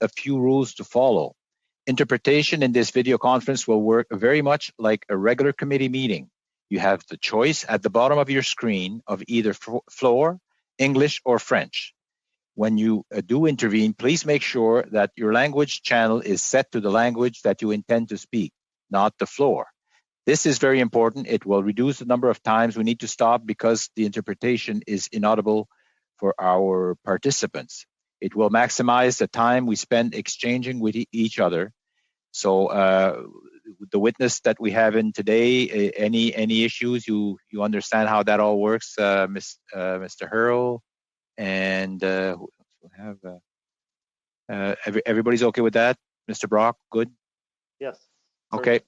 a few rules to follow. Interpretation in this video conference will work very much like a regular committee meeting. You have the choice at the bottom of your screen of either floor, English, or French. When you do intervene, please make sure that your language channel is set to the language that you intend to speak, not the floor. This is very important. It will reduce the number of times we need to stop because the interpretation is inaudible for our participants. It will maximize the time we spend exchanging with each other. So the witness that we have in today, any issues, you understand how that all works, Mr. Hurl, and everybody's okay with that? Mr. Brock, good? Yes. Okay.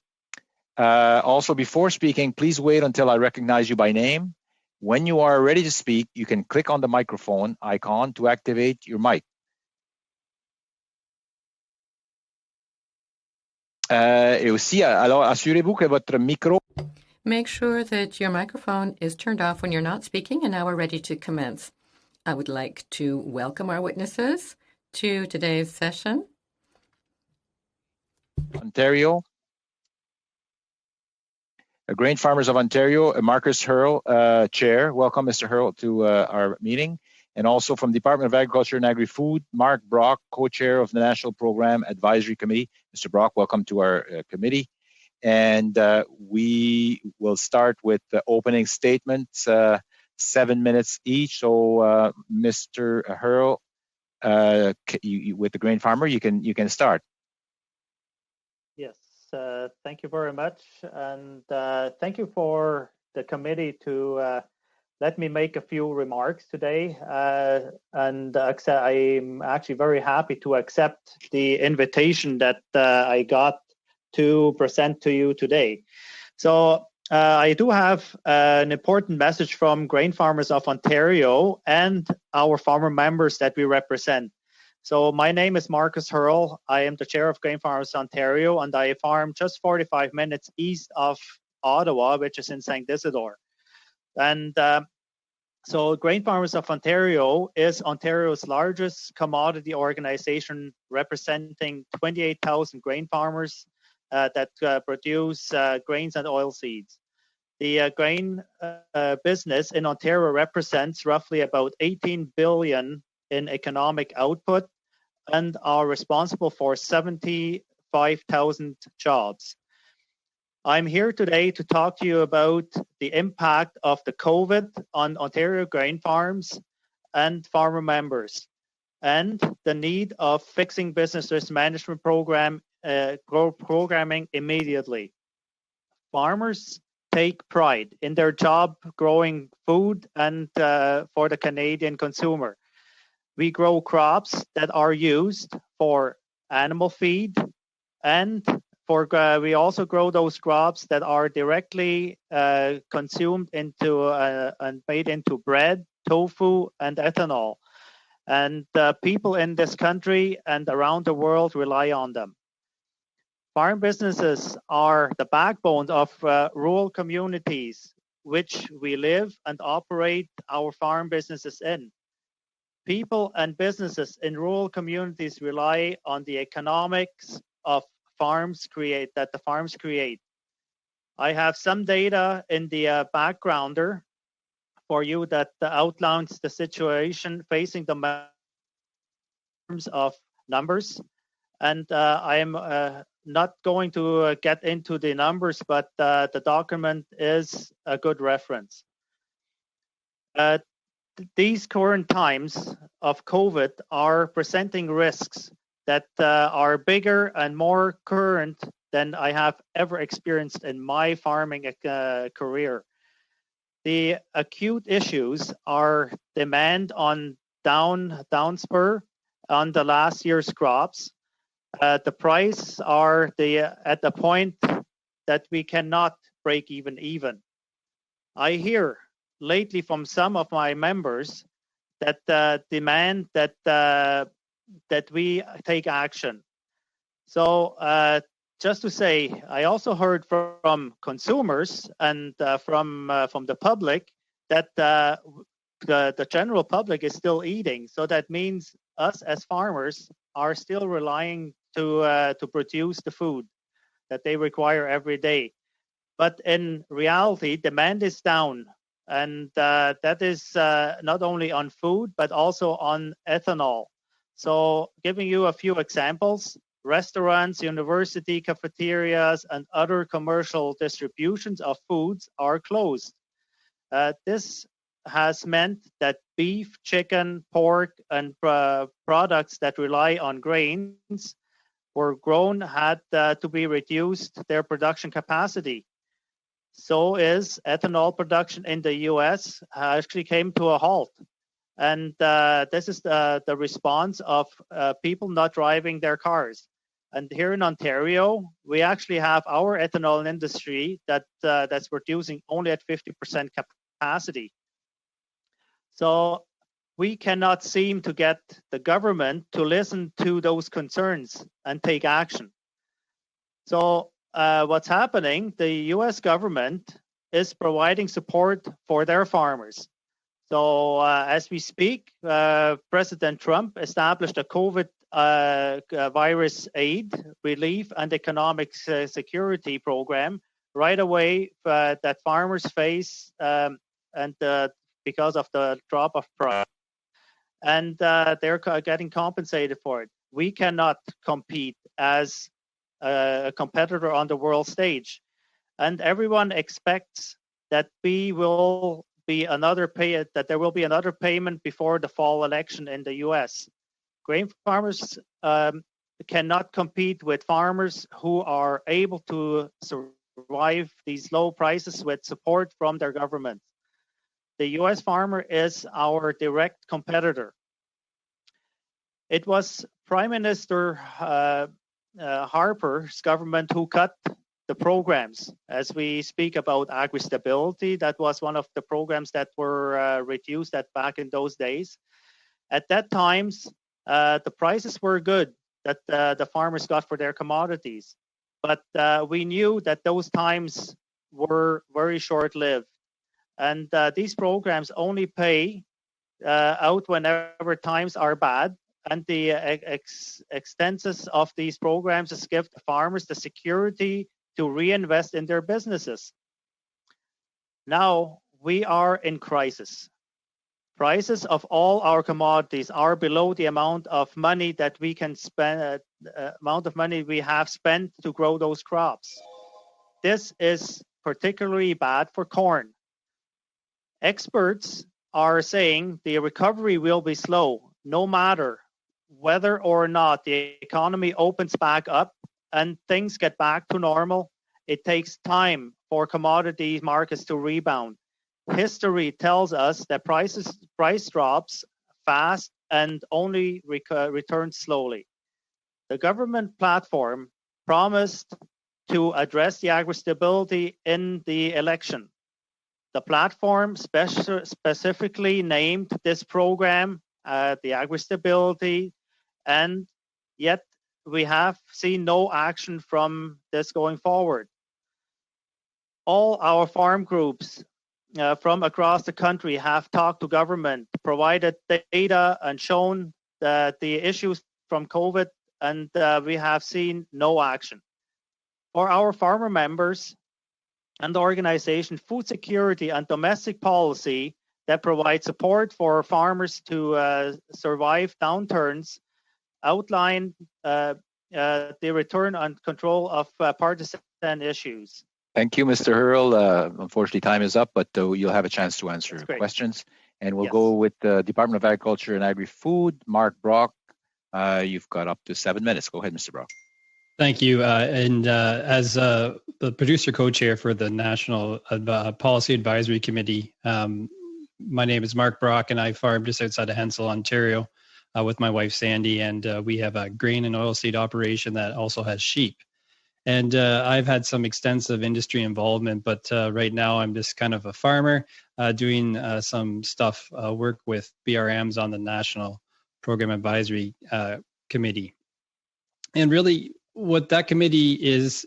Also, before speaking, please wait until I recognize you by name. When you are ready to speak, you can click on the microphone icon to activate your mic. Et aussi, alors assurez-vous que votre micro. Make sure that your microphone is turned off when you're not speaking, and now we're ready to commence. I would like to welcome our witnesses to today's session. Ontario. Grain Farmers of Ontario, Marcus Hurl, Chair. Welcome, Mr. Hurl, to our meeting. And also from the Department of Agriculture and Agri-Food, Mark Brock, Co-Chair of the National Program Advisory Committee. Mr. Brock, welcome to our committee. And we will start with the opening statements, 7 minutes each. So, Mr. Hurl, with the Grain Farmer, you can start. Yes, thank you very much, and thank you for the committee to let me make a few remarks today. And I'm actually very happy to accept the invitation that I got to present to you today. So I do have an important message from Grain Farmers of Ontario and our farmer members that we represent. So my name is Marcus Hurl. I am the chair of Grain Farmers Ontario, and I farm just 45 minutes east of Ottawa, which is in St. Isidore. And so Grain Farmers of Ontario is Ontario's largest commodity organization, representing 28,000 grain farmers that produce grains and oilseeds. The grain business in Ontario represents roughly about 18 billion in economic output and are responsible for 75,000 jobs. I'm here today to talk to you about the impact of the COVID on Ontario grain farms and farmer members, and the need of fixing business risk management programming immediately. Farmers take pride in their job growing food and for the Canadian consumer. We grow crops that are used for animal feed, and we also grow those crops that are directly consumed into and made into bread, tofu, and ethanol. And people in this country and around the world rely on them. Farm businesses are the backbone of rural communities, which we live and operate our farm businesses in. People and businesses in rural communities rely on the economics of that the farms create. I have some data in the backgrounder for you that outlines the situation facing the terms of numbers. And I am not going to get into the numbers, but the document is a good reference. These current times of COVID are presenting risks that are bigger and more current than I have ever experienced in my farming career. The acute issues are demand on downspur on the last year's crops. The price are at the point that we cannot break even. I hear lately from some of my members that demand that we take action. So just to say, I also heard from consumers and from the public that the general public is still eating. So that means us as farmers are still relying to produce the food that they require every day. But in reality, demand is down. And that is not only on food, but also on ethanol. So giving you a few examples, restaurants, university cafeterias, and other commercial distributions of foods are closed. This has meant that beef, chicken, pork, and products that rely on grains were grown had to be reduced their production capacity. So is ethanol production in the US actually came to a halt. And this is the response of people not driving their cars. And here in Ontario, we actually have our ethanol industry that's producing only at 50% capacity. So we cannot seem to get the government to listen to those concerns and take action. So what's happening, the US government is providing support for their farmers. So as we speak, President Trump established a COVID virus aid, relief, and economic security program right away that farmers face because of the drop of price. And they're getting compensated for it. We cannot compete as a competitor on the world stage. And everyone expects that there will be another payment before the fall election in the US. Grain farmers cannot compete with farmers who are able to survive these low prices with support from their government. The US farmer is our direct competitor. It was Prime Minister Harper's government who cut the programs. As we speak about agri-stability, that was one of the programs that were reduced back in those days. At that times, the prices were good that the farmers got for their commodities. But we knew that those times were very short-lived. And these programs only pay out whenever times are bad. And the extenses of these programs is give the farmers the security to reinvest in their businesses. Now we are in crisis. Prices of all our commodities are below the amount of money that we can spend, amount of money we have spent to grow those crops. This is particularly bad for corn. Experts are saying the recovery will be slow, no matter whether or not the economy opens back up and things get back to normal. It takes time for commodity markets to rebound. History tells us that price drops fast and only return slowly. The government platform promised to address the agri-stability in the election. The platform specifically named this program the agri-stability, and yet we have seen no action from this going forward. All our farm groups from across the country have talked to government, provided data, and shown the issues from COVID, and we have seen no action. For our farmer members and the organization, food security and domestic policy that provide support for farmers to survive downturns outline the return and control of partisan issues. Thank you, Mr. Hurl. Unfortunately, time is up, but you'll have a chance to answer questions. And we'll go with the Department of Agriculture and Agri-Food, Mark Brock. You've got up to 7 minutes. Go ahead, Mr. Brock. Thank you. And as the producer co-chair for the National Policy Advisory Committee, my name is Mark Brock, and I farm just outside of Hensel, Ontario, with my wife, Sandy. And we have a grain and oilseed operation that also has sheep. And I've had some extensive industry involvement, but right now I'm just kind of a farmer doing some stuff, work with BRMs on the National Program Advisory Committee. And really what that committee is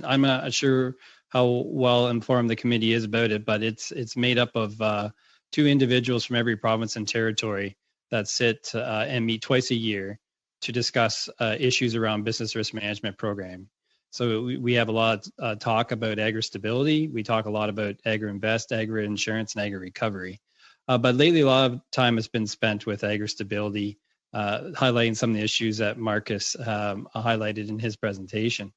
I'm not sure how well informed the committee is about it, but it's made up of two individuals from every province and territory that sit and meet twice a year to discuss issues around business risk management program. So we have a lot of talk about agri-stability. We talk a lot about agri-invest, agri-insurance, and agri-recovery. But lately, a lot of time has been spent with agri-stability, highlighting some of the issues that Marcus highlighted in his presentation.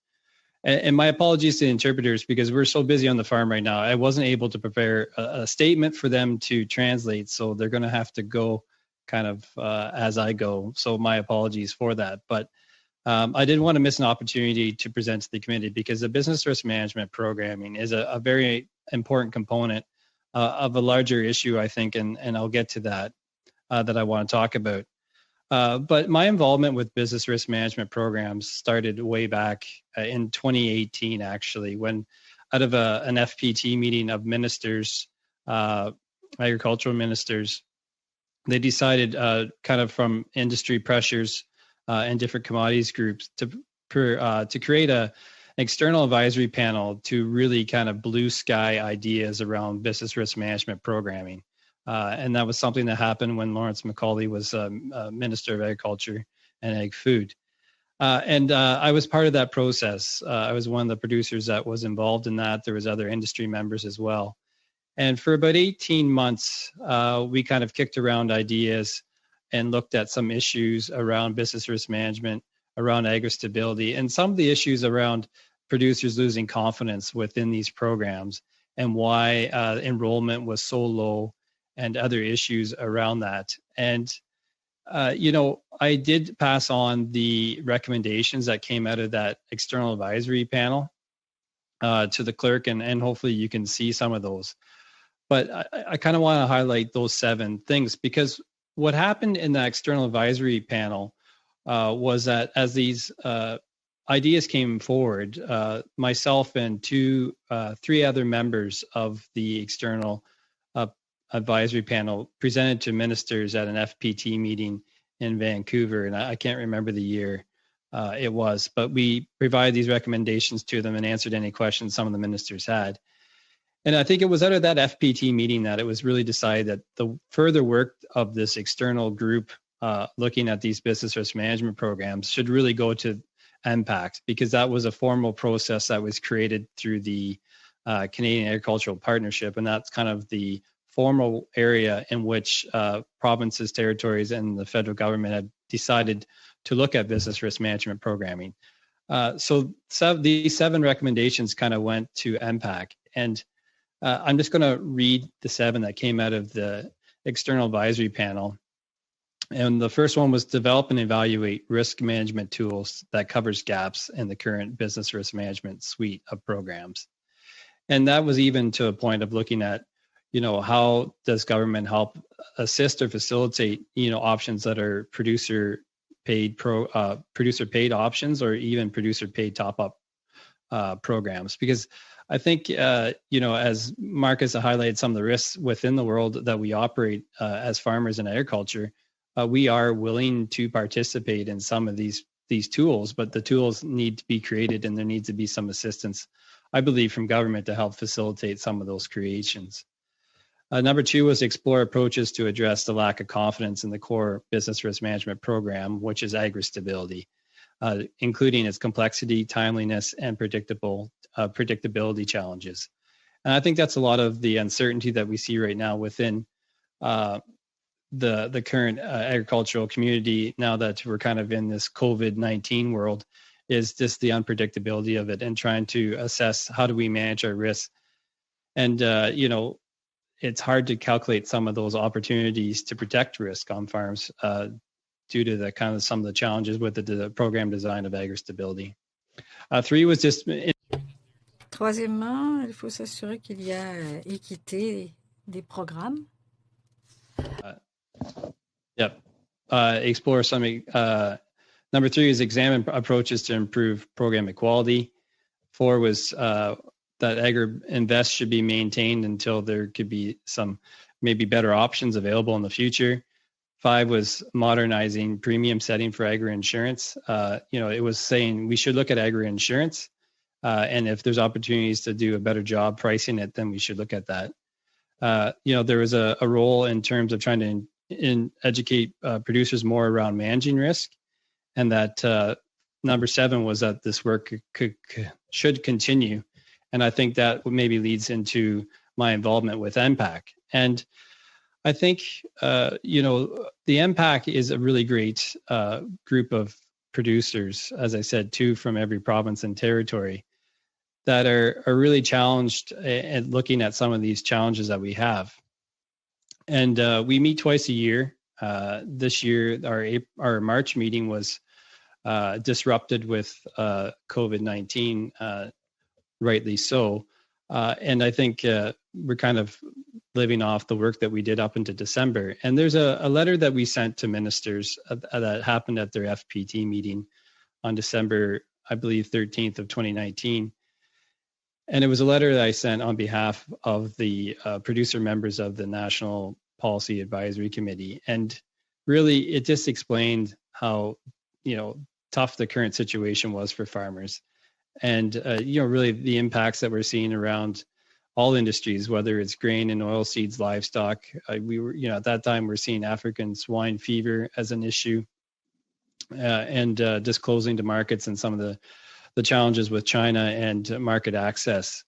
And my apologies to the interpreters, because we're so busy on the farm right now. I wasn't able to prepare a statement for them to translate, so they're going to have to go kind of as I go. So my apologies for that. But I didn't want to miss an opportunity to present to the committee, because the business risk management programming is a very important component of a larger issue, I think, and I'll get to that I want to talk about. But my involvement with business risk management programs started way back in 2018, actually, when out of an FPT meeting of ministers, agricultural ministers, they decided kind of from industry pressures and different commodities groups to create an external advisory panel to really kind of blue sky ideas around business risk management programming. And that was something that happened when Lawrence McCauley was Minister of Agriculture and Agri-Food. And I was part of that process. I was one of the producers that was involved in that. There was other industry members as well. And for about 18 months, we kind of kicked around ideas and looked at some issues around business risk management, around agri-stability, and some of the issues around producers losing confidence within these programs and why enrollment was so low and other issues around that. And, I did pass on the recommendations that came out of that external advisory panel to the clerk, and hopefully you can see some of those. But I kind of want to highlight those 7 things, because what happened in the external advisory panel was that as these ideas came forward, myself and 3 other members of the external advisory panel presented to ministers at an FPT meeting in Vancouver, and I can't remember the year it was, but we provided these recommendations to them and answered any questions some of the ministers had. And I think it was out of that FPT meeting that it was really decided that the further work of this external group looking at these business risk management programs should really go to MPACT, because that was a formal process that was created through the Canadian Agricultural Partnership, and that's kind of the formal area in which provinces, territories, and the federal government had decided to look at business risk management programming. So these 7 recommendations kind of went to MPAC. And I'm just going to read the 7 that came out of the external advisory panel. And the first one was develop and evaluate risk management tools that covers gaps in the current business risk management suite of programs. And that was even to a point of looking at, how does government help assist or facilitate, options that are producer paid options, or even producer paid top up programs. Because I think, as Marcus highlighted some of the risks within the world that we operate as farmers in agriculture, we are willing to participate in some of these tools, but the tools need to be created, and there needs to be some assistance, I believe, from government to help facilitate some of those creations. Number 2 was explore approaches to address the lack of confidence in the core business risk management program, which is agri-stability, including its complexity, timeliness, and predictability challenges. And I think that's a lot of the uncertainty that we see right now within the current agricultural community, now that we're kind of in this COVID-19 world, is just the unpredictability of it, and trying to assess how do we manage our risks. And, it's hard to calculate some of those opportunities to protect risk on farms due to some of the challenges with the program design of agri-stability. 3 was just... Troisièmement, il faut s'assurer qu'il y a équité des programmes. Explore something. Number 3 is examine approaches to improve program equality. 4 was that Agri-Invest should be maintained until there could be some maybe better options available in the future. 5 was modernizing premium setting for agri-insurance. It was saying we should look at agri-insurance, and if there's opportunities to do a better job pricing it, then we should look at that. There was a role in terms of trying to educate producers more around managing risk, and that number 7 was that this work should continue. And I think that maybe leads into my involvement with NPAC. And I think, the NPAC is a really great group of producers, as I said, too, from every province and territory that are really challenged and looking at some of these challenges that we have. And we meet twice a year. This year, our March meeting was disrupted with COVID-19, rightly so. And I think we're kind of living off the work that we did up into December. And there's a letter that we sent to ministers that happened at their FPT meeting on December, I believe, 13th of 2019. And it was a letter that I sent on behalf of the producer members of the National Policy Advisory Committee. And really, it just explained how, tough the current situation was for farmers. And, really the impacts that we're seeing around all industries, whether it's grain and oilseeds, livestock. We were, at that time, we're seeing African swine fever as an issue, and just closing to markets and some of the challenges with China and market access,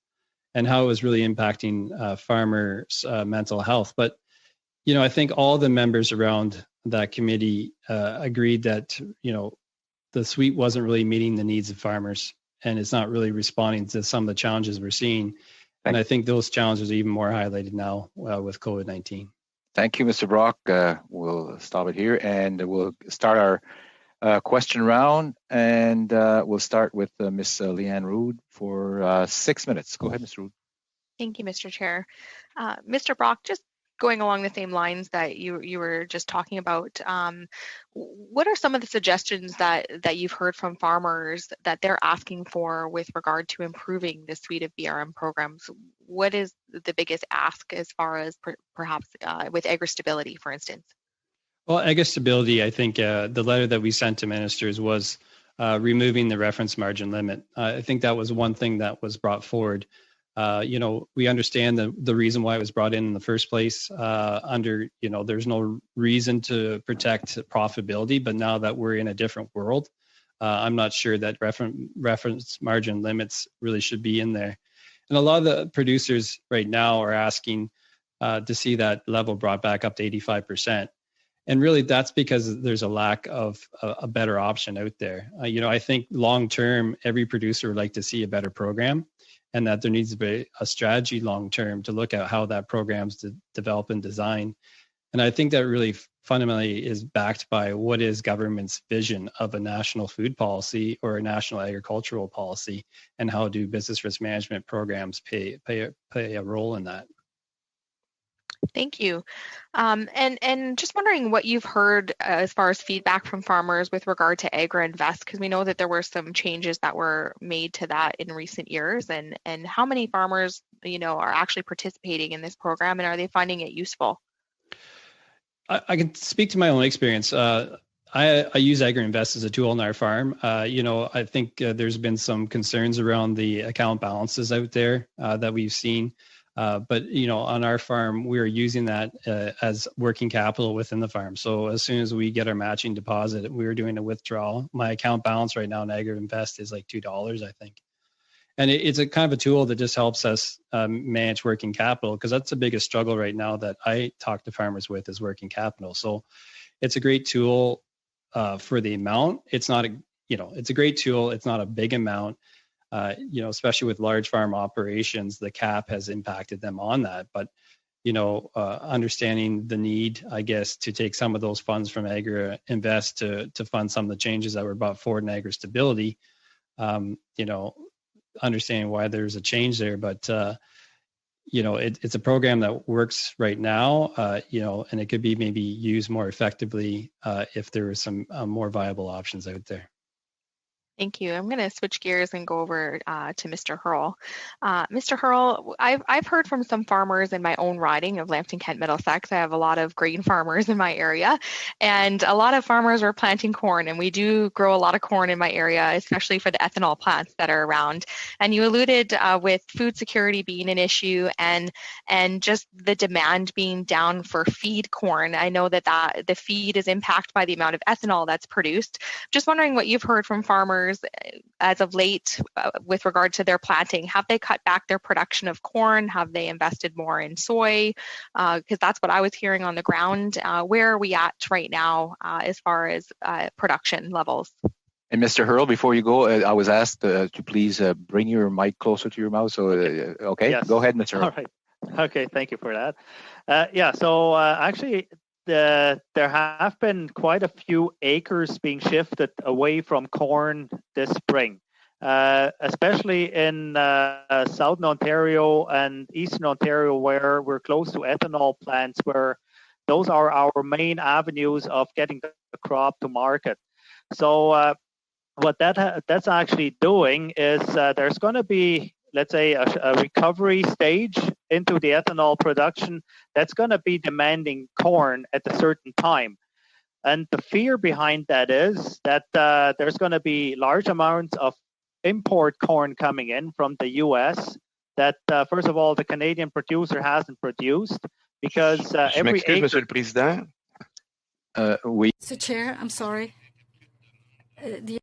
and how it was really impacting farmers' mental health. But, I think all the members around that committee agreed that, the suite wasn't really meeting the needs of farmers, and it's not really responding to some of the challenges we're seeing. And I think those challenges are even more highlighted now with COVID-19. Thank you, Mr. Brock. We'll stop it here, and we'll start our question round. And we'll start with Ms. Leanne Rood for 6 minutes. Go ahead, Ms. Rood. Thank you, Mr. Chair. Mr. Brock, just going along the same lines that you were just talking about, what are some of the suggestions that you've heard from farmers that they're asking for with regard to improving the suite of BRM programs? What is the biggest ask as far as perhaps with agri-stability, for instance? Well, agri-stability, I think the letter that we sent to ministers was removing the reference margin limit. I think that was one thing that was brought forward. We understand the reason why it was brought in the first place. There's no reason to protect profitability, but now that we're in a different world, I'm not sure that reference margin limits really should be in there. And a lot of the producers right now are asking to see that level brought back up to 85%. And really, that's because there's a lack of a better option out there. I think long term, every producer would like to see a better program, and that there needs to be a strategy long term to look at how that program's develop and design. And I think that really fundamentally is backed by what is government's vision of a national food policy or a national agricultural policy, and how do business risk management programs play a role in that. Thank you. And just wondering what you've heard as far as feedback from farmers with regard to Agri-Invest, because we know that there were some changes that were made to that in recent years, and how many farmers, are actually participating in this program, and are they finding it useful? I can speak to my own experience. I use Agri-Invest as a tool on our farm. I think there's been some concerns around the account balances out there that we've seen. But on our farm, we are using that as working capital within the farm. So as soon as we get our matching deposit, we are doing a withdrawal. My account balance right now in Agri-Invest is like $2, I think. And it's a kind of a tool that just helps us manage working capital, because that's the biggest struggle right now that I talk to farmers with, is working capital. So it's a great tool for the amount. It's not it's a great tool. It's not a big amount. Especially with large farm operations, the cap has impacted them on that. But, understanding the need, I guess, to take some of those funds from Agri-Invest to fund some of the changes that were brought forward in agri-stability, understanding why there's a change there. But, it's a program that works right now, and it could be maybe used more effectively if there were some more viable options out there. Thank you. I'm going to switch gears and go over to Mr. Hurl. Mr. Hurl, I've heard from some farmers in my own riding of Lambton, Kent, Middlesex. I have a lot of grain farmers in my area, and a lot of farmers are planting corn, and we do grow a lot of corn in my area, especially for the ethanol plants that are around. And you alluded with food security being an issue and just the demand being down for feed corn. I know that the feed is impacted by the amount of ethanol that's produced. Just wondering what you've heard from farmers as of late with regard to their planting. Have they cut back their production of corn? Have they invested more in soy? Because that's what I was hearing on the ground. Where are we at right now as far as production levels? And Mr. Hurl, before you go, I was asked to please bring your mic closer to your mouth. So, okay, yes. Go ahead, Mr. Hurl. All right. Okay, thank you for that. Yeah, so actually, there have been quite a few acres being shifted away from corn this spring, especially in Southern Ontario and Eastern Ontario, where we're close to ethanol plants, where those are our main avenues of getting the crop to market. So what that's actually doing is there's going to be, let's say, a recovery stage into the ethanol production that's going to be demanding corn at a certain time. And the fear behind that is that there's going to be large amounts of import corn coming in from the U.S. that, first of all, the Canadian producer hasn't produced, because every acre... Monsieur le Président. Oui. Mr. Chair, I'm sorry. The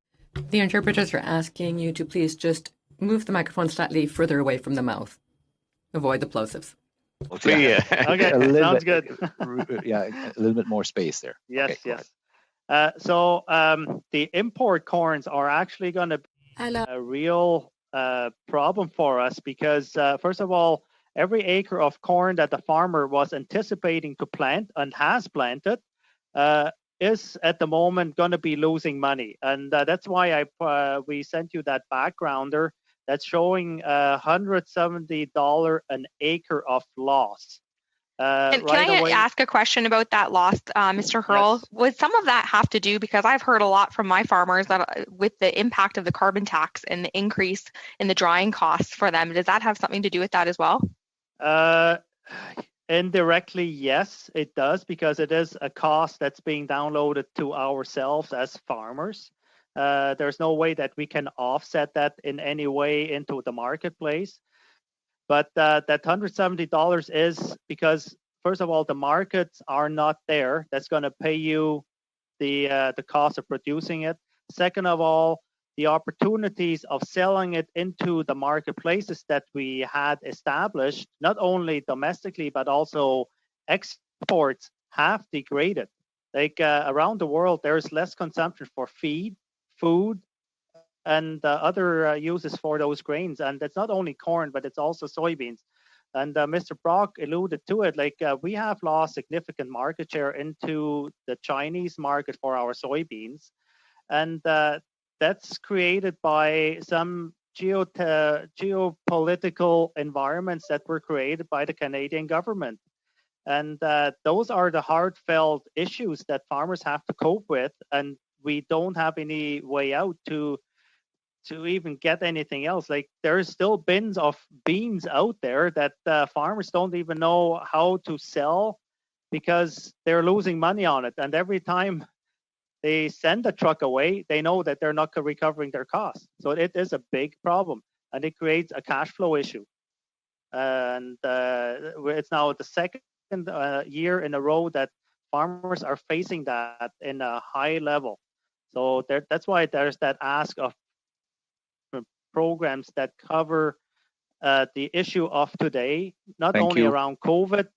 interpreters are asking you to please just move the microphone slightly further away from the mouth. Avoid the plosives. Okay, sounds good. Yeah, a little bit more space there. Yes, okay, yes. So the import corns are actually going to be a real problem for us, because first of all, every acre of corn that the farmer was anticipating to plant and has planted is at the moment going to be losing money. And that's why we sent you that backgrounder that's showing $170 an acre of loss. And can I ask a question about that loss, Mr. Hurl? Yes. Would some of that have to do, because I've heard a lot from my farmers that with the impact of the carbon tax and the increase in the drying costs for them, does that have something to do with that as well? Indirectly, yes, it does, because it is a cost that's being downloaded to ourselves as farmers. There's no way that we can offset that in any way into the marketplace. But that $170 is because, first of all, the markets are not there. That's going to pay you the cost of producing it. Second of all, the opportunities of selling it into the marketplaces that we had established, not only domestically, but also exports, have degraded. Like around the world, there's less consumption for feed, food, and other uses for those grains. And it's not only corn, but it's also soybeans. And Mr. Brock alluded to it, like we have lost significant market share into the Chinese market for our soybeans. And that's created by some geopolitical environments that were created by the Canadian government. And those are the heartfelt issues that farmers have to cope with. And we don't have any way out to even get anything else. Like there's still bins of beans out there that farmers don't even know how to sell, because they're losing money on it. And every time they send a truck away, they know that they're not recovering their costs. So it is a big problem, and it creates a cash flow issue. And it's now the second year in a row that farmers are facing that in a high level. So that's why there's that ask of programs that cover the issue of today, not only around COVID,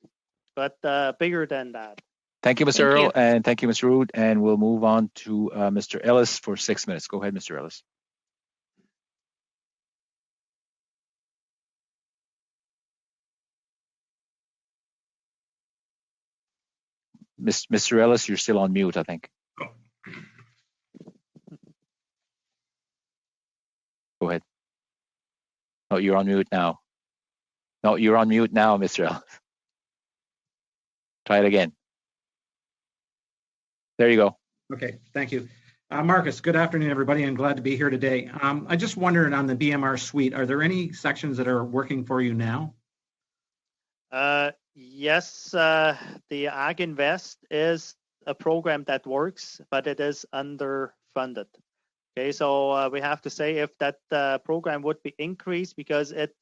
but bigger than that. Thank you, Mr. Earl, and thank you, Mr. Rood. And we'll move on to Mr. Ellis for 6 minutes. Go ahead, Mr. Ellis. Mr. Ellis, you're still on mute, I think. Go ahead. Oh, you're on mute now. No, you're on mute now, Mr. Ellis. Try it again. There you go. Okay, thank you. Marcus, good afternoon, everybody, and glad to be here today. I just wondered on the BMR suite, are there any sections that are working for you now? Yes, the Ag Invest is a program that works, but it is underfunded. Okay, so we have to say if that program would be increased, because it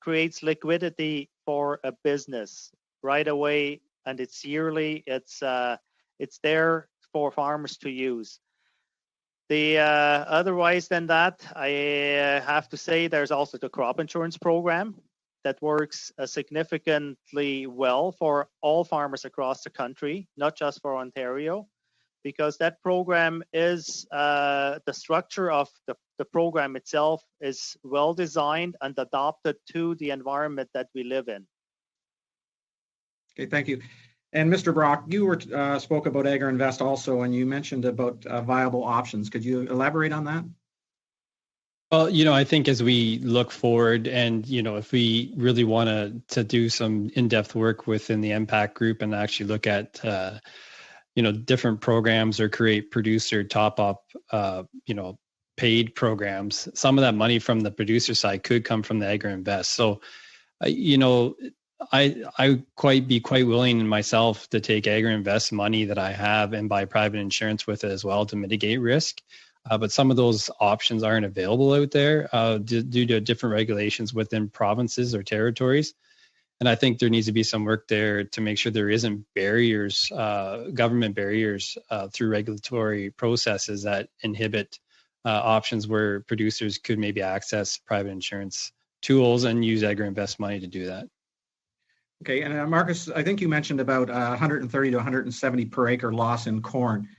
creates liquidity for a business right away, and it's yearly. It's there for farmers to use. The otherwise than that, I have to say there's also the crop insurance program that works significantly well for all farmers across the country, not just for Ontario, because that program is the structure of the program itself is well designed and adapted to the environment that we live in. Okay, thank you. And Mr. Brock, you spoke about Agri-Invest also, and you mentioned about viable options. Could you elaborate on that? Well, I think as we look forward and, if we really want to do some in-depth work within the impact group and actually look at, different programs or create producer top-up, paid programs, some of that money from the producer side could come from the Agri-Invest. So, I be quite willing myself to take Agri-Invest money that I have and buy private insurance with it as well to mitigate risk. But some of those options aren't available out there due to different regulations within provinces or territories. And I think there needs to be some work there to make sure there isn't barriers, government barriers through regulatory processes that inhibit options where producers could maybe access private insurance tools and use Agri-Invest money to do that. Okay, and Marcus, I think you mentioned about 130 to 170 per acre loss in corn.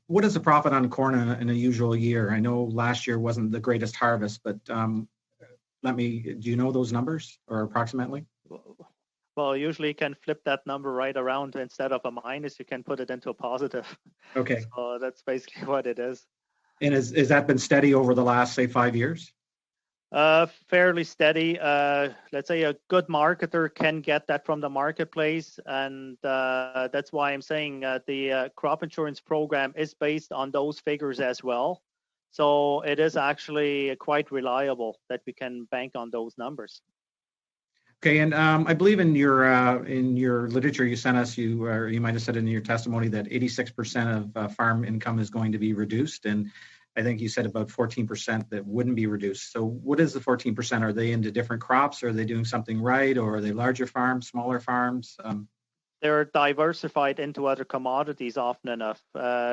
What is the profit on corn in a usual year? I know last year wasn't the greatest harvest, but do you know those numbers or approximately? Well, usually you can flip that number right around. Instead of a minus, you can put it into a positive. Okay. So that's basically what it is. And has that been steady over the last, say, 5 years? Fairly steady. Let's say a good marketer can get that from the marketplace, and that's why I'm saying the crop insurance program is based on those figures as well. So it is actually quite reliable that we can bank on those numbers. Okay, and I believe in your literature you sent us, you might have said in your testimony that 86% of farm income is going to be reduced, and I think you said about 14% that wouldn't be reduced. So what is the 14%? Are they into different crops? Are they doing something right? Or are they larger farms, smaller farms? They're diversified into other commodities often enough,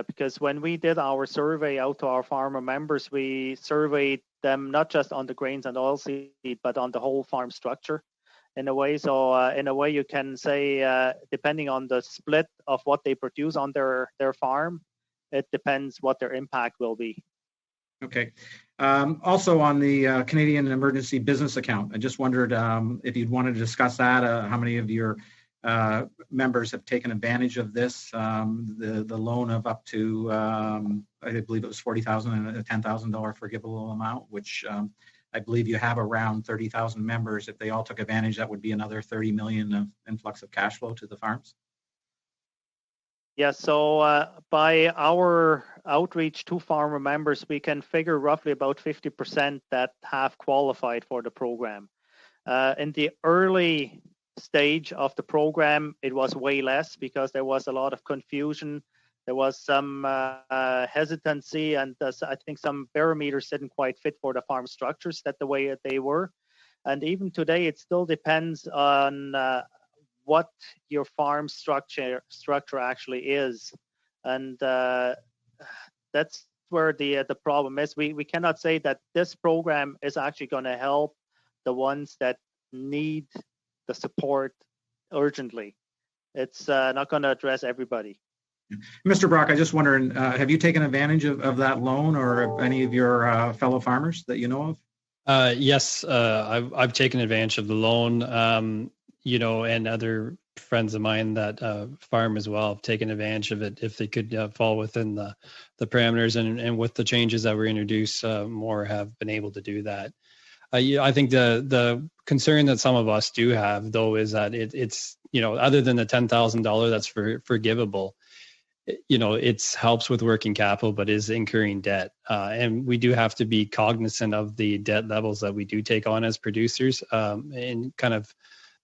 because when we did our survey out to our farmer members, we surveyed them not just on the grains and oilseed, but on the whole farm structure in a way. So in a way you can say, depending on the split of what they produce on their farm, it depends what their impact will be. Okay. Also on the Canadian Emergency Business Account, I just wondered if you'd want to discuss that, how many of your members have taken advantage of this, the loan of up to, I believe it was $40,000 and a $10,000 forgivable amount, which I believe you have around 30,000 members. If they all took advantage, that would be another 30 million of influx of cash flow to the farms. Yeah, so by our outreach to farmer members, we can figure roughly about 50% that have qualified for the program. In the early stage of the program, it was way less because there was a lot of confusion. There was some hesitancy, and I think some barometers didn't quite fit for the farm structures that the way that they were. And even today, it still depends on what your farm structure actually is, and that's where the problem is. We cannot say that this program is actually going to help the ones that need the support urgently. It's not going to address everybody. Mr. Brock, I just wondering, have you taken advantage of that loan or any of your fellow farmers that you know of? Yes, I've taken advantage of the loan. And other friends of mine that farm as well have taken advantage of it if they could fall within the parameters, and with the changes that were introduced, more have been able to do that. I think the concern that some of us do have, though, is that it's other than the $10,000 that's forgivable, it helps with working capital, but is incurring debt. And we do have to be cognizant of the debt levels that we do take on as producers, and kind of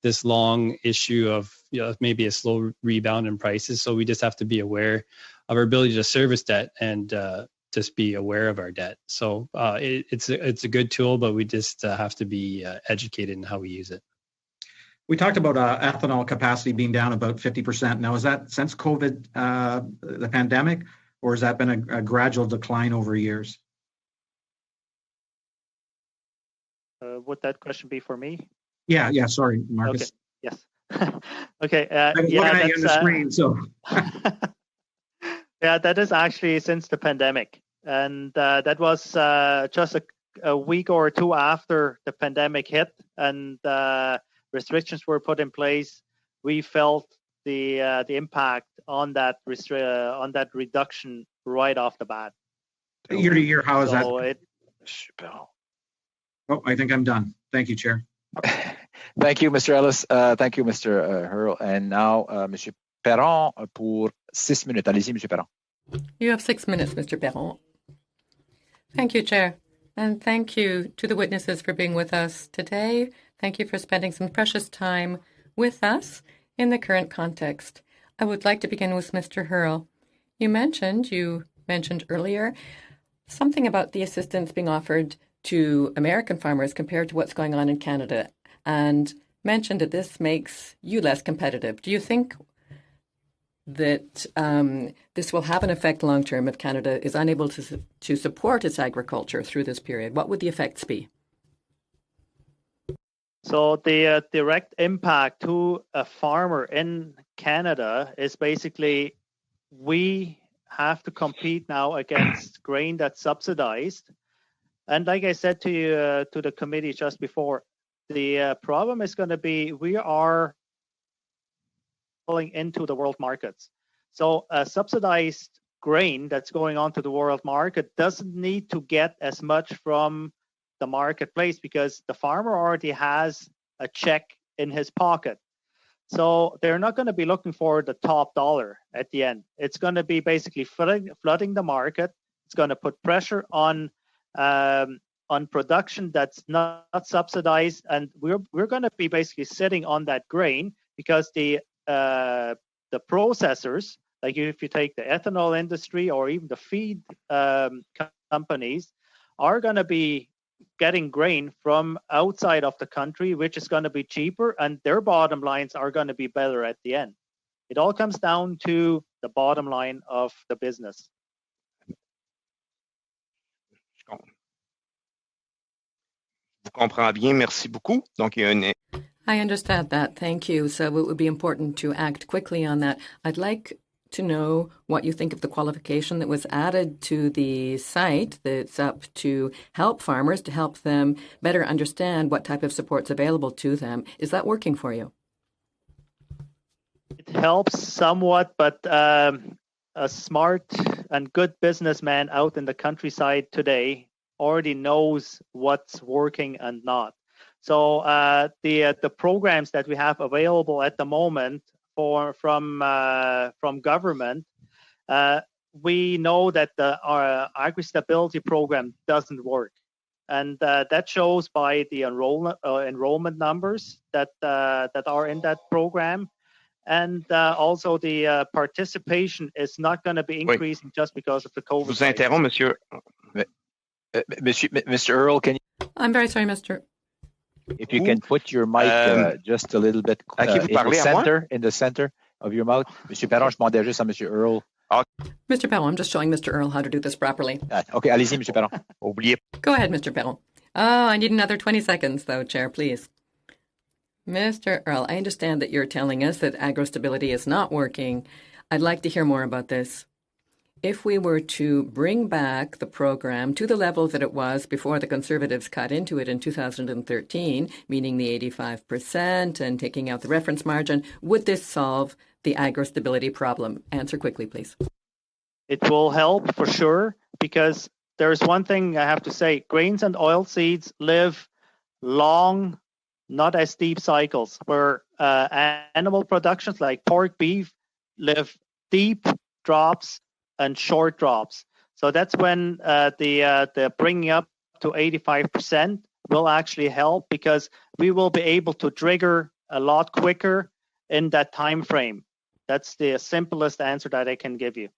this long issue of maybe a slow rebound in prices. So we just have to be aware of our ability to service debt and just be aware of our debt. So it's a good tool, but we just have to be educated in how we use it. We talked about ethanol capacity being down about 50%. Now, is that since COVID, the pandemic, or has that been a gradual decline over years? Would that question be for me? Yeah. Sorry, Marcus. Okay. Yes. Okay. I was looking at you on the screen, so. Yeah, that is actually since the pandemic, and that was just a week or two after the pandemic hit, and restrictions were put in place. We felt the impact on that reduction right off the bat. Year to year, how is that? Oh, I think I'm done. Thank you, Chair. Thank you, Mr. Ellis. Thank you, Mr. Hurl. And now, Monsieur Perron pour 6 minutes. Allez-y, Monsieur Perron. You have 6 minutes, Mr. Perron. Thank you, Chair. And thank you to the witnesses for being with us today. Thank you for spending some precious time with us in the current context. I would like to begin with Mr. Hurl. You mentioned earlier something about the assistance being offered to American farmers compared to what's going on in Canada, and mentioned that this makes you less competitive. Do you think that this will have an effect long term if Canada is unable to support its agriculture through this period? What would the effects be? So the direct impact to a farmer in Canada is basically we have to compete now against grain that's subsidized. And like I said to you, to the committee just before, the problem is going to be we are pulling into the world markets. So a subsidized grain that's going onto the world market doesn't need to get as much from the marketplace because the farmer already has a check in his pocket. So they're not going to be looking for the top dollar at the end. It's going to be basically flooding the market. It's going to put pressure on production that's not subsidized, and we're going to be basically sitting on that grain because the processors, like if you take the ethanol industry or even the feed companies, are going to be getting grain from outside of the country, which is going to be cheaper, and their bottom lines are going to be better at the end. It all comes down to the bottom line of the business. I understand that. Thank you. So it would be important to act quickly on that. I'd like to know what you think of the qualification that was added to the site that's up to help farmers, to help them better understand what type of support's available to them. Is that working for you? It helps somewhat, but a smart and good businessman out in the countryside today already knows what's working and not. So the programs that we have available at the moment from government, we know that our agri-stability program doesn't work, and that shows by the enrollment numbers that are in that program, and also the participation is not going to be increasing just because of the COVID. Vous interromps, Monsieur. Mr. Earl, can you? I'm very sorry, Mr. If you can put your mic just a little bit in the center of your mouth. Monsieur Perron, je demandais juste à Monsieur Earl. Mr. Perron, I'm just showing Mr. Earl how to do this properly. Okay, allez-y, Monsieur Perron. Go ahead, Mr. Perron. Oh, I need another 20 seconds, though, Chair, please. Mr. Earl, I understand that you're telling us that agro-stability is not working. I'd like to hear more about this. If we were to bring back the program to the level that it was before the Conservatives cut into it in 2013, meaning the 85% and taking out the reference margin, would this solve the agro-stability problem? Answer quickly, please. It will help for sure, because there's one thing I have to say. Grains and oilseeds live long, not as deep cycles, where animal productions like pork, beef live deep drops and short drops. So that's when the bringing up to 85% will actually help, because we will be able to trigger a lot quicker in that time frame. That's the simplest answer that I can give you.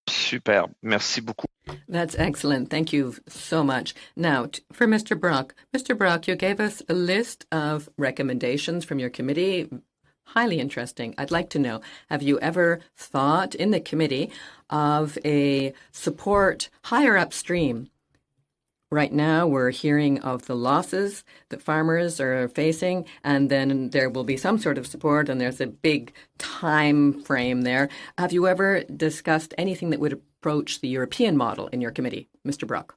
Super, merci beaucoup. That's excellent. Thank you so much. Now, for Mr. Brock. Mr. Brock, you gave us a list of recommendations from your committee. Highly interesting. I'd like to know, have you ever thought in the committee of a support higher upstream? Right now, we're hearing of the losses that farmers are facing, and then there will be some sort of support, and there's a big time frame there. Have you ever discussed anything that would approach the European model in your committee, Mr. Brock?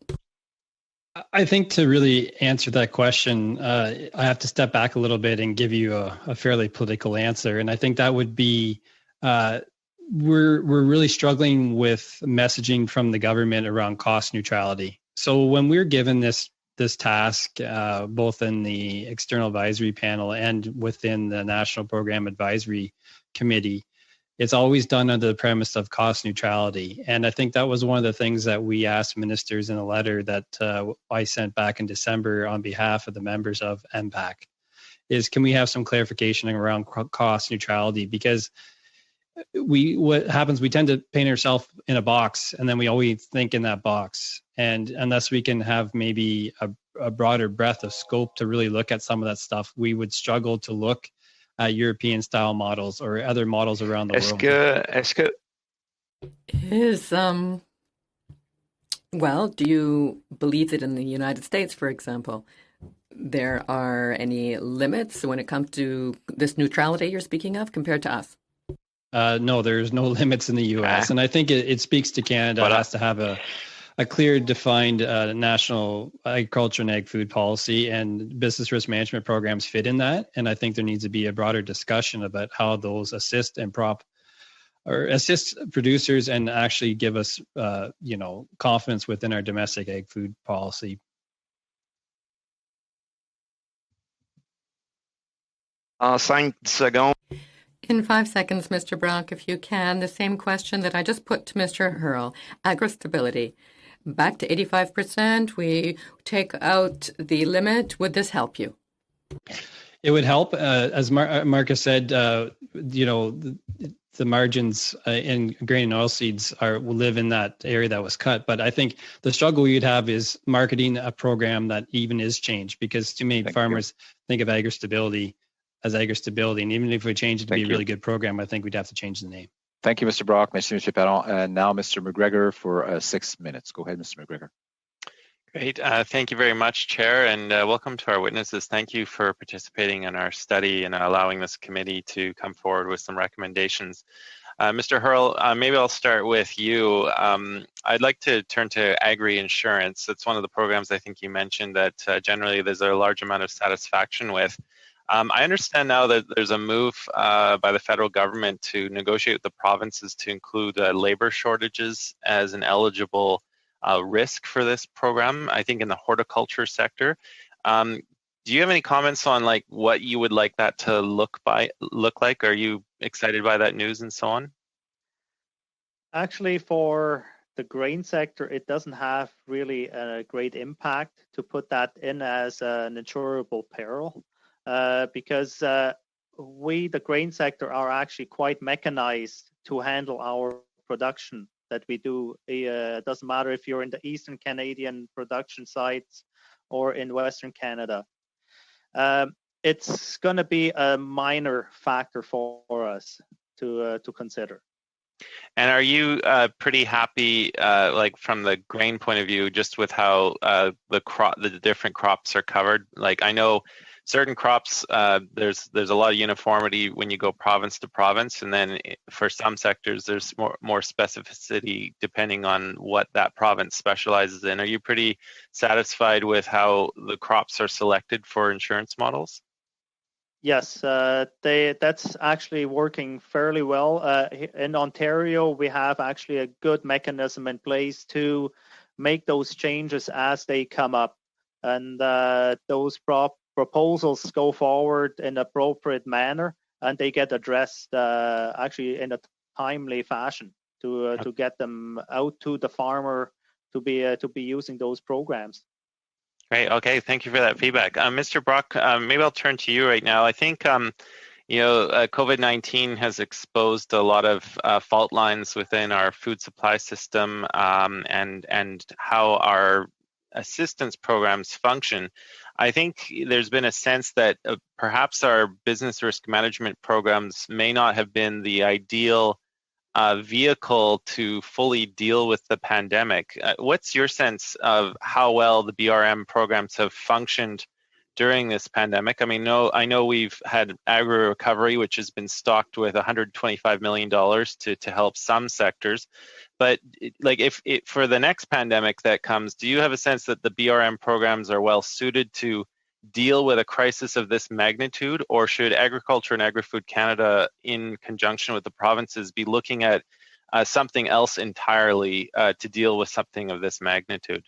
I think to really answer that question, I have to step back a little bit and give you a fairly political answer. And I think that would be we're really struggling with messaging from the government around cost neutrality. So when we're given this task, both in the external advisory panel and within the National Program Advisory Committee, it's always done under the premise of cost neutrality. And I think that was one of the things that we asked ministers in a letter that I sent back in December on behalf of the members of MPAC, is can we have some clarification around cost neutrality? Because what happens, we tend to paint ourselves in a box, and then we always think in that box. And unless we can have maybe a broader breadth of scope to really look at some of that stuff, we would struggle to look at European style models or other models around the world. Well, do you believe that in the United States, for example, there are any limits when it comes to this neutrality you're speaking of compared to us? No, there's no limits in the U.S. And I think it speaks to Canada. It has to have a clear, defined national agriculture and ag food policy, and business risk management programs fit in that. And I think there needs to be a broader discussion about how those assist producers and actually give us, confidence within our domestic ag food policy. En 5 secondes. In 5 seconds, Mr. Brock, if you can, the same question that I just put to Mr. Hurl, agri-stability. Back to 85%, we take out the limit. Would this help you? It would help. As Marcus said, the margins in grain and oilseeds will live in that area that was cut. But I think the struggle you'd have is marketing a program that even is changed, because too many farmers think of agri-stability as agri-stability. And even if we change it to be a really good program, I think we'd have to change the name. Thank you, Mr. Brock. Merci, Mr. Perron. And now Mr. McGregor for 6 minutes. Go ahead, Mr. McGregor. Great. Thank you very much, Chair, and welcome to our witnesses. Thank you for participating in our study and allowing this committee to come forward with some recommendations. Mr. Hurl, maybe I'll start with you. I'd like to turn to agri-insurance. It's one of the programs I think you mentioned that generally there's a large amount of satisfaction with. I understand now that there's a move by the federal government to negotiate with the provinces to include labor shortages as an eligible risk for this program, I think in the horticulture sector. Do you have any comments on what you would like that to look like? Are you excited by that news and so on? Actually, for the grain sector, it doesn't have really a great impact to put that in as an insurable peril. Because we, the grain sector, are actually quite mechanized to handle our production that we do. It doesn't matter if you're in the Eastern Canadian production sites or in Western Canada. It's going to be a minor factor for us to consider. And are you pretty happy, from the grain point of view, just with how the different crops are covered? I know certain crops, there's a lot of uniformity when you go province to province, and then for some sectors, there's more specificity depending on what that province specializes in. Are you pretty satisfied with how the crops are selected for insurance models? Yes, that's actually working fairly well. In Ontario, we have actually a good mechanism in place to make those changes as they come up, and those proposals go forward in appropriate manner, and they get addressed actually in a timely fashion to get them out to the farmer to be using those programs. Great. Okay. Thank you for that feedback. Mr. Brock, maybe I'll turn to you right now. I think, COVID-19 has exposed a lot of fault lines within our food supply system and how our assistance programs function. I think there's been a sense that perhaps our business risk management programs may not have been the ideal vehicle to fully deal with the pandemic. What's your sense of how well the BRM programs have functioned during this pandemic? I mean, I know we've had Agri-Recovery, which has been stocked with $125 million to help some sectors. But if for the next pandemic that comes, do you have a sense that the BRM programs are well suited to deal with a crisis of this magnitude, or should Agriculture and Agri-Food Canada, in conjunction with the provinces, be looking at something else entirely to deal with something of this magnitude?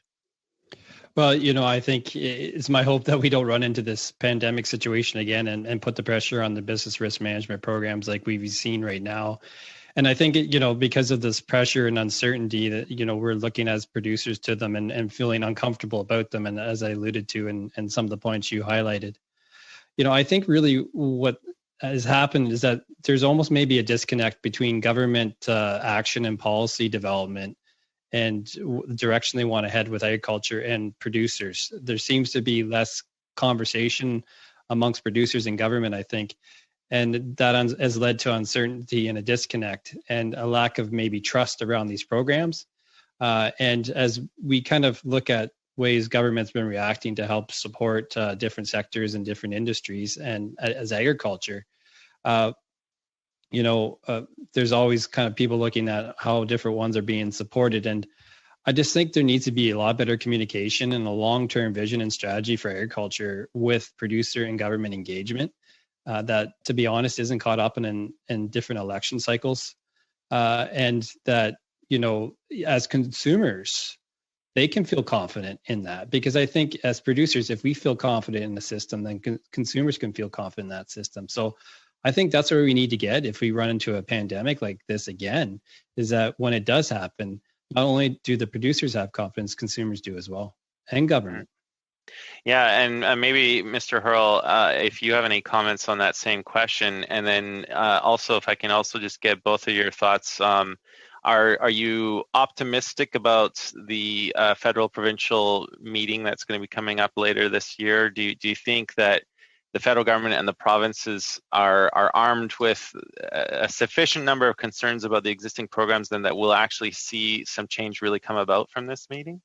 Well, I think it's my hope that we don't run into this pandemic situation again and put the pressure on the business risk management programs like we've seen right now. And I think, because of this pressure and uncertainty that, we're looking as producers to them and feeling uncomfortable about them. And as I alluded to in some of the points you highlighted, I think really what has happened is that there's almost maybe a disconnect between government action and policy development and the direction they want to head with agriculture and producers. There seems to be less conversation amongst producers and government, I think, and that has led to uncertainty and a disconnect and a lack of maybe trust around these programs. And as we kind of look at ways government's been reacting to help support different sectors and different industries, and as agriculture, there's always kind of people looking at how different ones are being supported. And I just think there needs to be a lot better communication and a long-term vision and strategy for agriculture with producer and government engagement that, to be honest, isn't caught up in different election cycles. And that, as consumers, they can feel confident in that, because I think as producers, if we feel confident in the system, then consumers can feel confident in that system. So I think that's where we need to get if we run into a pandemic like this again, is that when it does happen, not only do the producers have confidence, consumers do as well, and government. Yeah, and maybe Mr. Hurl, if you have any comments on that same question, and then also if I can also just get both of your thoughts. Are you optimistic about the federal provincial meeting that's going to be coming up later this year? Do you think that the federal government and the provinces are armed with a sufficient number of concerns about the existing programs, then that we'll actually see some change really come about from this meeting?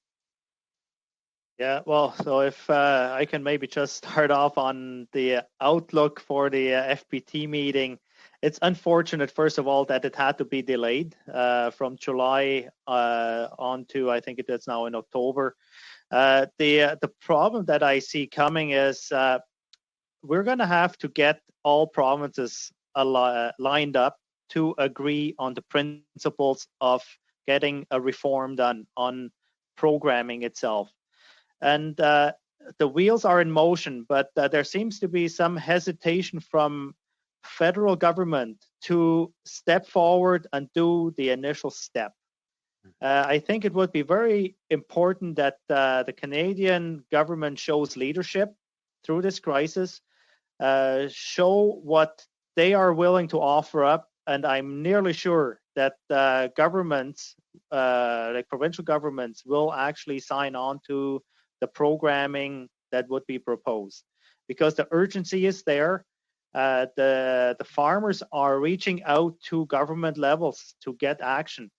Yeah, well, so if I can maybe just start off on the outlook for the FPT meeting. It's unfortunate, first of all, that it had to be delayed from July on to, I think it is now in October. The problem that I see coming is we're going to have to get all provinces lined up to agree on the principles of getting a reform done on programming itself. And the wheels are in motion, but there seems to be some hesitation from federal government to step forward and do the initial step. I think it would be very important that the Canadian government shows leadership through this crisis, show what they are willing to offer up, and I'm nearly sure that governments, like provincial governments, will actually sign on to the programming that would be proposed, because the urgency is there. The farmers are reaching out to government levels to get action.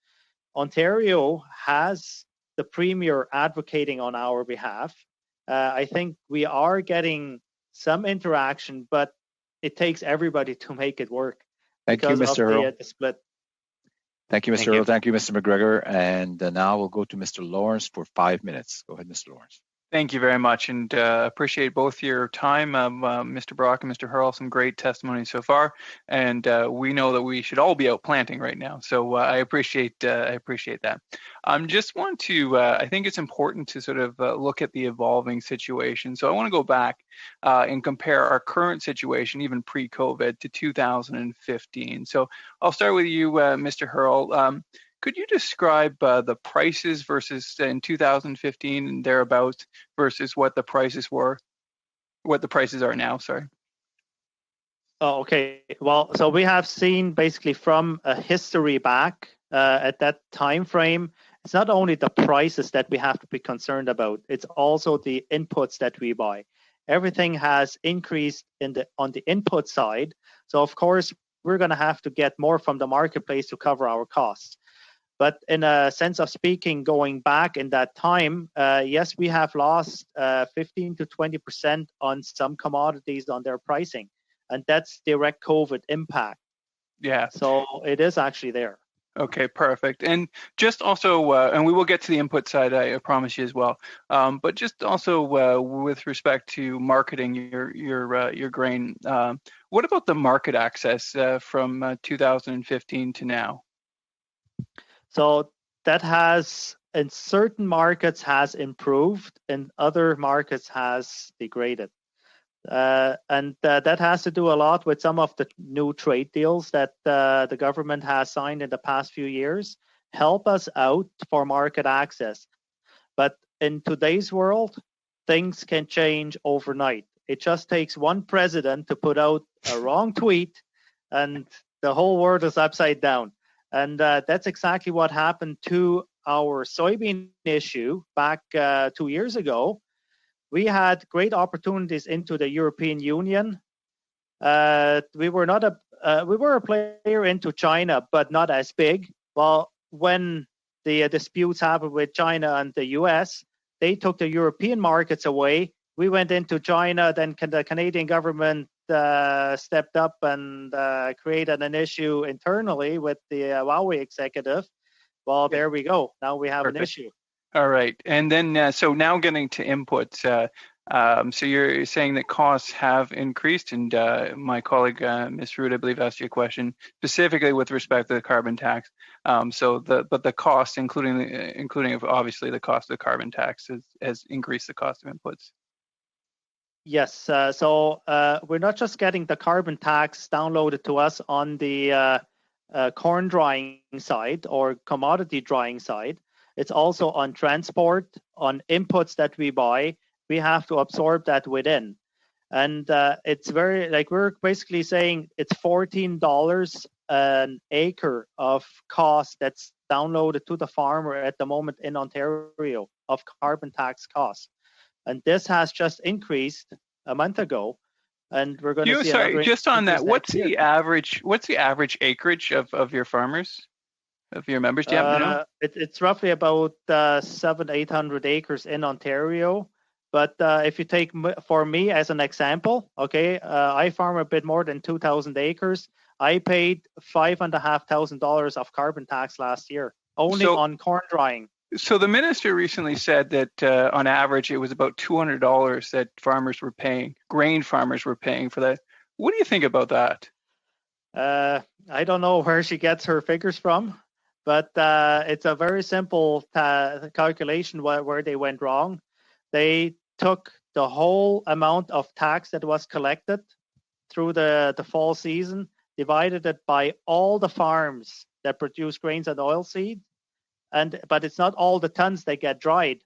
Ontario has the Premier advocating on our behalf. I think we are getting some interaction, but it takes everybody to make it work. Thank you, Mr. Earl. The split. Thank you, Mr. Earl. Thank you, Mr. McGregor. And now we'll go to Mr. Lawrence for 5 minutes. Go ahead, Mr. Lawrence. Thank you very much, and appreciate both your time, Mr. Brock and Mr. Hurl. Some great testimony so far, and we know that we should all be out planting right now. So I appreciate that. Just want to. I think it's important to sort of look at the evolving situation. So I want to go back and compare our current situation, even pre-COVID, to 2015. So I'll start with you, Mr. Hurl. Could you describe the prices versus in 2015 and thereabouts versus what the prices were, what the prices are now? Sorry. Oh, okay. Well, so we have seen basically from a history back at that time frame. It's not only the prices that we have to be concerned about; it's also the inputs that we buy. Everything has increased on the input side. So of course we're going to have to get more from the marketplace to cover our costs. But in a sense of speaking, going back in that time, yes, we have lost 15 to 20% on some commodities on their pricing, and that's direct COVID impact. Yeah. So it is actually there. Okay, perfect. And just also, and we will get to the input side, I promise you as well. But just also with respect to marketing your grain, what about the market access from 2015 to now? So that has, in certain markets, has improved, in other markets has degraded. And that has to do a lot with some of the new trade deals that the government has signed in the past few years, help us out for market access. But in today's world, things can change overnight. It just takes one president to put out a wrong tweet and the whole world is upside down. And that's exactly what happened to our soybean issue back 2 years ago. We had great opportunities into the European Union. We were a player into China, but not as big. Well, when the disputes happened with China and the US, they took the European markets away. We went into China, then the Canadian government stepped up and created an issue internally with the Huawei executive. Well, there we go. Now we have an issue. All right. And then, so now getting to inputs. So you're saying that costs have increased, and my colleague, Ms. Root, I believe, asked you a question specifically with respect to the carbon tax. But the cost, including obviously the cost of the carbon tax, has increased the cost of inputs. Yes. So we're not just getting the carbon tax downloaded to us on the corn drying side or commodity drying side. It's also on transport, on inputs that we buy. We have to absorb that within. And it's very, like, we're basically saying it's $14 an acre of cost that's downloaded to the farmer at the moment in Ontario of carbon tax costs. And this has just increased a month ago. And we're going to see sorry, just on that, what's the average acreage of your farmers? Of your members, do you happen to know? It's roughly about 700-800 acres in Ontario. But if you take for me as an example, okay, I farm a bit more than 2,000 acres. I paid $5,500 of carbon tax last year, only on corn drying. So the minister recently said that on average it was about $200 that farmers were paying, grain farmers were paying for that. What do you think about that? I don't know where she gets her figures from. But it's a very simple calculation where they went wrong. They took the whole amount of tax that was collected through the fall season, divided it by all the farms that produce grains and oilseed, but it's not all the tons that get dried,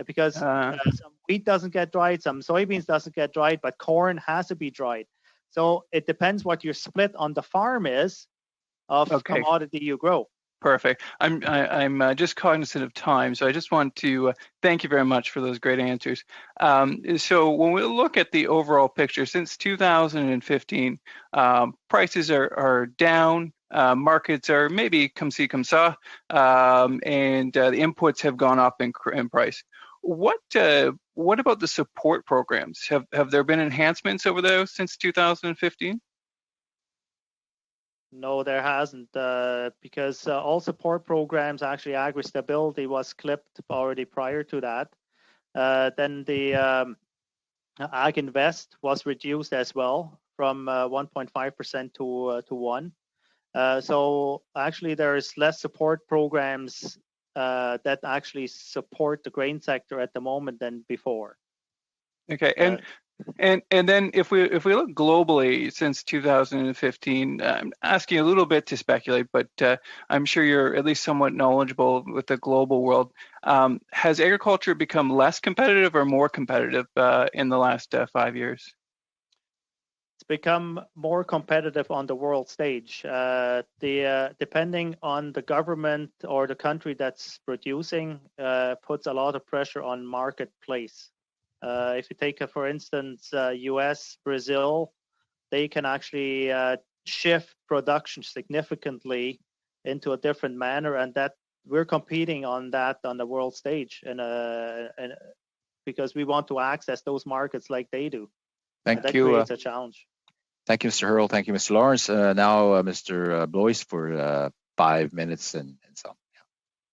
because some wheat doesn't get dried, some soybeans doesn't get dried, but corn has to be dried. So it depends what your split on the farm is of commodity you grow. Perfect. I'm just cognizant of time, so I just want to thank you very much for those great answers. So when we look at the overall picture, since 2015, prices are down, markets are maybe come see, come saw, and the inputs have gone up in price. What about the support programs? Have there been enhancements over those since 2015? No, there hasn't, because all support programs, actually agri-stability was clipped already prior to that. Then the Ag Invest was reduced as well from 1.5% to 1. So actually, there's less support programs that actually support the grain sector at the moment than before. Okay, and then if we look globally since 2015, I'm asking a little bit to speculate, but I'm sure you're at least somewhat knowledgeable with the global world. Has agriculture become less competitive or more competitive in the last 5 years? It's become more competitive on the world stage. Depending on the government or the country that's producing, puts a lot of pressure on marketplace. If you take, for instance, US, Brazil, they can actually shift production significantly into a different manner, and that we're competing on that on the world stage, and because we want to access those markets like they do. Thank you. Creates a challenge. Thank you, Mr. Hurl. Thank you, Mr. Lawrence. Now, Mr. Blois for 5 minutes and so.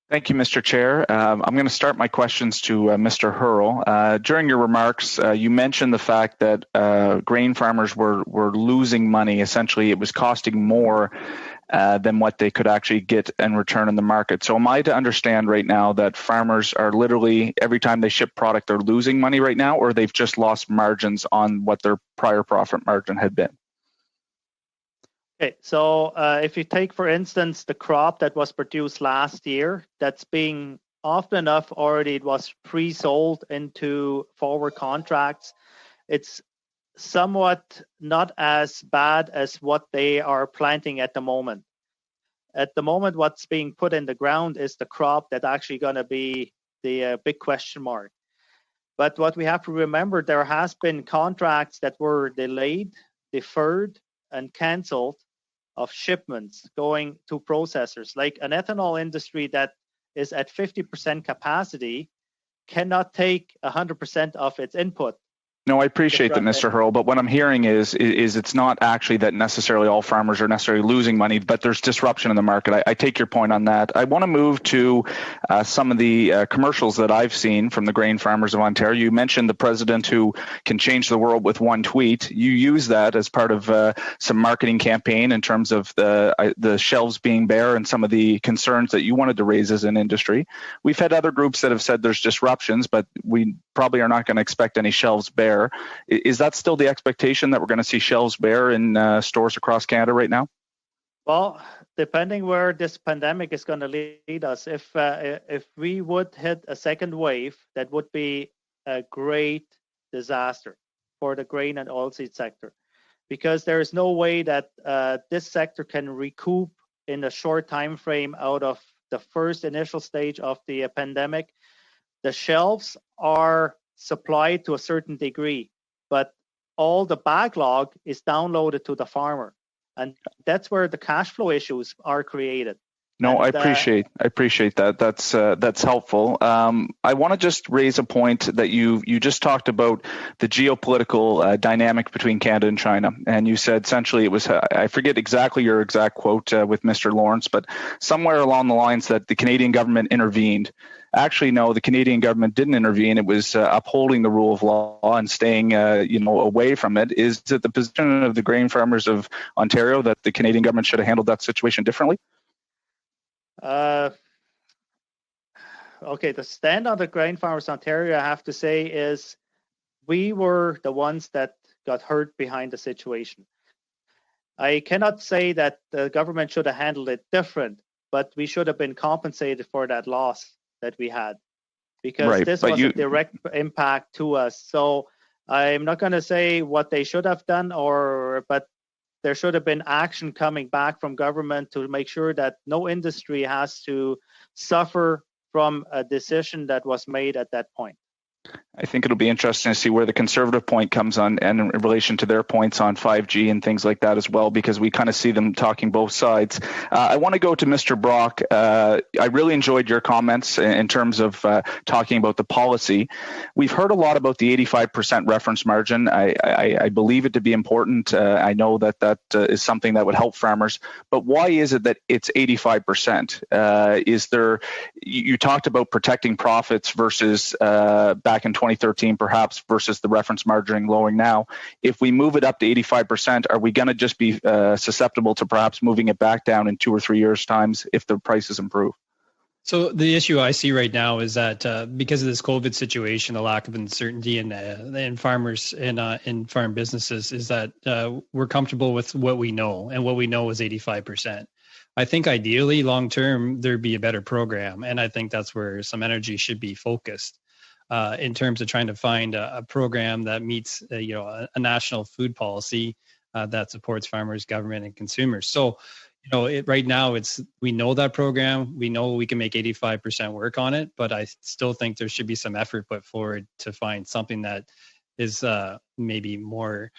Thank you, Mr. Chair. I'm going to start my questions to Mr. Hurl. During your remarks, you mentioned the fact that grain farmers were losing money. Essentially, it was costing more than what they could actually get in return in the market. So am I to understand right now that farmers are literally, every time they ship product, they're losing money right now, or they've just lost margins on what their prior profit margin had been? Okay, so if you take, for instance, the crop that was produced last year, that's being often enough already, it was pre-sold into forward contracts. It's somewhat not as bad as what they are planting at the moment. At the moment, what's being put in the ground is the crop that's actually going to be the big question mark. But what we have to remember, there has been contracts that were delayed, deferred, and canceled of shipments going to processors. Like an ethanol industry that is at 50% capacity cannot take 100% of its input. No, I appreciate that, Mr. Hurl, but what I'm hearing is it's not actually that necessarily all farmers are necessarily losing money, but there's disruption in the market. I take your point on that. I want to move to some of the commercials that I've seen from the grain farmers of Ontario. You mentioned the president who can change the world with one tweet. You use that as part of some marketing campaign in terms of the shelves being bare and some of the concerns that you wanted to raise as an industry. We've had other groups that have said there's disruptions, but we probably are not going to expect any shelves bare. Is that still the expectation that we're going to see shelves bare in stores across Canada right now? Well, depending where this pandemic is going to lead us, if we would hit a second wave, that would be a great disaster for the grain and oilseed sector, because there is no way that this sector can recoup in a short time frame out of the first initial stage of the pandemic. The shelves are supplied to a certain degree, but all the backlog is downloaded to the farmer, and that's where the cash flow issues are created. No, I appreciate that. That's helpful. I want to just raise a point that you just talked about the geopolitical dynamic between Canada and China, and you said essentially it was, I forget exactly your exact quote with Mr. Lawrence, but somewhere along the lines that the Canadian government intervened. Actually, no, the Canadian government didn't intervene. It was upholding the rule of law and staying, away from it. Is it the position of the grain farmers of Ontario that the Canadian government should have handled that situation differently? Okay, the stand on the grain farmers of Ontario, I have to say, is we were the ones that got hurt behind the situation. I cannot say that the government should have handled it different, but we should have been compensated for that loss that we had, because this was a direct impact to us. So I'm not going to say what they should have done, but there should have been action coming back from government to make sure that no industry has to suffer from a decision that was made at that point. I think it'll be interesting to see where the Conservative point comes on and in relation to their points on 5G and things like that as well, because we kind of see them talking both sides. I want to go to Mr. Brock. I really enjoyed your comments in terms of talking about the policy. We've heard a lot about the 85% reference margin. I believe it to be important. I know that is something that would help farmers, but why is it that it's 85%? You talked about protecting profits versus back in 2013, perhaps, versus the reference margin lowering now. If we move it up to 85%, are we going to just be susceptible to perhaps moving it back down in 2 or 3 years' times if the prices improve? So the issue I see right now is that because of this COVID situation, the lack of uncertainty in farmers and in farm businesses, is that we're comfortable with what we know, and what we know is 85%. I think ideally, long term, there'd be a better program, and I think that's where some energy should be focused in terms of trying to find a program that meets, a national food policy that supports farmers, government, and consumers. So, right now we know that program. We know we can make 85% work on it, but I still think there should be some effort put forward to find something that is maybe more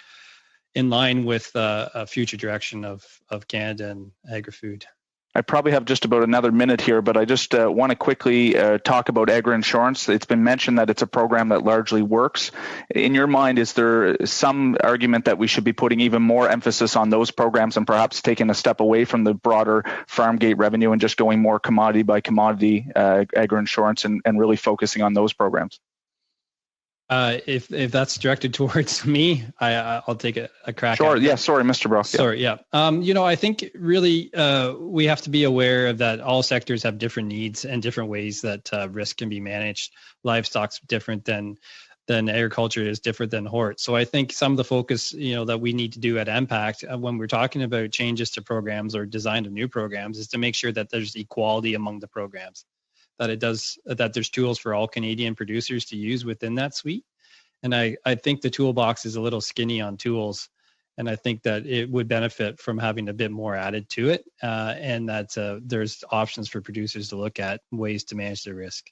in line with a future direction of Canada and Agri-Food. I probably have just about another minute here, but I just want to quickly talk about agri-insurance. It's been mentioned that it's a program that largely works. In your mind, is there some argument that we should be putting even more emphasis on those programs and perhaps taking a step away from the broader farm gate revenue and just going more commodity by commodity agri-insurance and really focusing on those programs? If that's directed towards me, I'll take a crack. Sure. At it. Yeah. Sorry, Mr. Brock. Sorry. Yeah. I think really we have to be aware that all sectors have different needs and different ways that risk can be managed. Livestock's different than agriculture is different than hort. So I think some of the focus, that we need to do at Impact when we're talking about changes to programs or design of new programs is to make sure that there's equality among the programs. That there's tools for all Canadian producers to use within that suite. And I think the toolbox is a little skinny on tools. And I think that it would benefit from having a bit more added to it. And that there's options for producers to look at ways to manage their risk.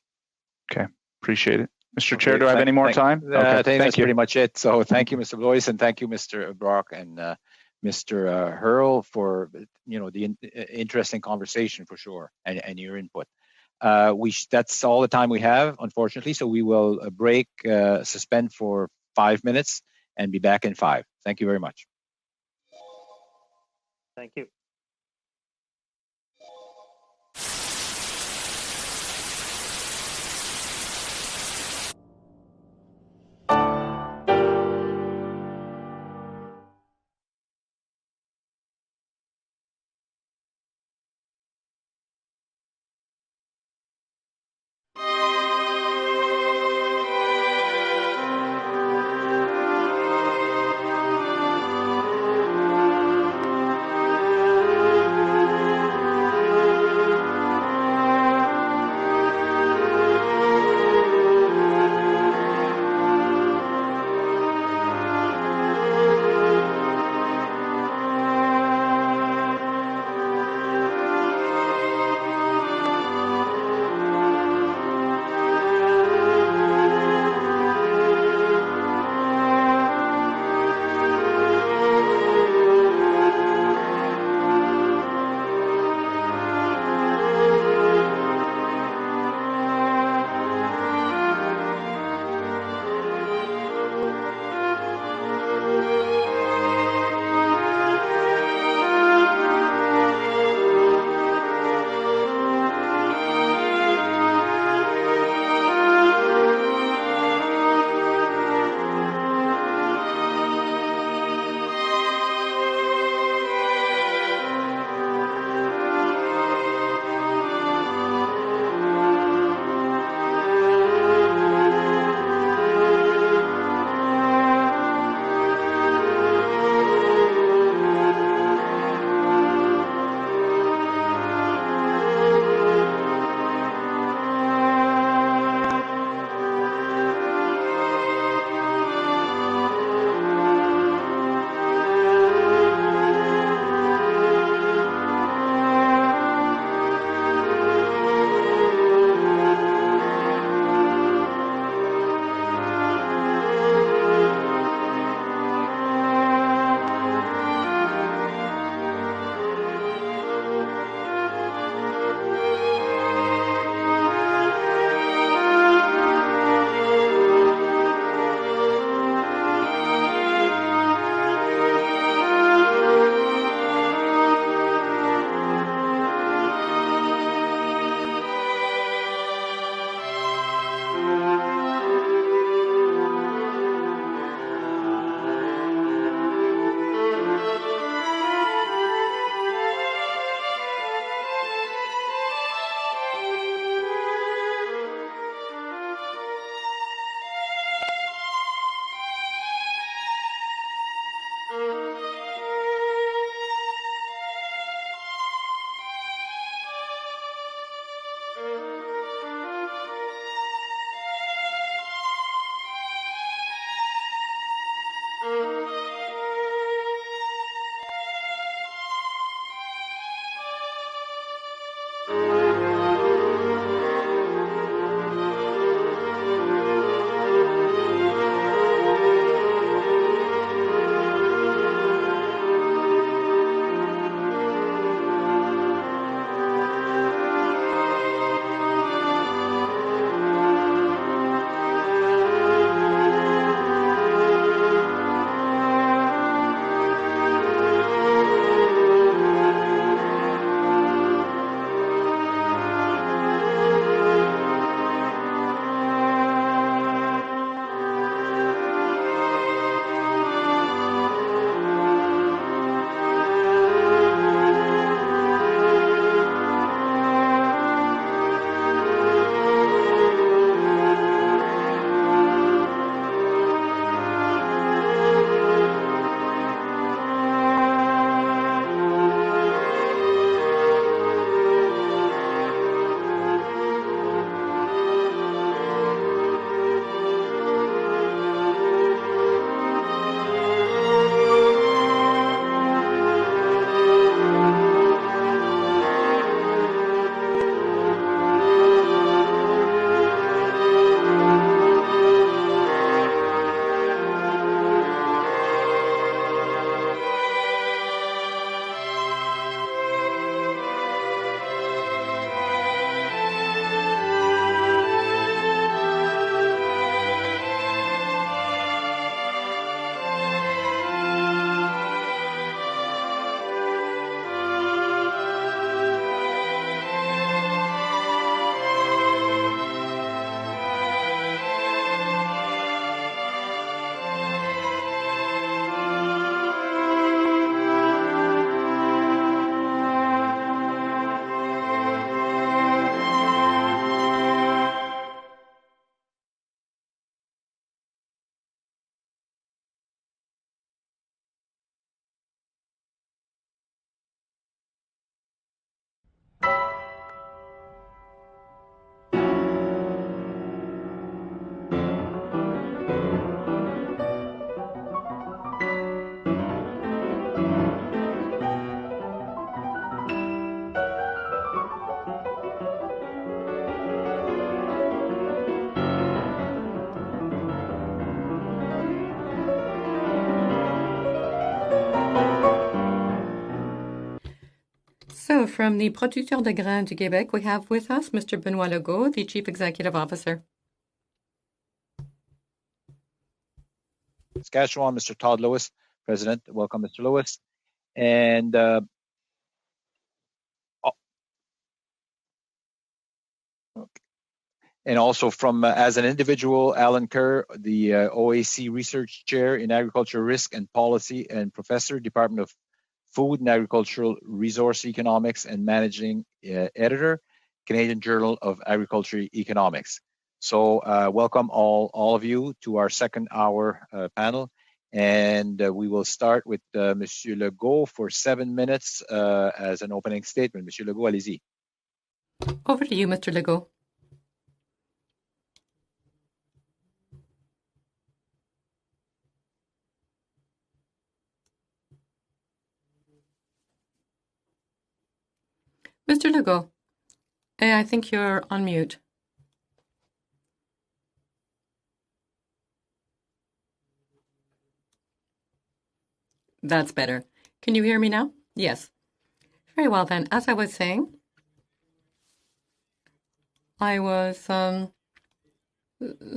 Okay. Appreciate it. Mr. Chair, do I have any more time? Okay. I think that's pretty much it. So thank you, Mr. Blois, and thank you, Mr. Brock and Mr. Hurl for, the interesting conversation for sure and your input. That's all the time we have, unfortunately. So we will suspend for 5 minutes and be back in 5. Thank you very much. Thank you. So from the Producteurs de Grains du Québec, we have with us Mr. Benoit Legault, the Chief Executive Officer. Saskatchewan, Mr. Todd Lewis, President. Welcome, Mr. Lewis. And also from, as an individual, Alan Kerr, the OAC Research Chair in Agriculture Risk and Policy and Professor, Department of Food and Agricultural Resource Economics and Managing Editor, Canadian Journal of Agriculture Economics. So welcome all of you to our second hour panel. And we will start with Monsieur Legault for 7 minutes as an opening statement. Monsieur Legault, allez-y. Over to you, Mr. Legault. Mr. Legault, I think you're on mute. That's better. Can you hear me now? Yes. Very well then. As I was saying, I was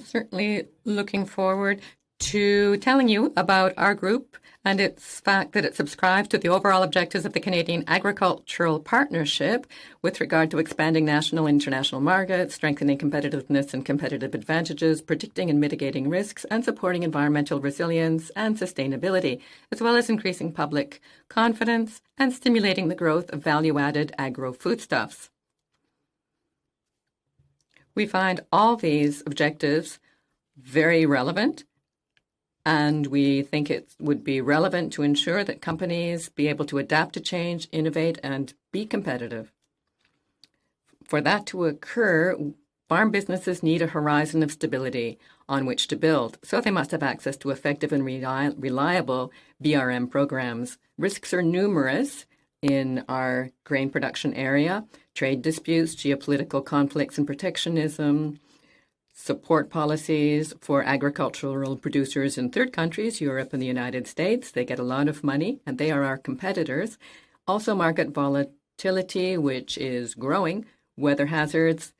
certainly looking forward to telling you about our group and its fact that it subscribes to the overall objectives of the Canadian Agricultural Partnership with regard to expanding national and international markets, strengthening competitiveness and competitive advantages, predicting and mitigating risks, and supporting environmental resilience and sustainability, as well as increasing public confidence and stimulating the growth of value-added agro-foodstuffs. We find all these objectives very relevant And we think it would be relevant to ensure that companies be able to adapt to change, innovate, and be competitive. For that to occur, farm businesses need a horizon of stability on which to build, so they must have access to effective and reliable BRM programs. Risks are numerous in our grain production area: trade disputes, geopolitical conflicts and protectionism, support policies for agricultural producers in third countries, Europe and the United States. They get a lot of money, and they are our competitors. Also, market volatility, which is growing, weather hazards,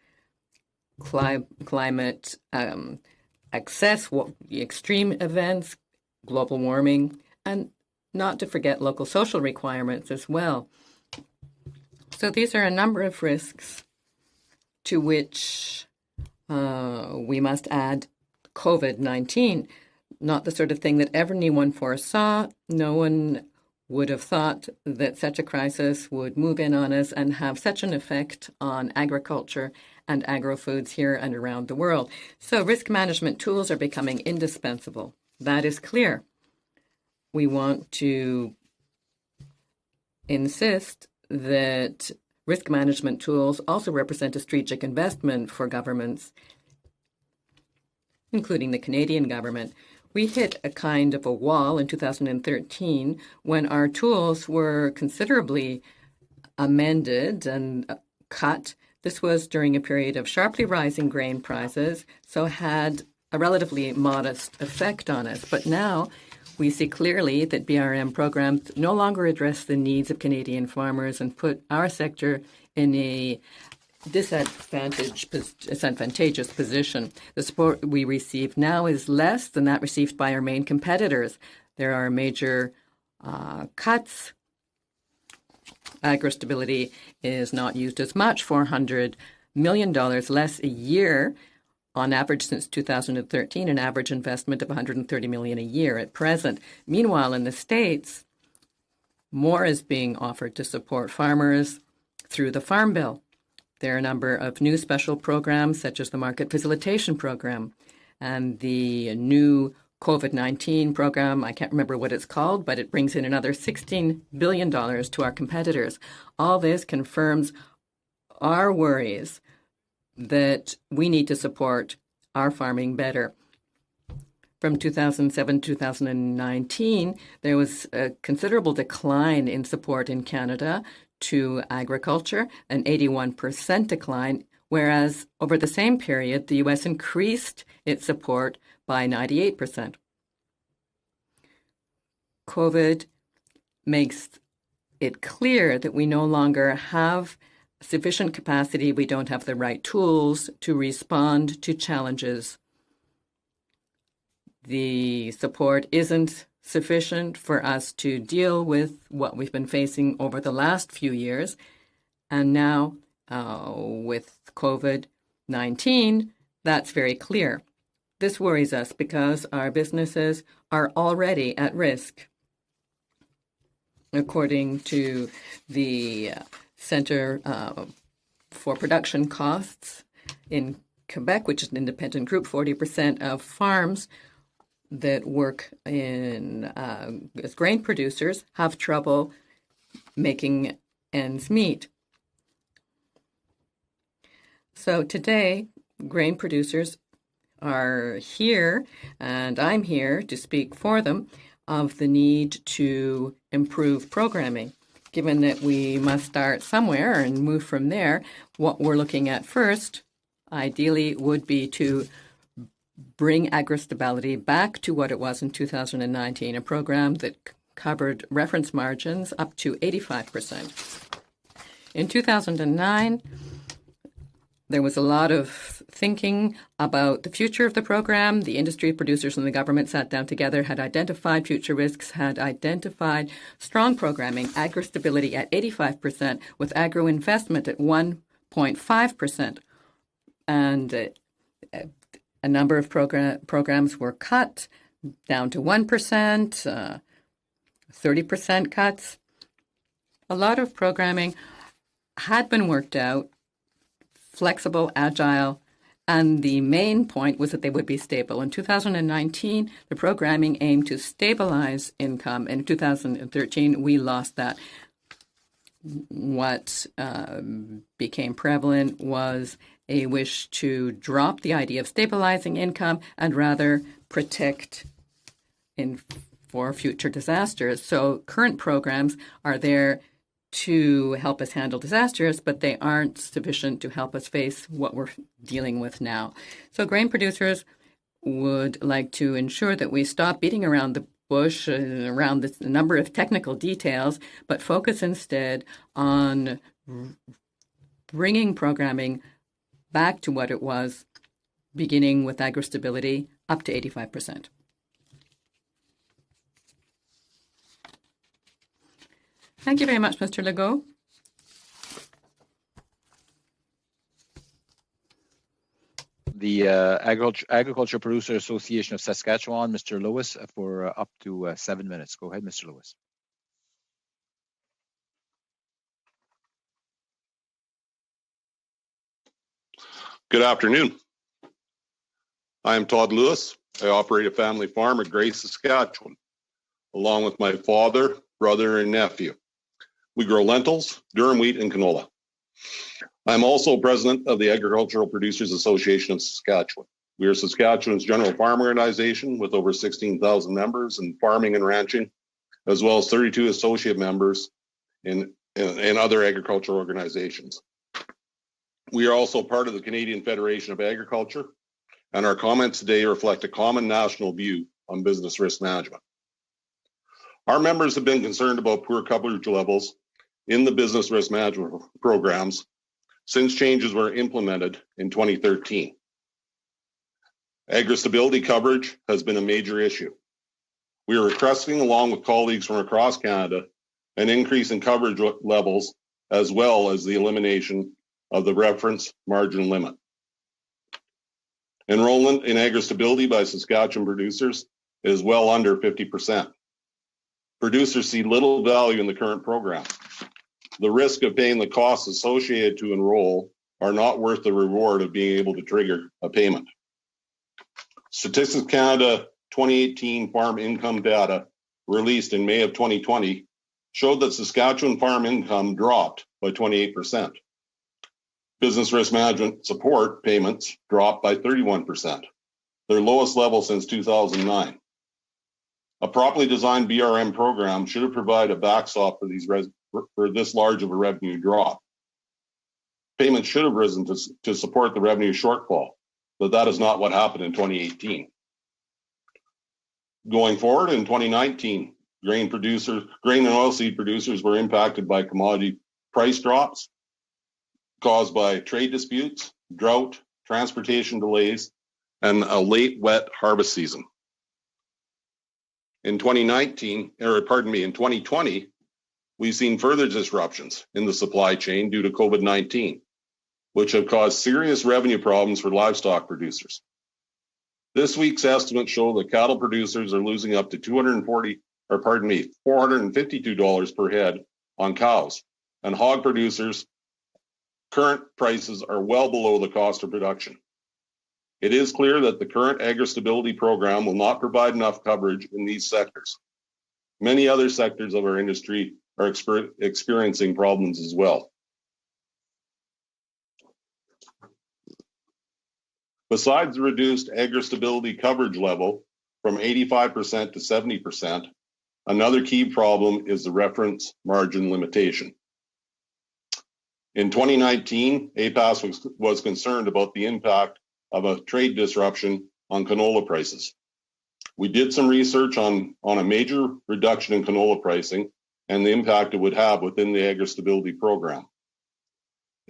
climate excess, extreme events, global warming, and not to forget local social requirements as well. So these are a number of risks to which we must add COVID-19, not the sort of thing that anyone foresaw. No one would have thought that such a crisis would move in on us and have such an effect on agriculture and agri-foods here and around the world. So risk management tools are becoming indispensable. That is clear. We want to insist that risk management tools also represent a strategic investment for governments, including the Canadian government. We hit a kind of a wall in 2013 when our tools were considerably amended and cut. This was during a period of sharply rising grain prices, so had a relatively modest effect on us. But now we see clearly that BRM programs no longer address the needs of Canadian farmers and put our sector in a disadvantageous position. The support we receive now is less than that received by our main competitors. There are major cuts. Agri-stability is not used as much, $400 million less a year on average since 2013, an average investment of $130 million a year at present. Meanwhile, in the States, more is being offered to support farmers through the Farm Bill. There are a number of new special programs, such as the Market Facilitation Program and the new COVID-19 program. I can't remember what it's called, but it brings in another $16 billion to our competitors. All this confirms our worries that we need to support our farming better. From 2007 to 2019, there was a considerable decline in support in Canada to agriculture, an 81% decline, whereas over the same period, the U.S. increased its support by 98%. COVID makes it clear that we no longer have sufficient capacity. We don't have the right tools to respond to challenges. The support isn't sufficient for us to deal with what we've been facing over the last few years. And now, with COVID-19, that's very clear. This worries us because our businesses are already at risk. According to the Centre for Production Costs in Quebec, which is an independent group, 40% of farms that work in as grain producers have trouble making ends meet. So today, grain producers are here, and I'm here to speak for them, of the need to improve programming. Given that we must start somewhere and move from there, what we're looking at first, ideally, would be to bring agri-stability back to what it was in 2019, a program that covered reference margins up to 85%. In 2009, there was a lot of thinking about the future of the program. The industry, producers, and the government sat down together, had identified future risks, had identified strong programming, agri-stability at 85%, with agro-investment at 1.5%. And a number of programs were cut down to 1%, 30% cuts. A lot of programming had been worked out, flexible, agile, And the main point was that they would be stable. In 2019, the programming aimed to stabilize income. In 2013, we lost that. What became prevalent was a wish to drop the idea of stabilizing income and rather protect for future disasters. So current programs are there to help us handle disasters, but they aren't sufficient to help us face what we're dealing with now. So grain producers would like to ensure that we stop beating around the bush around the number of technical details, but focus instead on bringing programming back to what it was, beginning with agri-stability up to 85%. Thank you very much, Mr. Legault. The Agriculture Producer Association of Saskatchewan, Mr. Lewis, for up to 7 minutes. Go ahead, Mr. Lewis. Good afternoon. I am Todd Lewis. I operate a family farm at Grace, Saskatchewan, along with my father, brother, and nephew. We grow lentils, durum wheat, and canola. I'm also president of the Agricultural Producers Association of Saskatchewan. We are Saskatchewan's general farm organization with over 16,000 members in farming and ranching, as well as 32 associate members in other agricultural organizations. We are also part of the Canadian Federation of Agriculture, and our comments today reflect a common national view on business risk management. Our members have been concerned about poor coverage levels in the business risk management programs since changes were implemented in 2013. Agri-stability coverage has been a major issue. We are requesting, along with colleagues from across Canada, an increase in coverage levels, as well as the elimination of the reference margin limit. Enrollment in agri-stability by Saskatchewan producers is well under 50%. Producers see little value in the current program. The risk of paying the costs associated to enroll are not worth the reward of being able to trigger a payment. Statistics Canada 2018 farm income data released in May of 2020 showed that Saskatchewan farm income dropped by 28%. Business risk management support payments dropped by 31%, their lowest level since 2009. A properly designed BRM program should have provided a backstop for this large of a revenue drop. Payments should have risen to support the revenue shortfall, but that is not what happened in 2018. Going forward in 2019, grain and oilseed producers were impacted by commodity price drops caused by trade disputes, drought, transportation delays, and a late wet harvest season. In 2020, we've seen further disruptions in the supply chain due to COVID-19, which have caused serious revenue problems for livestock producers. This week's estimates show that cattle producers are losing up to $452 per head on cows, and hog producers' current prices are well below the cost of production. It is clear that the current agri-stability program will not provide enough coverage in these sectors. Many other sectors of our industry are experiencing problems as well. Besides the reduced agri-stability coverage level from 85% to 70%, another key problem is the reference margin limitation. In 2019, APAS was concerned about the impact of a trade disruption on canola prices. We did some research on a major reduction in canola pricing and the impact it would have within the agri-stability program.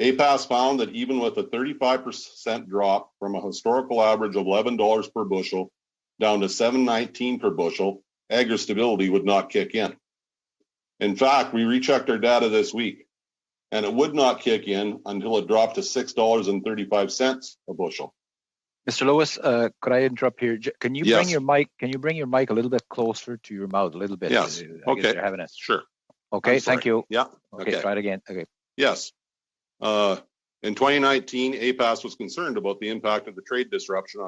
APAS found that even with a 35% drop from a historical average of $11 per bushel down to $7.19 per bushel, agri-stability would not kick in. In fact, we rechecked our data this week, and it would not kick in until it dropped to $6.35 a bushel. Mr. Lewis, could I interrupt here? Can you bring your mic? Can you bring your mic a little bit closer to your mouth, a little bit? Yes. Okay. You're having it. Sure. Okay. Thank you. Yeah. Okay. Try it again. Okay. Yes. In 2019, APAS was concerned about the impact of the trade disruption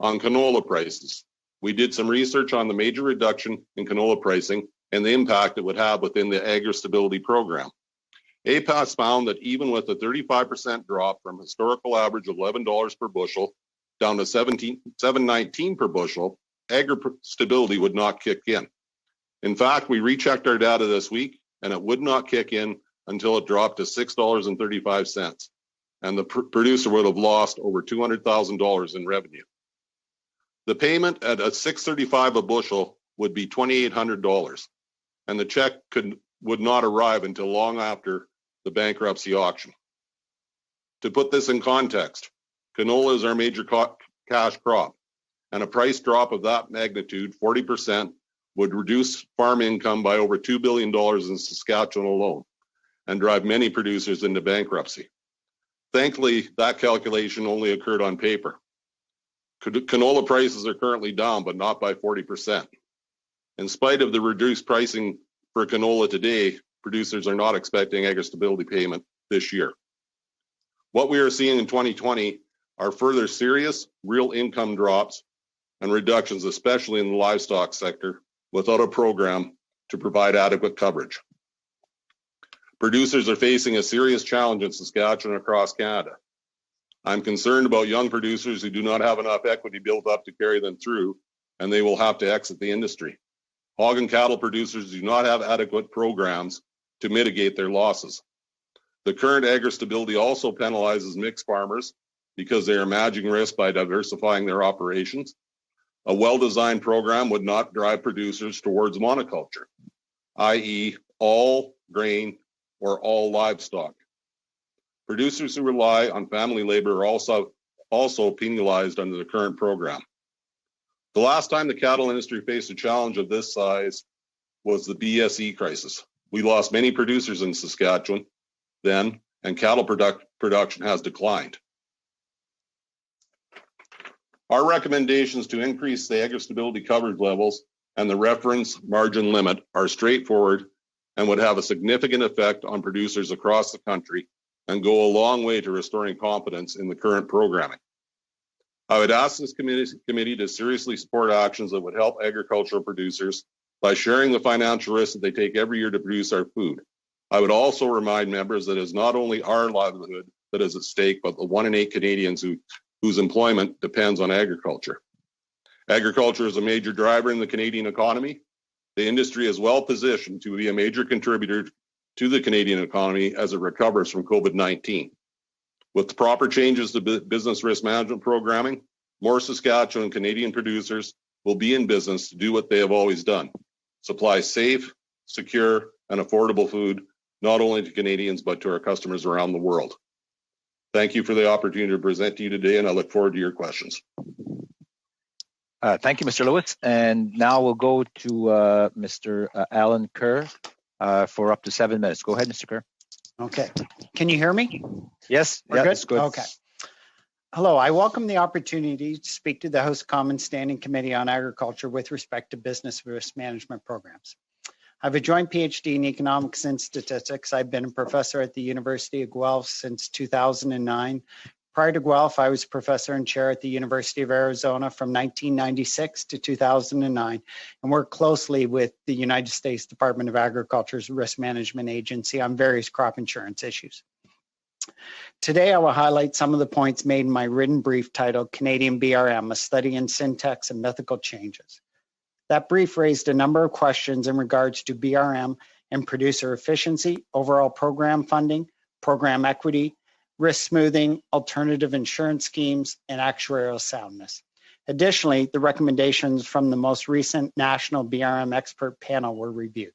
on canola prices. We did some research on the major reduction in canola pricing and the impact it would have within the Agri-Stability Program. APAS found that even with a 35% drop from historical average of $11 per bushel down to $7.19 per bushel, Agri-Stability would not kick in. In fact, we rechecked our data this week, and it would not kick in until it dropped to $6.35, and the producer would have lost over $200,000 in revenue. The payment at a $6.35 a bushel would be $2,800, and the check would not arrive until long after the bankruptcy auction. To put this in context, canola is our major cash crop, and a price drop of that magnitude, 40%, would reduce farm income by over $2 billion in Saskatchewan alone and drive many producers into bankruptcy. Thankfully, that calculation only occurred on paper. Canola prices are currently down, but not by 40%. In spite of the reduced pricing for canola today, producers are not expecting Agri-Stability payment this year. What we are seeing in 2020 are further serious real income drops and reductions, especially in the livestock sector, without a program to provide adequate coverage. Producers are facing a serious challenge in Saskatchewan and across Canada. I'm concerned about young producers who do not have enough equity built up to carry them through, and they will have to exit the industry. Hog and cattle producers do not have adequate programs to mitigate their losses. The current Agri-Stability also penalizes mixed farmers because they are managing risk by diversifying their operations. A well-designed program would not drive producers towards monoculture, i.e. all grain or all livestock. Producers who rely on family labor are also penalized under the current program. The last time the cattle industry faced a challenge of this size was the BSE crisis. We lost many producers in Saskatchewan then, and cattle production has declined. Our recommendations to increase the Agri-Stability coverage levels and the reference margin limit are straightforward and would have a significant effect on producers across the country and go a long way to restoring confidence in the current programming. I would ask this committee to seriously support actions that would help agricultural producers by sharing the financial risks that they take every year to produce our food. I would also remind members that it is not only our livelihood that is at stake, but the 1 in 8 Canadians whose employment depends on agriculture. Agriculture is a major driver in the Canadian economy. The industry is well positioned to be a major contributor to the Canadian economy as it recovers from COVID-19. With the proper changes to business risk management programming, more Saskatchewan Canadian producers will be in business to do what they have always done: supply safe, secure, and affordable food, not only to Canadians, but to our customers around the world. Thank you for the opportunity to present to you today, and I look forward to your questions. Thank you, Mr. Lewis. And now we'll go to Mr. Alan Kerr for up to 7 minutes. Go ahead, Mr. Kerr. Okay. Can you hear me? Yes. We're good? That's good. Okay. Hello. I welcome the opportunity to speak to the House Commons Standing Committee on Agriculture with respect to business risk management programs. I have a joint PhD in economics and statistics. I've been a professor at the University of Guelph since 2009. Prior to Guelph, I was professor and chair at the University of Arizona from 1996 to 2009 and worked closely with the United States Department of Agriculture's Risk Management Agency on various crop insurance issues. Today, I will highlight some of the points made in my written brief titled Canadian BRM, a study in syntax and mythical changes. That brief raised a number of questions in regards to BRM and producer efficiency, overall program funding, program equity, risk smoothing, alternative insurance schemes, and actuarial soundness. Additionally, the recommendations from the most recent National BRM Expert Panel were reviewed.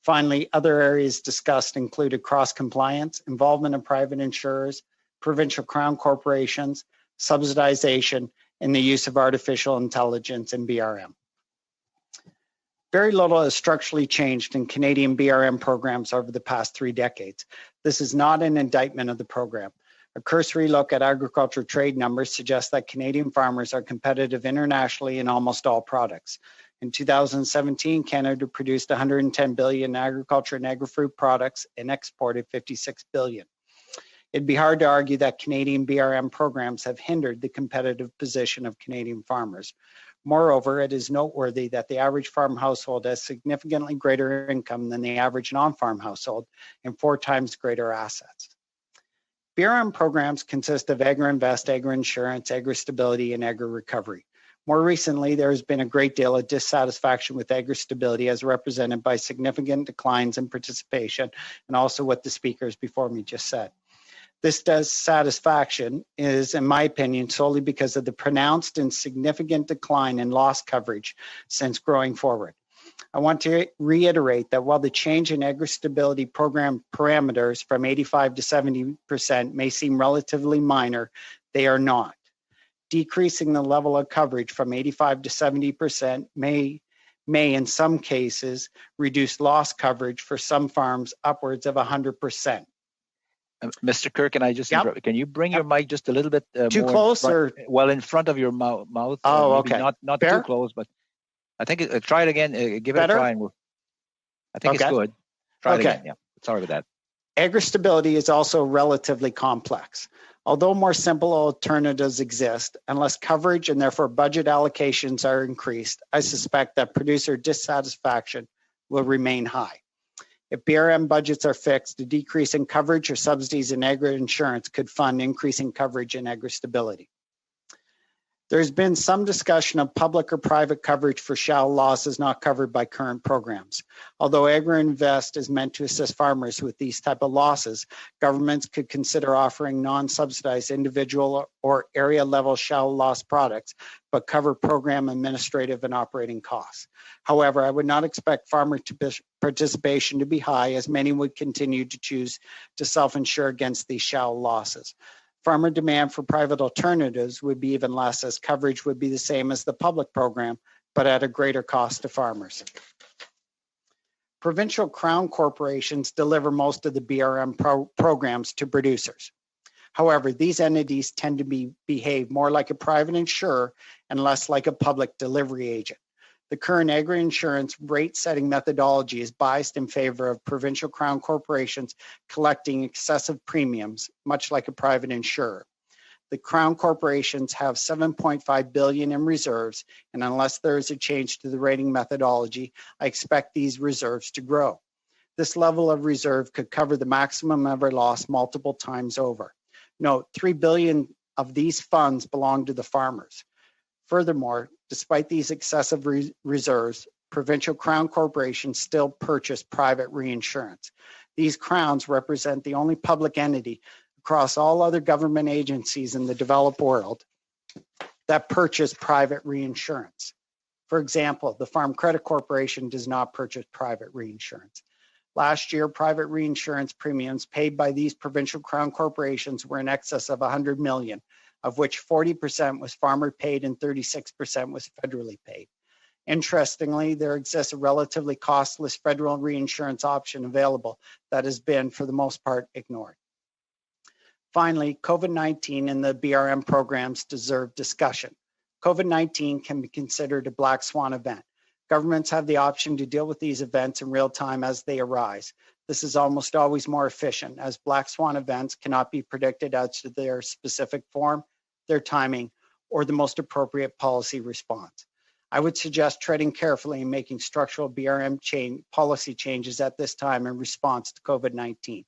Finally, other areas discussed included cross-compliance, involvement of private insurers, provincial crown corporations, subsidization, and the use of artificial intelligence in BRM. Very little has structurally changed in Canadian BRM programs over the past 3 decades. This is not an indictment of the program. A cursory look at agriculture trade numbers suggests that Canadian farmers are competitive internationally in almost all products. In 2017, Canada produced 110 billion in agriculture and agri-food products and exported 56 billion. It'd be hard to argue that Canadian BRM programs have hindered the competitive position of Canadian farmers. Moreover, it is noteworthy that the average farm household has significantly greater income than the average non-farm household and 4 times greater assets. BRM programs consist of Agri-Invest, Agri-Insurance, Agri-Stability, and Agri-Recovery. More recently, there has been a great deal of dissatisfaction with Agri-Stability as represented by significant declines in participation and also what the speakers before me just said. This dissatisfaction is, in my opinion, solely because of the pronounced and significant decline in loss coverage since growing forward. I want to reiterate that while the change in Agri-Stability program parameters from 85 to 70% may seem relatively minor, they are not. Decreasing the level of coverage from 85 to 70% may in some cases reduce loss coverage for some farms upwards of 100%. Mr. Kirk, can I just interrupt? Can you bring your mic just a little bit too more close, or well in front of your mouth? Oh, maybe okay. Not Fair? too close, but I think try it again. Give it Better? a try, and I think it's good. Try it again. Yeah. Sorry about that. Agri-Stability is also relatively complex. Although more simple alternatives exist, unless coverage and therefore budget allocations are increased, I suspect that producer dissatisfaction will remain high. If BRM budgets are fixed, a decrease in coverage or subsidies in agri-insurance could fund increasing coverage in Agri-Stability. There's been some discussion of public or private coverage for shallow losses not covered by current programs. Although Agri-Invest is meant to assist farmers with these type of losses, governments could consider offering non-subsidized individual or area-level shallow loss products, but cover program administrative and operating costs. However, I would not expect farmer participation to be high, as many would continue to choose to self-insure against these shallow losses. Farmer demand for private alternatives would be even less, as coverage would be the same as the public program, but at a greater cost to farmers. Provincial Crown corporations deliver most of the BRM programs to producers. However, these entities tend to behave more like a private insurer and less like a public delivery agent. The current agri-insurance rate-setting methodology is biased in favor of provincial crown corporations collecting excessive premiums, much like a private insurer. The crown corporations have $7.5 billion in reserves, and unless there is a change to the rating methodology, I expect these reserves to grow. This level of reserve could cover the maximum ever loss multiple times over. Note, $3 billion of these funds belong to the farmers. Furthermore, despite these excessive reserves, provincial crown corporations still purchase private reinsurance. These crowns represent the only public entity across all other government agencies in the developed world that purchase private reinsurance. For example, the Farm Credit Corporation does not purchase private reinsurance. Last year, private reinsurance premiums paid by these provincial crown corporations were in excess of $100 million, of which 40% was farmer paid and 36% was federally paid. Interestingly, there exists a relatively costless federal reinsurance option available that has been, for the most part, ignored. Finally, COVID-19 and the BRM programs deserve discussion. COVID-19 can be considered a black swan event. Governments have the option to deal with these events in real time as they arise. This is almost always more efficient, as black swan events cannot be predicted as to their specific form, their timing, or the most appropriate policy response. I would suggest treading carefully and making structural BRM policy changes at this time in response to COVID-19.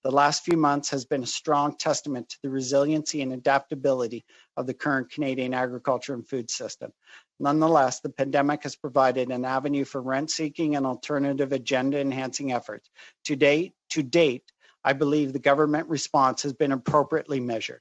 The last few months has been a strong testament to the resiliency and adaptability of the current Canadian agriculture and food system. Nonetheless, the pandemic has provided an avenue for rent-seeking and alternative agenda-enhancing efforts. To date, I believe the government response has been appropriately measured.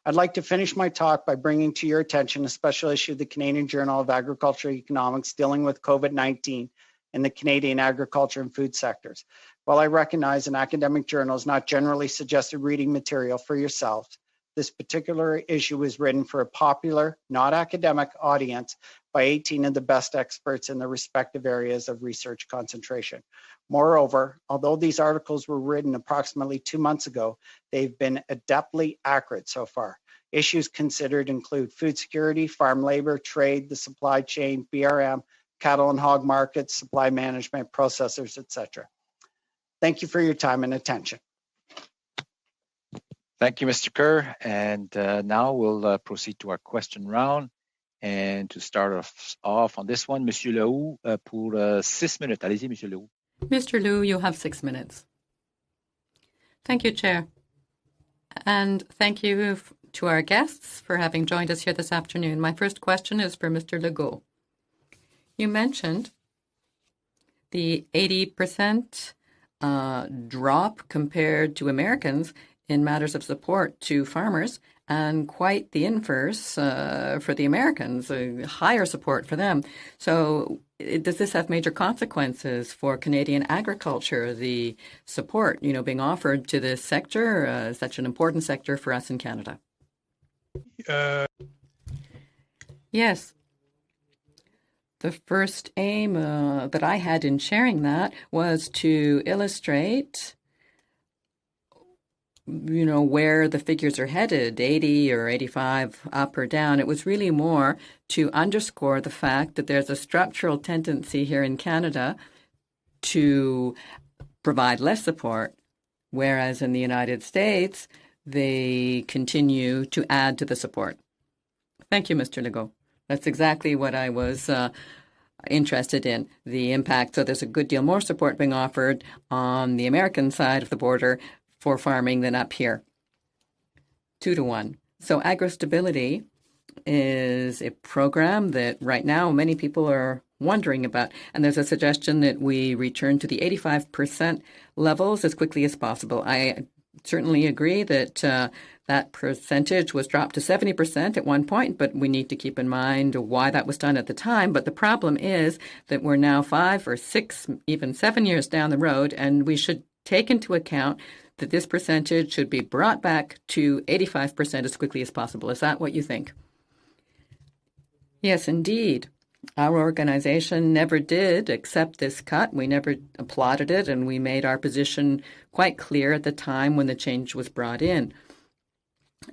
I'd like to finish my talk by bringing to your attention a special issue of the Canadian Journal of Agricultural Economics dealing with COVID-19 in the Canadian agriculture and food sectors. While I recognize an academic journal is not generally suggested reading material for yourself, this particular issue is written for a popular, not academic audience by 18 of the best experts in their respective areas of research concentration. Moreover, although these articles were written approximately 2 months ago, they've been adeptly accurate so far. Issues considered include food security, farm labor, trade, the supply chain, BRM, cattle and hog markets, supply management, processors, etc. Thank you for your time and attention. Thank you, Mr. Kerr. And now we'll proceed to our question round. And to start off on this one, Monsieur Lehoux, pour 6 minutes. Allez-y, Monsieur Lehoux. Mr. Liu, you have 6 minutes. Thank you, Chair. And thank you to our guests for having joined us here this afternoon. My first question is for Mr. Legault. You mentioned the 80% drop compared to Americans in matters of support to farmers, and quite the inverse for the Americans, higher support for them. So does this have major consequences for Canadian agriculture, the support, being offered to this sector, such an important sector for us in Canada? Yes. The first aim that I had in sharing that was to illustrate where the figures are headed, 80 or 85 up or down. It was really more to underscore the fact that there's a structural tendency here in Canada to provide less support, whereas in the United States, they continue to add to the support. Thank you, Mr. Legault. That's exactly what I was interested in, the impact. So there's a good deal more support being offered on the American side of the border for farming than up here, 2 to 1. So agri-stability is a program that right now many people are wondering about, and there's a suggestion that we return to the 85% levels as quickly as possible. I certainly agree that that percentage was dropped to 70% at one point, but we need to keep in mind why that was done at the time. But the problem is that we're now 5 or 6, even 7 years down the road, and we should take into account that this percentage should be brought back to 85% as quickly as possible. Is that what you think? Yes, indeed. Our organization never did accept this cut. We never applauded it, and we made our position quite clear at the time when the change was brought in.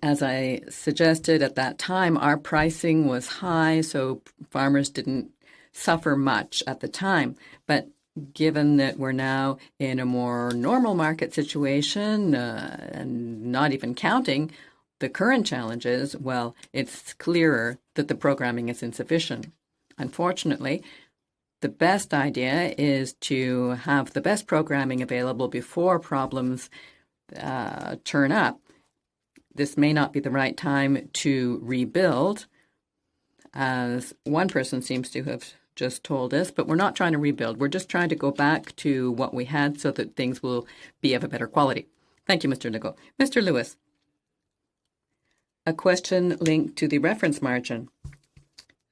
As I suggested at that time, our pricing was high, so farmers didn't suffer much at the time. But given that we're now in a more normal market situation and not even counting the current challenges, well, it's clearer that the programming is insufficient. Unfortunately, the best idea is to have the best programming available before problems turn up. This may not be the right time to rebuild, as one person seems to have just told us, but we're not trying to rebuild. We're just trying to go back to what we had so that things will be of a better quality. Thank you, Mr. Legault. Mr. Lewis, a question linked to the reference margin.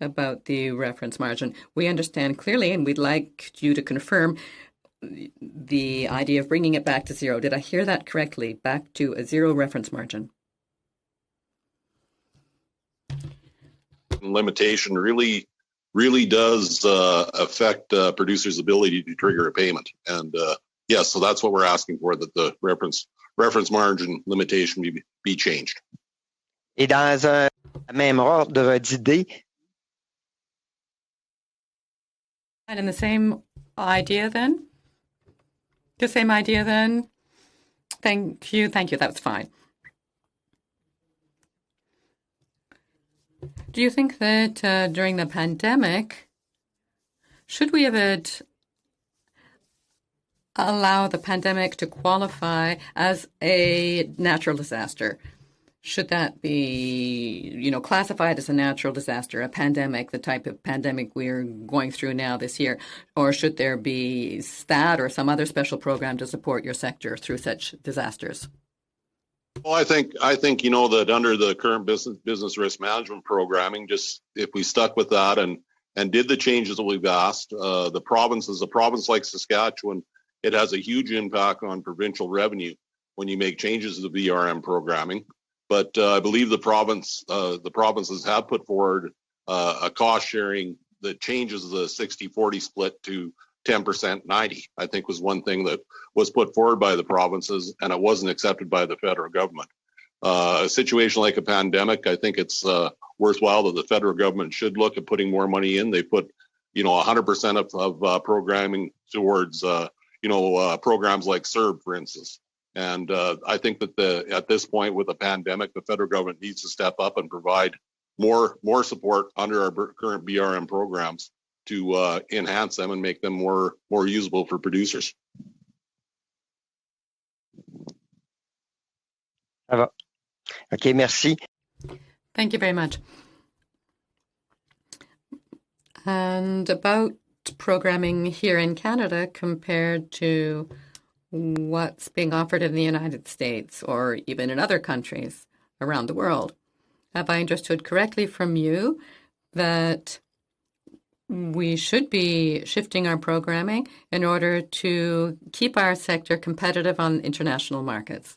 About the reference margin, we understand clearly, and we'd like you to confirm the idea of bringing it back to zero. Did I hear that correctly? Back to a zero reference margin? Limitation really does affect producers' ability to trigger a payment. And yes, so that's what we're asking for, that the reference margin limitation be changed. Et dans un même ordre d'idée. And in the same idea then? The same idea then? Thank you. That's fine. Do you think that during the pandemic, should we have allow the pandemic to qualify as a natural disaster? Should that be, classified as a natural disaster, a pandemic, the type of pandemic we're going through now this year? Or should there be STAT or some other special program to support your sector through such disasters? Well, I think that under the current business risk management programming, just if we stuck with that and did the changes that we've asked, a province like Saskatchewan, it has a huge impact on provincial revenue when you make changes to the VRM programming. But I believe the provinces have put forward a cost sharing that changes the 60-40 split to 10%, 90, I think was one thing that was put forward by the provinces, and it wasn't accepted by the federal government. A situation like a pandemic, I think it's worthwhile that the federal government should look at putting more money in. They put, 100% of programming towards, programs like SERB, for instance. And I think that at this point with the pandemic, the federal government needs to step up and provide more support under our current BRM programs to enhance them and make them more usable for producers. Okay, merci. Thank you very much. And about programming here in Canada compared to what's being offered in the United States or even in other countries around the world. Have I understood correctly from you that we should be shifting our programming in order to keep our sector competitive on international markets?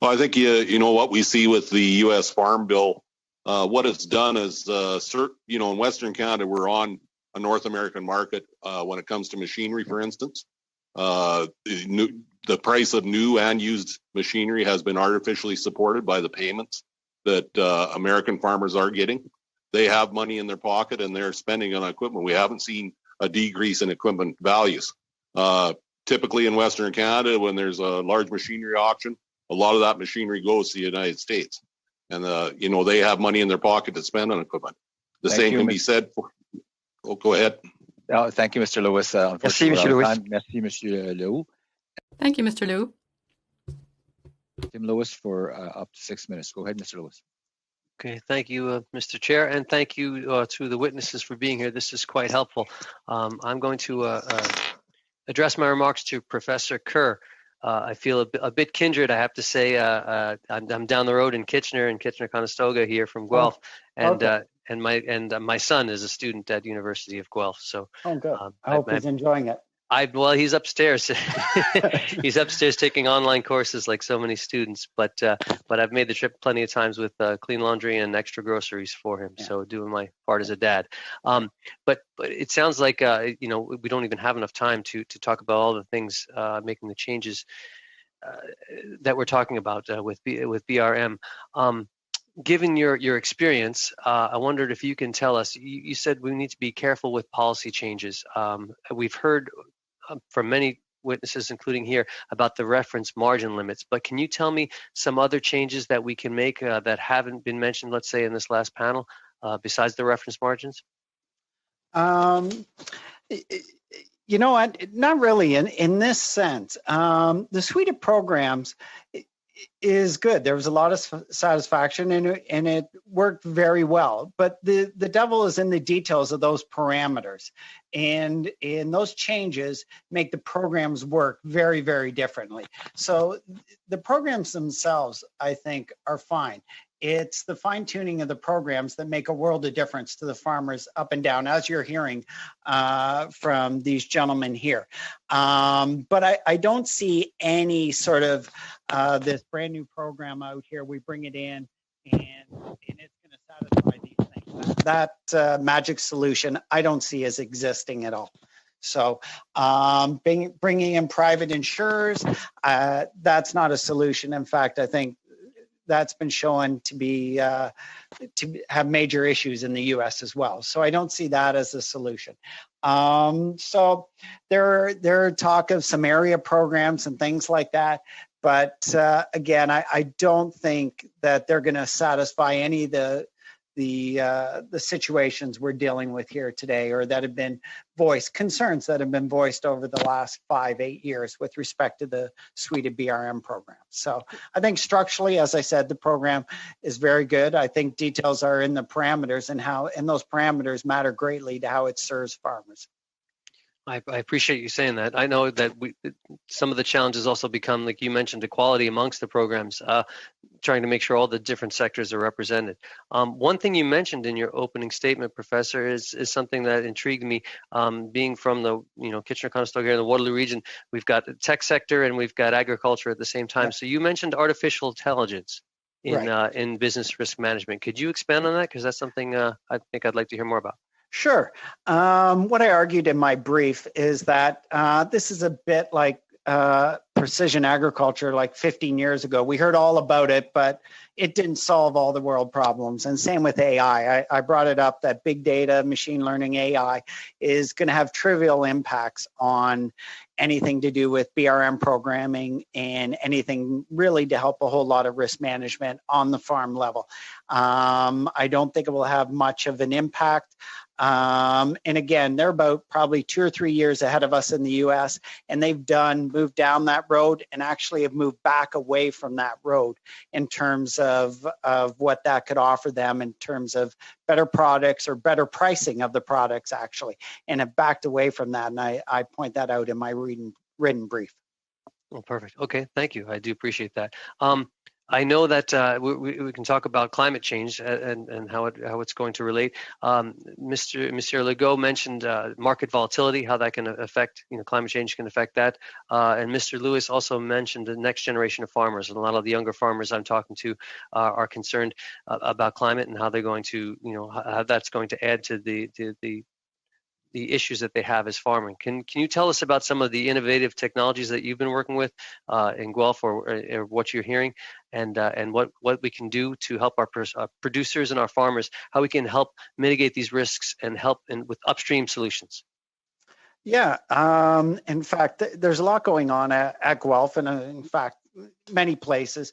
Well, I think you know what we see with the U.S. Farm Bill. What it's done is, in Western Canada, we're on a North American market when it comes to machinery, for instance. The price of new and used machinery has been artificially supported by the payments that American farmers are getting. They have money in their pocket and they're spending on equipment. We haven't seen a decrease in equipment values. Typically in Western Canada, when there's a large machinery auction, a lot of that machinery goes to the United States. And, they have money in their pocket to spend on equipment. The same can be said for... Oh, go ahead. Thank you, Mr. Lewis. Merci, Monsieur Lewis. Merci, Monsieur Leroux. Thank you, Mr. Leroux. Tim Lewis for up to 6 minutes. Go ahead, Mr. Lewis. Okay, thank you, Mr. Chair, and thank you to the witnesses for being here. This is quite helpful. I'm going to address my remarks to Professor Kerr. I feel a bit kindred, I have to say. I'm down the road in Kitchener-Conestoga here from Guelph, and my son is a student at University of Guelph. So, good. I hope he's enjoying it. Well, he's upstairs. He's upstairs taking online courses like so many students. But I've made the trip plenty of times with clean laundry and extra groceries for him. Yeah. So doing my part as a dad. But it sounds like we don't even have enough time to talk about all the things making the changes that we're talking about with BRM. Given your experience, I wondered if you can tell us. You said we need to be careful with policy changes. We've heard from many witnesses, including here, about the reference margin limits. But can you tell me some other changes that we can make that haven't been mentioned, let's say, in this last panel, besides the reference margins? You know what? Not really in this sense. The suite of programs is good. There was a lot of satisfaction and it worked very well. But the devil is in the details of those parameters. And those changes make the programs work very, very differently. So the programs themselves, I think, are fine. It's the fine tuning of the programs that make a world of difference to the farmers up and down, as you're hearing from these gentlemen here. But I don't see any sort of this brand new program out here. We bring it in and it's going to satisfy these things. That magic solution I don't see as existing at all. So bringing in private insurers, that's not a solution. In fact, I think that's been shown to have major issues in the U.S. as well. So I don't see that as a solution. So there are talk of some area programs and things like that. But again, I don't think that they're going to satisfy any of the situations we're dealing with here today, or that have been voiced, concerns that have been voiced over the last 5-8 years with respect to the suite of BRM programs. So I think structurally, as I said, the program is very good. I think details are in the parameters, and those parameters matter greatly to how it serves farmers. I appreciate you saying that. I know that some of the challenges also become, like you mentioned, equality amongst the programs, trying to make sure all the different sectors are represented. One thing you mentioned in your opening statement, Professor, is something that intrigued me. Being from the Kitchener-Conestoga and the Waterloo region, we've got the tech sector and we've got agriculture at the same time. Yeah. So you mentioned artificial intelligence in business risk management. Could you expand on that? Because that's something I think I'd like to hear more about. Sure. What I argued in my brief is that this is a bit like precision agriculture like 15 years ago. We heard all about it, but it didn't solve all the world problems. And same with AI. I brought it up that big data, machine learning, AI is going to have trivial impacts on anything to do with BRM programming and anything really to help a whole lot of risk management on the farm level. I don't think it will have much of an impact. And again, they're about probably 2 or 3 years ahead of us in the US, and they've moved down that road and actually have moved back away from that road in terms of what that could offer them in terms of better products or better pricing of the products actually, and have backed away from that. And I point that out in my written brief. Oh, perfect. Okay, thank you. I do appreciate that. I know that we can talk about climate change and how it's going to relate. Monsieur Legault mentioned market volatility, how that can affect, climate change can affect that. And Mr. Lewis also mentioned the next generation of farmers, and a lot of the younger farmers I'm talking to are concerned about climate and how they're going to, how that's going to add to the issues that they have as farming. Can you tell us about some of the innovative technologies that you've been working with in Guelph, or what you're hearing, and what we can do to help our producers and our farmers, how we can help mitigate these risks and help with upstream solutions? Yeah, in fact, there's a lot going on at Guelph, and in fact, many places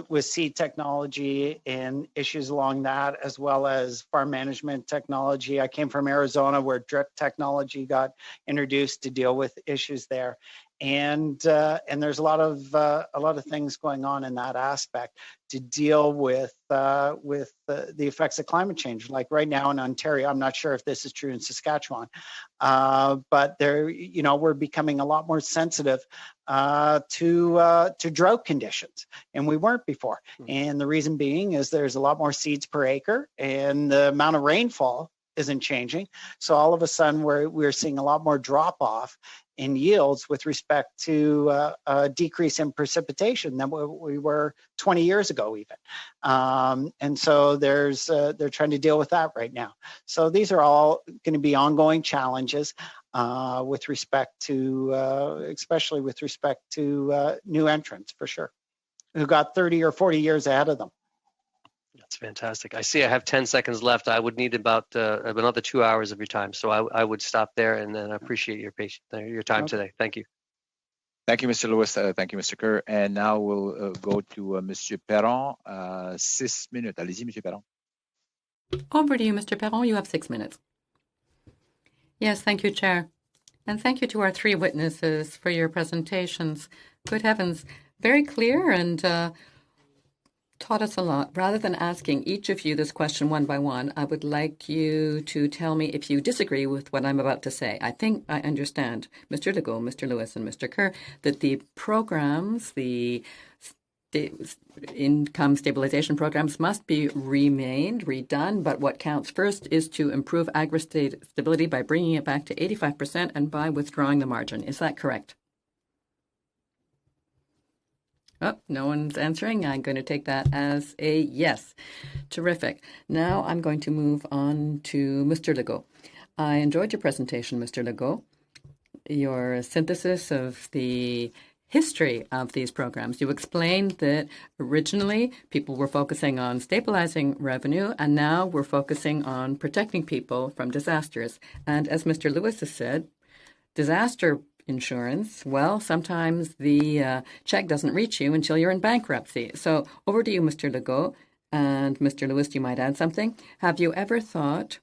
with seed technology and issues along that, as well as farm management technology. I came from Arizona, where drip technology got introduced to deal with issues there, and there's a lot of things going on in that aspect to deal with the effects of climate change. Like right now in Ontario, I'm not sure if this is true in Saskatchewan, but we're becoming a lot more sensitive to drought conditions, and we weren't before. And the reason being is there's a lot more seeds per acre, and the amount of rainfall isn't changing. So all of a sudden, we're seeing a lot more drop off in yields with respect to a decrease in precipitation than we were 20 years ago even. And so they're trying to deal with that right now. So these are all going to be ongoing challenges with respect to, especially with respect to new entrants, for sure, who got 30 or 40 years ahead of them. That's fantastic. I see I have 10 seconds left. I would need about another 2 hours of your time. So I would stop there, and then I appreciate your time today. Thank you. Thank you, Mr. Lewis. Thank you, Mr. Kerr. And now we'll go to Monsieur Perron. 6 minutes. Allez-y, Monsieur Perron. Over to you, Mr. Perron. You have 6 minutes. Yes, thank you, Chair. And thank you to our 3 witnesses for your presentations. Good heavens, very clear and taught us a lot. Rather than asking each of you this question one by one, I would like you to tell me if you disagree with what I'm about to say. I think I understand, Mr. Legault, Mr. Lewis, and Mr. Kerr, that the programs, the income stabilization programs must be redone, but what counts first is to improve agri-stability by bringing it back to 85% and by withdrawing the margin. Is that correct? Oh, no one's answering. I'm going to take that as a yes. Terrific. Now I'm going to move on to Mr. Legault. I enjoyed your presentation, Mr. Legault. Your synthesis of the history of these programs. You explained that originally people were focusing on stabilizing revenue, and now we're focusing on protecting people from disasters. And as Mr. Lewis has said, disaster insurance, well, sometimes the check doesn't reach you until you're in bankruptcy. So over to you, Mr. Legault, and Mr. Lewis, you might add something. Have you ever thought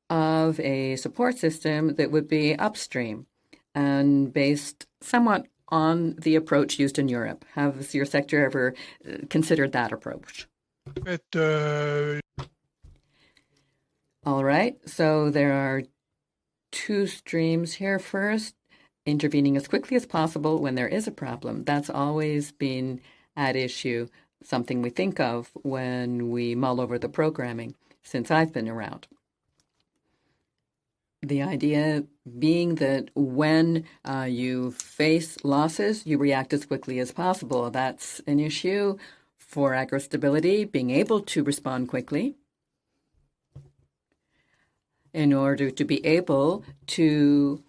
of a support system that would be upstream and based somewhat on the approach used in Europe? Has your sector ever considered that approach? All right, so there are 2 streams here. First, intervening as quickly as possible when there is a problem. That's always been at issue, something we think of when we mull over the programming since I've been around. The idea being that when you face losses, you react as quickly as possible. That's an issue for agri-stability, being able to respond quickly in order to be able to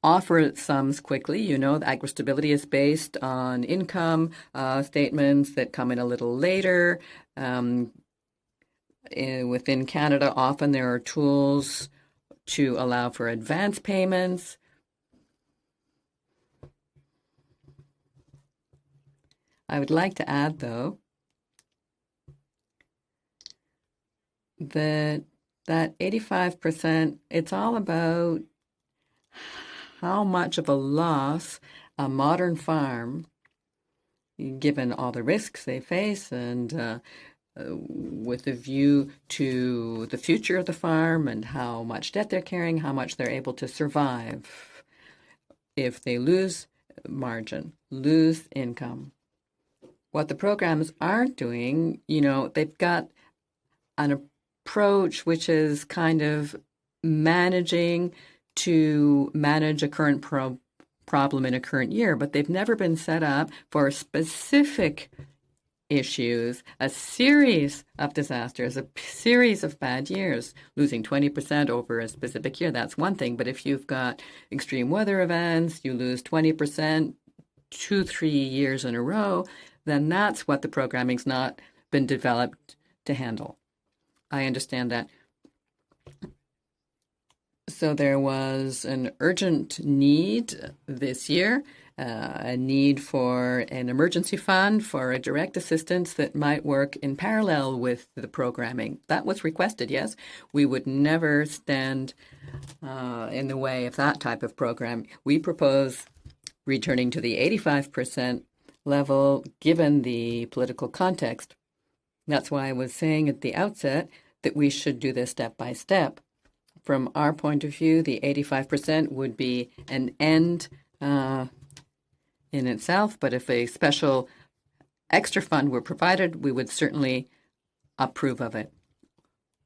offer sums quickly. You know, the agri-stability is based on income statements that come in a little later. Within Canada, often there are tools to allow for advance payments. I would like to add, though, that 85%, it's all about how much of a loss a modern farm, given all the risks they face and with a view to the future of the farm and how much debt they're carrying, how much they're able to survive if they lose margin, lose income. What the programs aren't doing, they've got an approach which is kind of managing to manage a current problem in a current year, but they've never been set up for specific issues, a series of disasters, a series of bad years. Losing 20% over a specific year, that's one thing, but if you've got extreme weather events, you lose 20% 2-3 years in a row, then that's what the programming's not been developed to handle. I understand that. So there was an urgent need this year, a need for an emergency fund for a direct assistance that might work in parallel with the programming. That was requested, yes. We would never stand in the way of that type of program. We propose returning to the 85% level given the political context. That's why I was saying at the outset that we should do this step by step. From our point of view, the 85% would be an end in itself, but if a special extra fund were provided, we would certainly approve of it.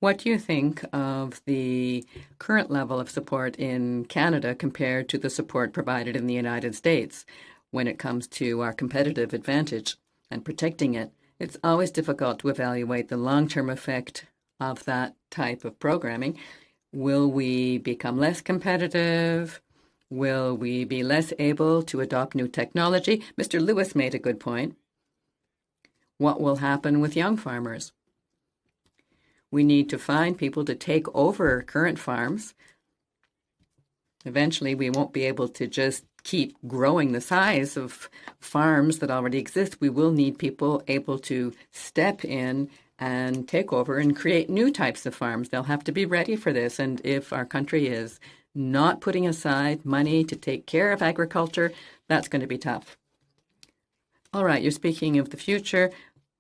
What do you think of the current level of support in Canada compared to the support provided in the United States when it comes to our competitive advantage and protecting it? It's always difficult to evaluate the long-term effect of that type of programming. Will we become less competitive? Will we be less able to adopt new technology? Mr. Lewis made a good point. What will happen with young farmers? We need to find people to take over current farms. Eventually, we won't be able to just keep growing the size of farms that already exist. We will need people able to step in and take over and create new types of farms. They'll have to be ready for this. And if our country is not putting aside money to take care of agriculture, that's going to be tough. All right, you're speaking of the future.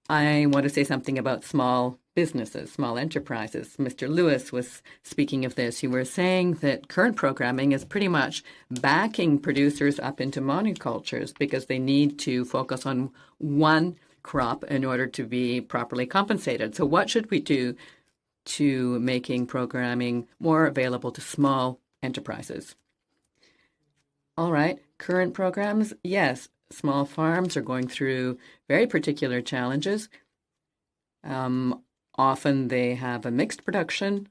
I want to say something about small businesses, small enterprises. Mr. Lewis was speaking of this. You were saying that current programming is pretty much backing producers up into monocultures because they need to focus on one crop in order to be properly compensated. So what should we do to making programming more available to small enterprises? All right, current programs, yes, small farms are going through very particular challenges. Often they have a mixed production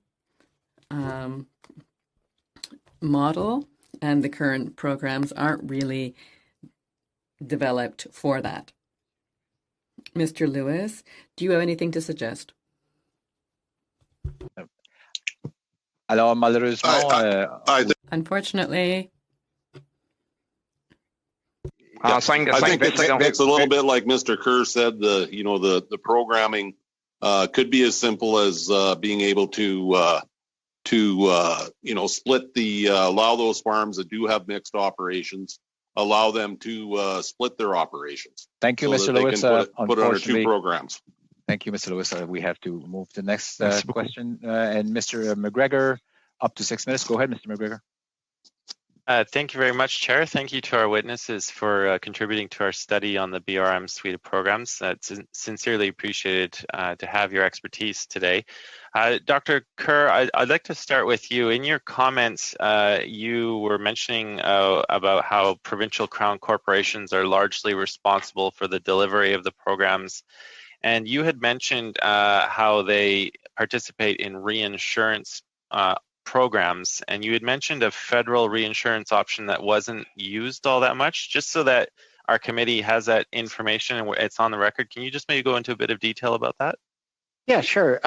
model, and the current programs aren't really developed for that. Mr. Lewis, do you have anything to suggest? Alors, malheureusement, unfortunately, I think it's a little bit like Mr. Kerr said. The programming could be as simple as being able to split allow those farms that do have mixed operations, allow them to split their operations. Thank you, so Mr. Lewis. Put it under two programs. Thank you, Mr. Lewis. We have to move to the next question. And Mr. McGregor, up to 6 minutes. Go ahead, Mr. McGregor. Thank you very much, Chair. Thank you to our witnesses for contributing to our study on the BRM suite of programs. It's sincerely appreciated to have your expertise today. Dr. Kerr, I'd like to start with you. In your comments, you were mentioning about how provincial crown corporations are largely responsible for the delivery of the programs. And you had mentioned how they participate in reinsurance programs, and you had mentioned a federal reinsurance option that wasn't used all that much. Just so that our committee has that information and it's on the record, can you just maybe go into a bit of detail about that? Yeah, sure.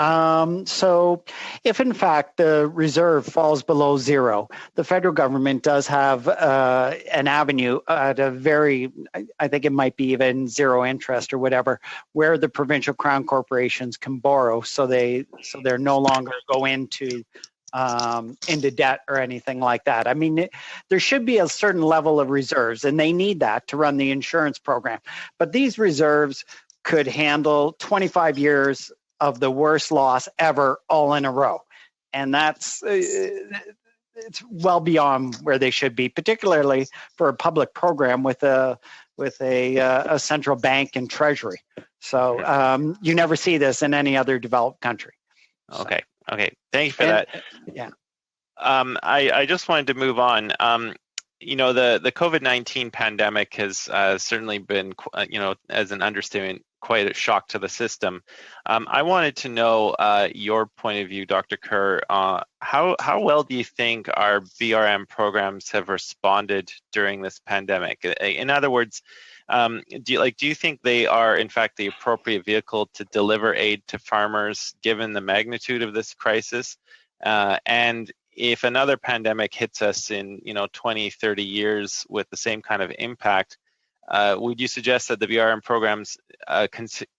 So if in fact the reserve falls below zero, the federal government does have an avenue at a very, I think it might be even zero interest or whatever, where the provincial crown corporations can borrow so they're no longer go into debt or anything like that. I mean, there should be a certain level of reserves, and they need that to run the insurance program. But these reserves could handle 25 years of the worst loss ever all in a row. And that's it's well beyond where they should be, particularly for a public program with a central bank and treasury. So you never see this in any other developed country. Okay. Okay. Thank you for that. Yeah. I just wanted to move on. You know, the COVID-19 pandemic has certainly been, you know, as an understatement, quite a shock to the system. I wanted to know your point of view, Dr. Kerr. How well do you think our BRM programs have responded during this pandemic? In other words, do you think they are in fact the appropriate vehicle to deliver aid to farmers given the magnitude of this crisis? And if another pandemic hits us in 20, 30 years with the same kind of impact, would you suggest that the BRM programs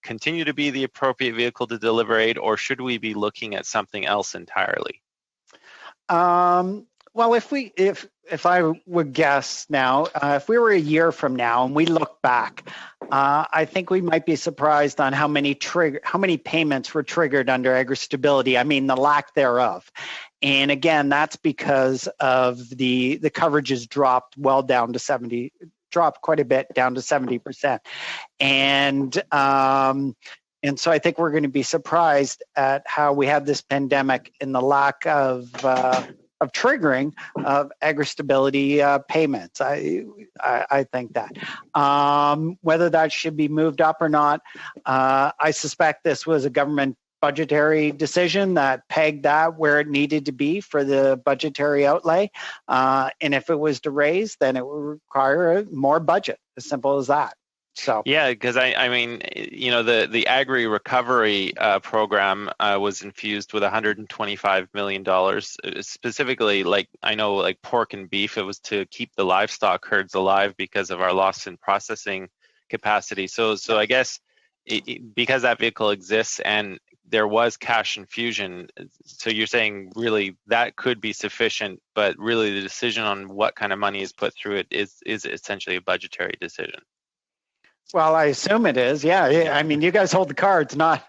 continue to be the appropriate vehicle to deliver aid, or should we be looking at something else entirely? Well, if I would guess now, if we were a year from now and we look back, I think we might be surprised on how many payments were triggered under agri-stability. I mean, the lack thereof. And again, that's because of the coverage has dropped well down to dropped quite a bit down to 70%. And so I think we're going to be surprised at how we have this pandemic and the lack of triggering of agri-stability payments. I think that. Whether that should be moved up or not, I suspect this was a government budgetary decision that pegged that where it needed to be for the budgetary outlay. And if it was to raise, then it would require more budget, as simple as that. So yeah, because I mean, the Agri Recovery program was infused with $125 million, specifically, like I know, like pork and beef. It was to keep the livestock herds alive because of our loss in processing capacity. So I guess because that vehicle exists and there was cash infusion, so you're saying really that could be sufficient, but really the decision on what kind of money is put through it is essentially a budgetary decision. Well, I assume it is. Yeah. I mean, you guys hold the cards, not.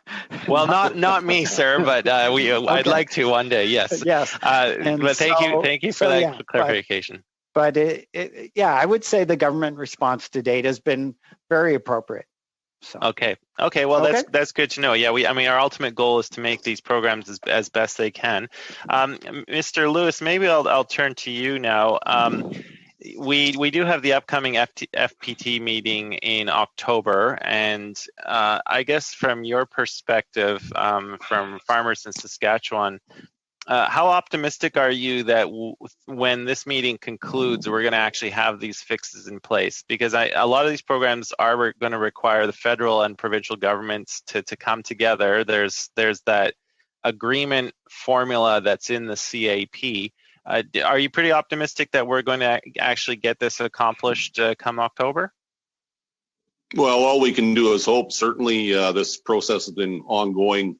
Well, not me, sir, but okay. I'd like to one day. Yes. Yes. But thank you for that clarification. But I would say the government response to date has been very appropriate. So. Okay. Well, that's good to know. Yeah. Our ultimate goal is to make these programs as best they can. Mr. Lewis, maybe I'll turn to you now. We do have the upcoming FPT meeting in October, and I guess from your perspective, from farmers in Saskatchewan, how optimistic are you that when this meeting concludes, we're going to actually have these fixes in place? Because a lot of these programs are going to require the federal and provincial governments to come together. There's that agreement formula that's in the CAP. Are you pretty optimistic that we're going to actually get this accomplished come October? Well, all we can do is hope. Certainly, this process has been ongoing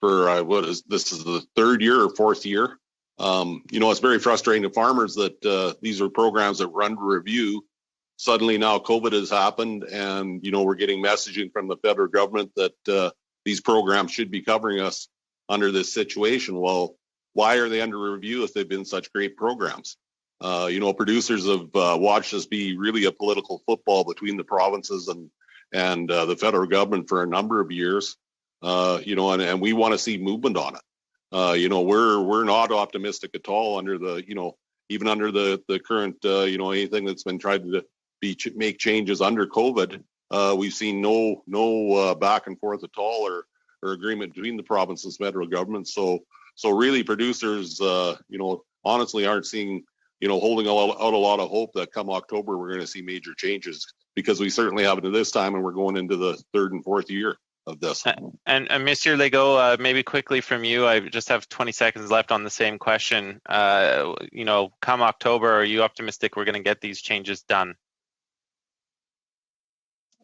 for this is the third year or fourth year. It's very frustrating to farmers that these are programs that were under review. Suddenly now COVID has happened, and we're getting messaging from the federal government that these programs should be covering us under this situation. Well, why are they under review if they've been such great programs? Producers have watched this be really a political football between the provinces and the federal government for a number of years. And we want to see movement on it. We're not optimistic at all under the, even under the current, anything that's been tried to make changes under COVID. We've seen no back and forth at all or agreement between the provinces and federal government. So really producers, honestly aren't seeing, holding out a lot of hope that come October, we're going to see major changes, because we certainly haven't at this time, and we're going into the third and fourth year of this. And Monsieur Legault, maybe quickly from you, I just have 20 seconds left on the same question. You know, come October, are you optimistic we're going to get these changes done?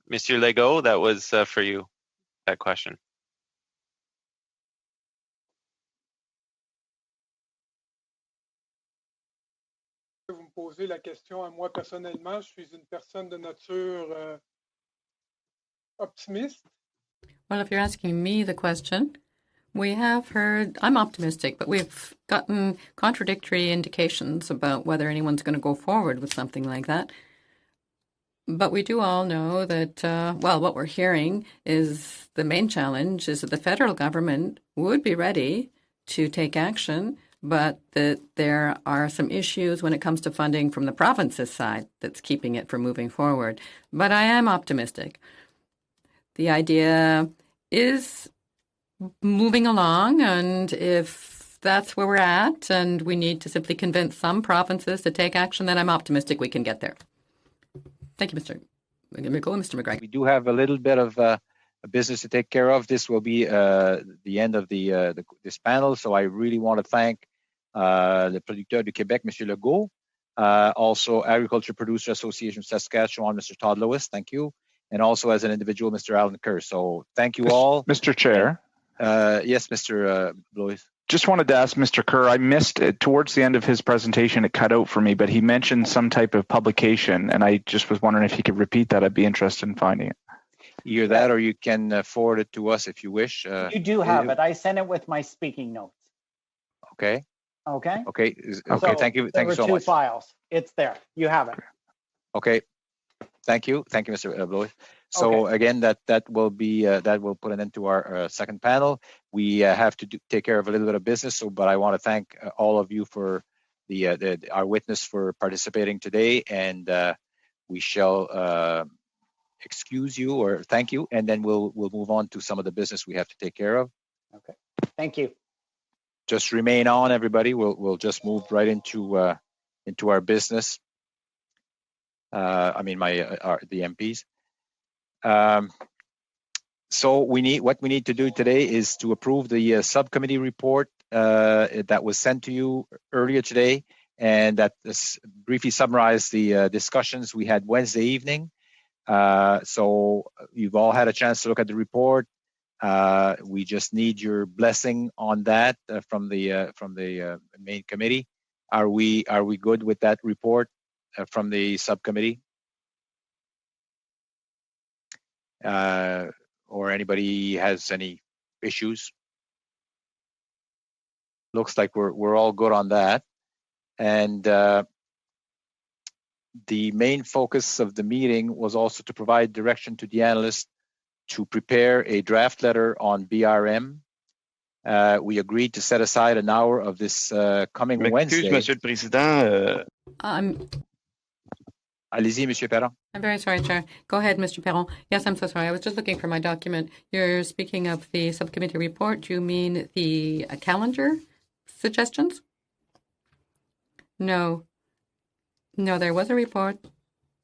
Monsieur Legault, that was for you, that question. Vous me posez la question à moi personnellement, je suis une personne de nature optimiste. Well, if you're asking me the question, we have heard, I'm optimistic, but we've gotten contradictory indications about whether anyone's going to go forward with something like that. But we do all know that, well, what we're hearing is the main challenge is that the federal government would be ready to take action, but that there are some issues when it comes to funding from the province's side that's keeping it from moving forward. But I am optimistic. The idea is moving along, and if that's where we're at and we need to simply convince some provinces to take action, then I'm optimistic we can get there. Thank you, Mr. McGregor. We do have a little bit of a business to take care of. This will be the end of this panel, so I really want to thank le producteur du Québec, Monsieur Legault, also Agriculture Producer Association of Saskatchewan, Mr. Todd Lewis, thank you, and also as an individual, Mr. Alan Kerr. So thank you all. Mr. Chair. Yes, Mr. Lewis. Just wanted to ask Mr. Kerr, I missed it towards the end of his presentation, it cut out for me, but he mentioned some type of publication, and I just was wondering if he could repeat that. I'd be interested in finding it. Either that or you can forward it to us if you wish. You do have it. I sent it with my speaking notes. Okay. Okay. Okay. Okay. So thank you. Thank you so much. There were 2 files. It's there. You have it. Okay. Thank you. Thank you, Mr. Blois. So again, that will be that will put an end to our second panel. We have to take care of a little bit of business. So, but I want to thank all of you for our witness for participating today, and we shall excuse you or thank you, and then we'll move on to some of the business we have to take care of. Okay. Thank you. Just remain on, everybody. We'll just move right into our business. I mean, the MPs. So what we need to do today is to approve the subcommittee report that was sent to you earlier today, and that briefly summarized the discussions we had Wednesday evening. So you've all had a chance to look at the report. We just need your blessing on that from the main committee. Are we good with that report from the subcommittee? Or anybody has any issues? Looks like we're all good on that. And the main focus of the meeting was also to provide direction to the analysts to prepare a draft letter on BRM. We agreed to set aside an hour of this coming Wednesday. Monsieur le Président. Allez-y, Monsieur Perron. I'm very sorry, Chair. Go ahead, Mr. Perron. Yes, I'm so sorry. I was just looking for my document. You're speaking of the subcommittee report. Do you mean the calendar suggestions? No. No, there was a report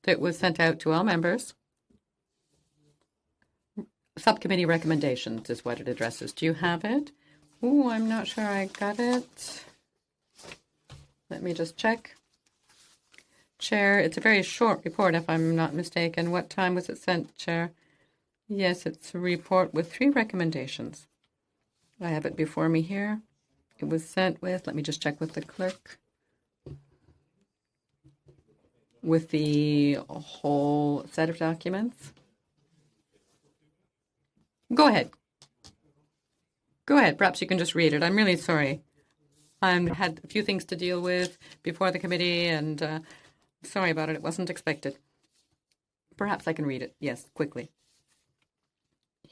that was sent out to all members. Subcommittee recommendations is what it addresses. Do you have it? Oh, I'm not sure I got it. Let me just check. Chair, it's a very short report, if I'm not mistaken. What time was it sent, Chair? Yes, it's a report with 3 recommendations. I have it before me here. It was sent with, let me just check with the clerk, with the whole set of documents. Go ahead. Go ahead. Perhaps you can just read it. I'm really sorry. I had a few things to deal with before the committee, and sorry about it. It wasn't expected. Perhaps I can read it. Yes, quickly.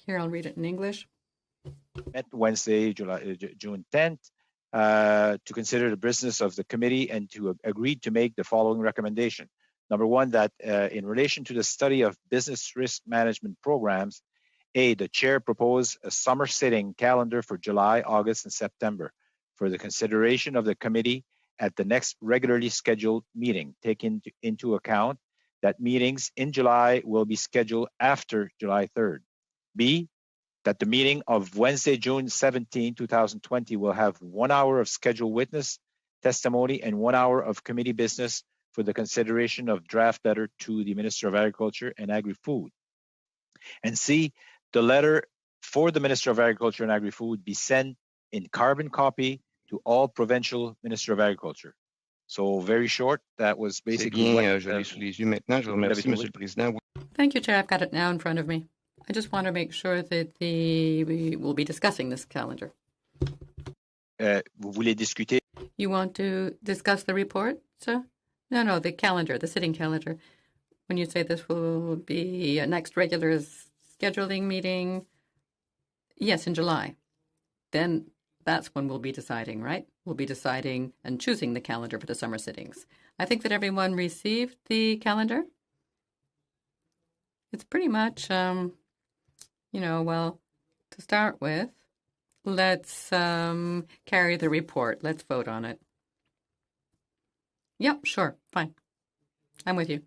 Here, I'll read it in English. Met Wednesday, June 10th, to consider the business of the committee and to agree to make the following recommendation. Number 1, that in relation to the study of business risk management programs, the chair proposed a summer sitting calendar for July, August, and September for the consideration of the committee at the next regularly scheduled meeting, taking into account that meetings in July will be scheduled after July 3rd. B, that the meeting of Wednesday, June 17, 2020 will have 1 hour of scheduled witness testimony and 1 hour of committee business for the consideration of draft letter to the Minister of Agriculture and Agri-Food. And C, the letter for the Minister of Agriculture and Agri-Food be sent in carbon copy to all provincial Minister of Agriculture. So very short, that was basically C'est bien, what, je l'ai sous les yeux maintenant. Je vous remercie, Monsieur le Président. Thank you, Chair. I've got it now in front of me. I just want to make sure that we will be discussing this calendar. Vous voulez discuter? You want to discuss the report, sir? No, the calendar, the sitting calendar. When you say this will be a next regular scheduling meeting, yes, in July. Then that's when we'll be deciding, right? We'll be deciding and choosing the calendar for the summer sittings. I think that everyone received the calendar. It's pretty much, well, to start with, let's carry the report. Let's vote on it. Yep, sure, fine. I'm with you.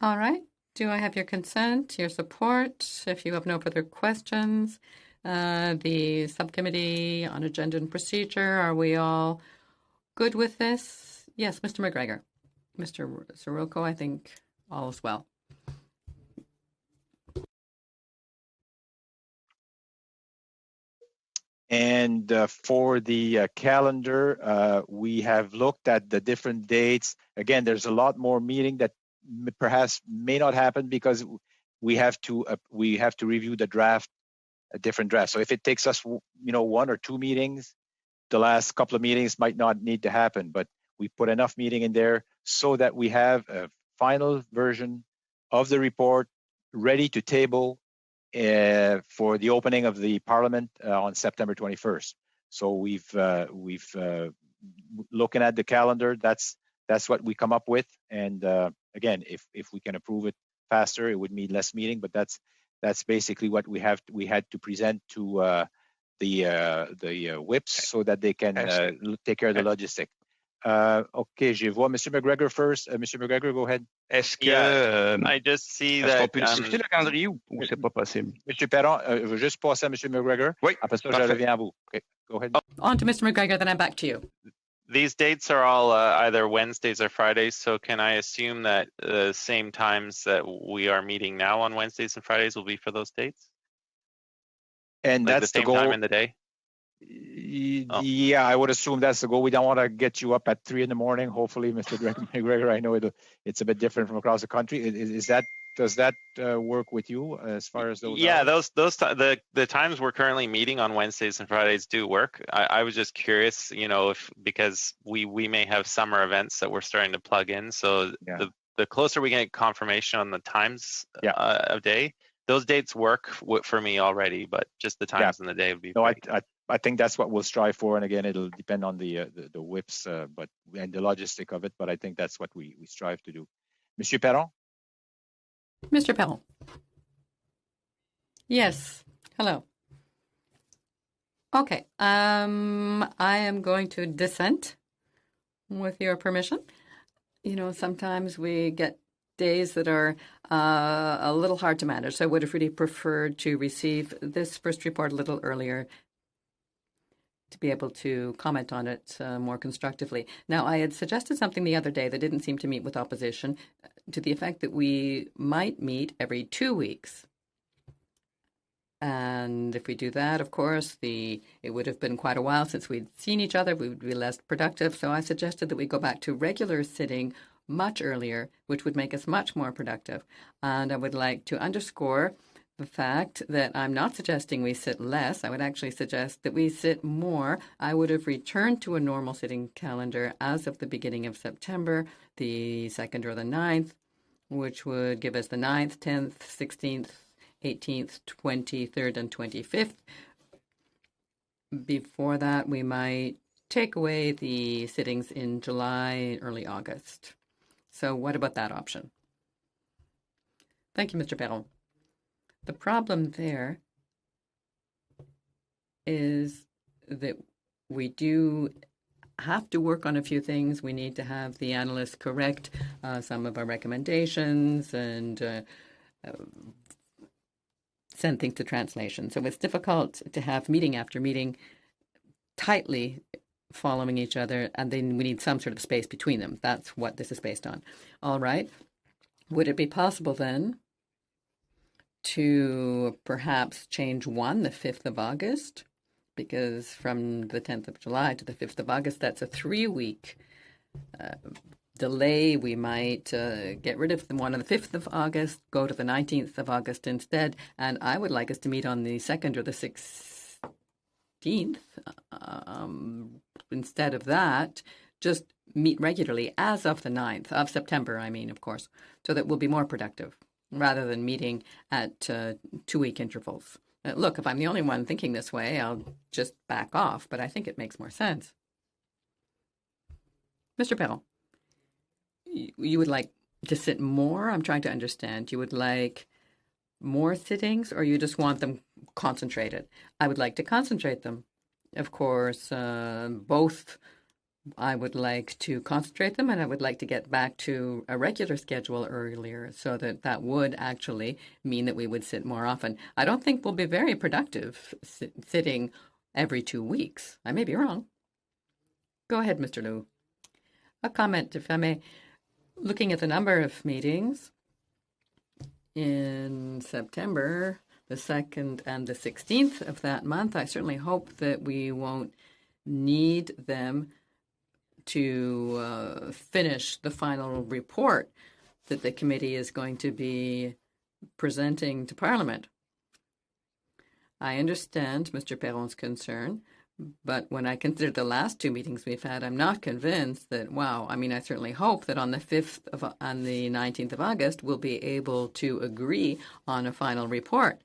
All right. Do I have your consent, your support? If you have no further questions, the subcommittee on agenda and procedure, are we all good with this? Yes, Mr. McGregor. Mr. Sirocco, I think all is well. And for the calendar, we have looked at the different dates. Again, there's a lot more meeting that perhaps may not happen because we have to review the draft, a different draft. So if it takes us, 1 or 2 meetings, the last couple of meetings might not need to happen, but we put enough meeting in there so that we have a final version of the report ready to table for the opening of the Parliament on September 21st. So we've looking at the calendar. That's what we come up with. And again, if we can approve it faster, it would mean less meeting. But that's basically what we had to present to the whips so that they can take care of the logistic. Okay, je vois Monsieur McGregor first. Monsieur McGregor, go ahead. Est-ce que I just see est-ce qu'on that peut discuter le calendrier ou c'est pas possible? Monsieur Perron, je veux juste passer à Monsieur McGregor. Oui, après ça, parfait. je reviens à vous. Okay, go ahead. On to Mr. McGregor, then I'm back to you. These dates are all either Wednesdays or Fridays, so can I assume that the same times that we are meeting now on Wednesdays and Fridays will be for those dates? And like that's the same goal. time in the day? Yeah, I would assume that's the goal. We don't want to get you up at 3 in the morning. Hopefully, Mr. McGregor, I know it's a bit different from across the country. Does that work with you as far as those? Yeah, the times we're currently meeting on Wednesdays and Fridays do work. I was just curious, because we may have summer events that we're starting to plug in. So the closer we get confirmation on the times of day, those dates work for me already. But just the times in the day would be. No, I think that's what we'll strive for, and again, it'll depend on the whips, and the logistic of it. But I think that's what we strive to do. Monsieur Perron. Mr. Perron. Yes. Hello. Okay. I am going to dissent, with your permission. Sometimes we get days that are a little hard to manage. So I would have really preferred to receive this first report a little earlier, to be able to comment on it more constructively. Now, I had suggested something the other day that didn't seem to meet with opposition, to the effect that we might meet every 2 weeks. And if we do that, of course, it would have been quite a while since we'd seen each other. We would be less productive. So I suggested that we go back to regular sitting much earlier, which would make us much more productive. And I would like to underscore the fact that I'm not suggesting we sit less. I would actually suggest that we sit more. I would have returned to a normal sitting calendar as of the beginning of September, the 2nd or the 9th, which would give us the 9th, 10th, 16th, 18th, 23rd, and 25th. Before that, we might take away the sittings in July, early August. So what about that option? Thank you, Mr. Perron. The problem there is that we do have to work on a few things. We need to have the analysts correct some of our recommendations and send things to translation. So it's difficult to have meeting after meeting tightly following each other, and then we need some sort of space between them. That's what this is based on. All right. Would it be possible then to perhaps change one, the 5th of August? Because from the 10th of July to the 5th of August, that's a 3-week delay. We might get rid of the one on the 5th of August, go to the 19th of August instead, and I would like us to meet on the 2nd or the 16th. Instead of that, just meet regularly as of the 9th of September, I mean, of course, so that we'll be more productive rather than meeting at 2-week intervals. Look, if I'm the only one thinking this way, I'll just back off, but I think it makes more sense. Mr. Perron, you would like to sit more? I'm trying to understand. You would like more sittings, or you just want them concentrated? I would like to concentrate them. Of course, both. I would like to concentrate them, and I would like to get back to a regular schedule earlier, so that would actually mean that we would sit more often. I don't think we'll be very productive sitting every 2 weeks. I may be wrong. Go ahead, Mr. Liu. A comment, if I may. Looking at the number of meetings in September, the 2nd and the 16th of that month, I certainly hope that we won't need them to finish the final report that the committee is going to be presenting to Parliament. I understand Mr. Perron's concern, but when I consider the last 2 meetings we've had, I'm not convinced that, wow, I mean, I certainly hope that on the 19th of August, we'll be able to agree on a final report.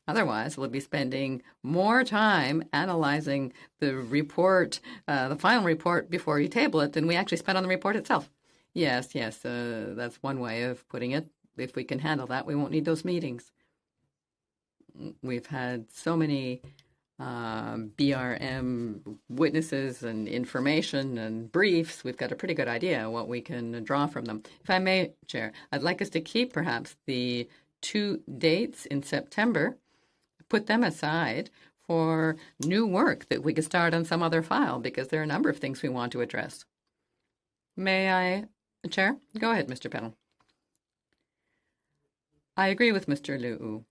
Otherwise, we'll be spending more time analyzing the report, the final report, before you table it than we actually spent on the report itself. Yes, that's one way of putting it. If we can handle that, we won't need those meetings. We've had so many BRM witnesses and information and briefs. We've got a pretty good idea what we can draw from them. If I may, Chair, I'd like us to keep perhaps the 2 dates in September, put them aside for new work that we could start on some other file, because there are a number of things we want to address. May I, Chair? Go ahead, Mr. Pennell. I agree with Mr. Liu.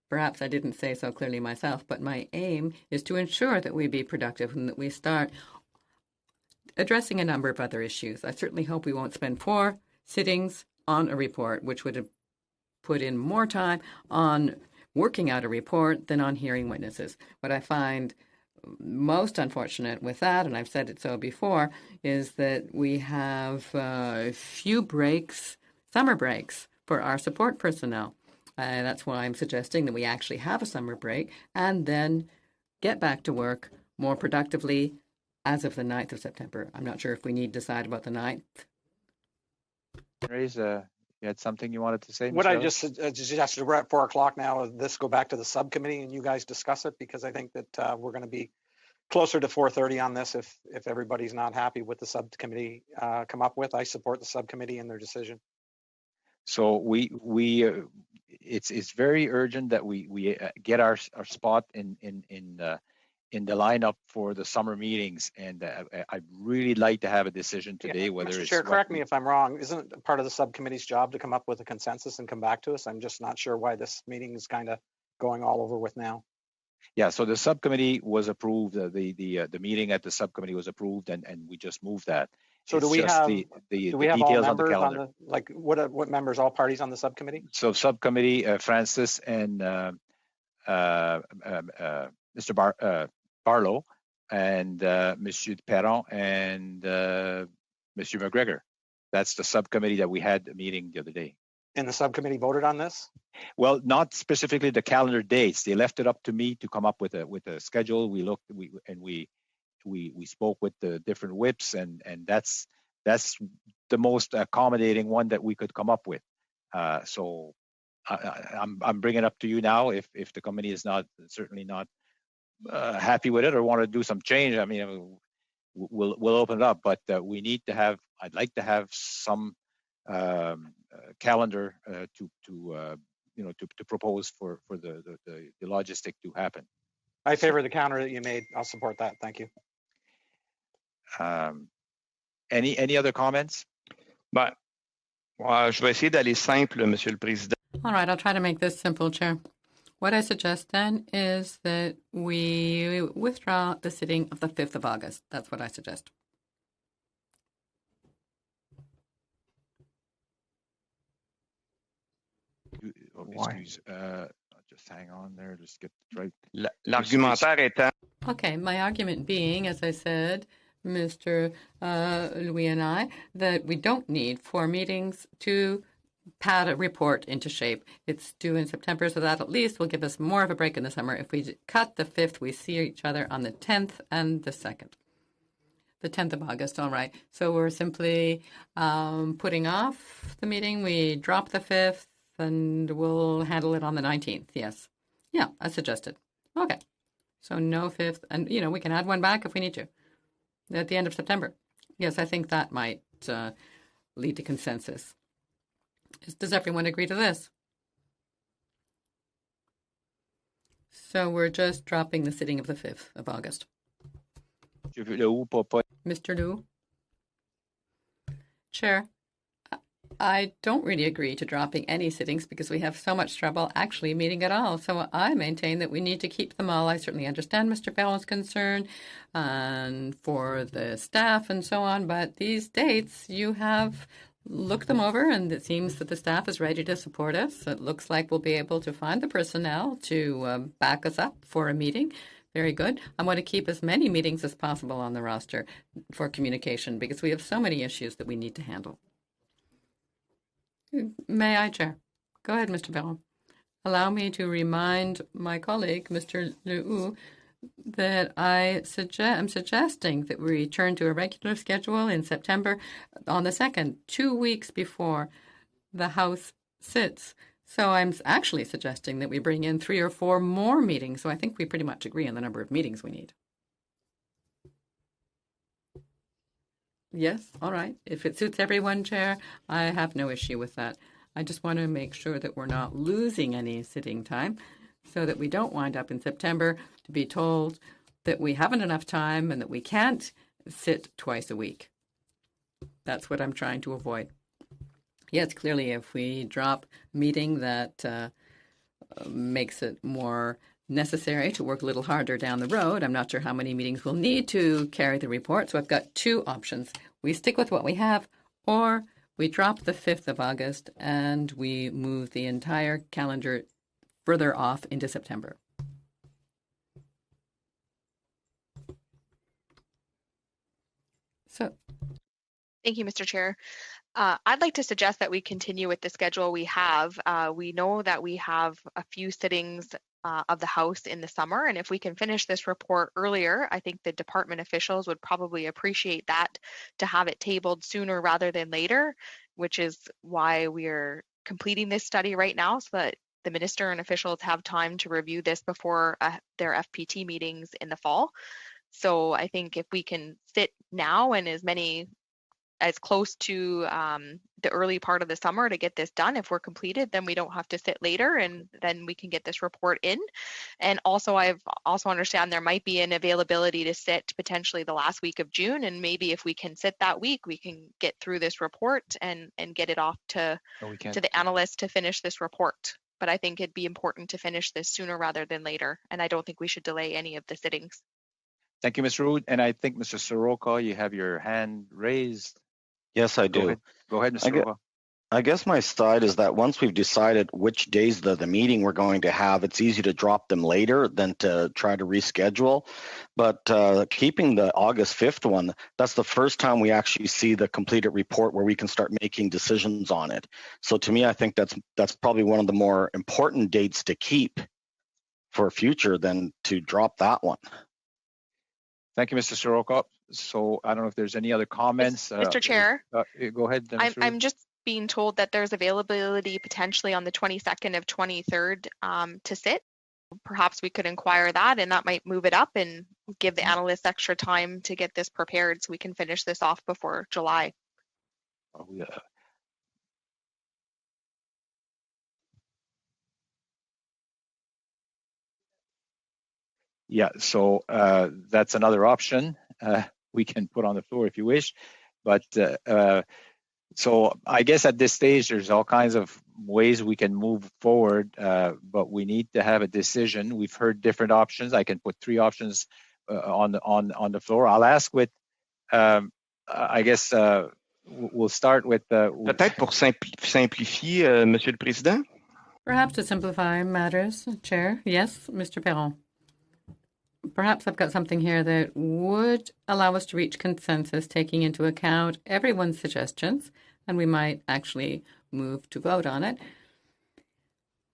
Perhaps I didn't say so clearly myself, but my aim is to ensure that we be productive and that we start addressing a number of other issues. I certainly hope we won't spend 4 sittings on a report, which would have put in more time on working out a report than on hearing witnesses. What I find most unfortunate with that, and I've said it so before, is that we have few breaks, summer breaks, for our support personnel. That's why I'm suggesting that we actually have a summer break and then get back to work more productively as of the 9th of September. I'm not sure if we need to decide about the 9th. You had something you wanted to say? What I just suggested, we're at 4 o'clock now, this go back to the subcommittee and you guys discuss it, because I think that we're going to be closer to 4:30 on this if everybody's not happy with the subcommittee come up with. I support the subcommittee and their decision. So it's very urgent that we get our spot in the lineup for the summer meetings, and I'd really like to have a decision today. Whether Mr. it's Chair, correct me if I'm wrong. Isn't it part of the subcommittee's job to come up with a consensus and come back to us? I'm just not sure why this meeting is kind of going all over with now. Yeah, so the subcommittee was approved. The meeting at the subcommittee was approved, and we just moved that. So it's do we have the all details on the members calendar? What members, all parties on the subcommittee? So subcommittee, Francis and Mr. Barlow and Monsieur Perron and Monsieur McGregor. That's the subcommittee that we had a meeting the other day. And the subcommittee voted on this? Well, not specifically the calendar dates. They left it up to me to come up with a schedule. We looked, we spoke with the different whips, and that's the most accommodating one that we could come up with. So I'm bringing it up to you now. If the committee is certainly not happy with it or want to do some change, I mean, we'll open it up. But we need to have. I'd like to have some calendar to to propose for the logistic to happen. I favor the counter that you made. I'll support that. Thank you. Any other comments? Ben, je vais essayer d'aller simple, Monsieur le Président. All right, I'll try to make this simple, Chair. What I suggest then is that we withdraw the sitting of the 5th of August. That's what I suggest. Excuse, just hang on there. Just get right. L'argumentaire étant. Okay, my argument being, as I said, Mr. Louis and I, that we don't need 4 meetings to pad a report into shape. It's due in September, so that at least will give us more of a break in the summer. If we cut the 5th, we see each other on the 10th and the 2nd. The 10th of August, all right. So we're simply putting off the meeting. We drop the 5th, and we'll handle it on the 19th, yes. Yeah, as suggested. Okay. So no 5th, and, we can add one back if we need to at the end of September. Yes, I think that might lead to consensus. Does everyone agree to this? So we're just dropping the sitting of the 5th of August. Mr. Liu? Chair, I don't really agree to dropping any sittings because we have so much trouble actually meeting at all. So I maintain that we need to keep them all. I certainly understand Mr. Bell's concern and for the staff and so on, but these dates you have looked them over and it seems that the staff is ready to support us. It looks like we'll be able to find the personnel to back us up for a meeting. Very good. I want to keep as many meetings as possible on the roster for communication because we have so many issues that we need to handle. May I, Chair? Go ahead, Mr. Bell. Allow me to remind my colleague, Mr. Liu, that I'm suggesting that we return to a regular schedule in September on the 2nd, 2 weeks before the House sits. So I'm actually suggesting that we bring in 3 or 4 more meetings. So I think we pretty much agree on the number of meetings we need. Yes, all right. If it suits everyone, Chair, I have no issue with that. I just want to make sure that we're not losing any sitting time so that we don't wind up in September to be told that we haven't enough time and that we can't sit twice a week. That's what I'm trying to avoid. Yes, clearly, if we drop a meeting that makes it more necessary to work a little harder down the road. I'm not sure how many meetings we'll need to carry the report. So I've got 2 options. We stick with what we have, or we drop the 5th of August and we move the entire calendar further off into September. So, thank you, Mr. Chair. I'd like to suggest that we continue with the schedule we have. We know that we have a few sittings of the House in the summer, and if we can finish this report earlier, I think the department officials would probably appreciate that, to have it tabled sooner rather than later, which is why we're completing this study right now, so that the minister and officials have time to review this before their FPT meetings in the fall. So I think if we can sit now and as close to the early part of the summer to get this done, if we're completed, then we don't have to sit later, and then we can get this report in. And also, I've also understand there might be an availability to sit potentially the last week of June, and maybe if we can sit that week, we can get through this report and get it off to the analysts to finish this report. But I think it'd be important to finish this sooner rather than later, and I don't think we should delay any of the sittings. Thank you, Mr. Rood. And I think, Mr. Soroka, you have your hand raised. Yes, I do. Go ahead, Mr. Soroka. I guess my side is that once we've decided which days the meeting we're going to have, it's easy to drop them later than to try to reschedule. But keeping the August 5th one, that's the first time we actually see the completed report where we can start making decisions on it. So to me, I think that's probably one of the more important dates to keep for future than to drop that one. Thank you, Mr. Soroka. So I don't know if there's any other comments. Mr. Chair. Go ahead. I'm just being told that there's availability potentially on the 22nd of 23rd to sit. Perhaps we could inquire that, and that might move it up and give the analysts extra time to get this prepared so we can finish this off before July. Oh, yeah. Yeah, so that's another option we can put on the floor if you wish. But so I guess at this stage, there's all kinds of ways we can move forward, but we need to have a decision. We've heard different options. I can put 3 options on the floor. I'll ask with, I guess we'll start with. Peut-être pour simplifier, Monsieur le Président. Perhaps to simplify matters, Chair. Yes, Mr. Perron. Perhaps I've got something here that would allow us to reach consensus, taking into account everyone's suggestions, and we might actually move to vote on it.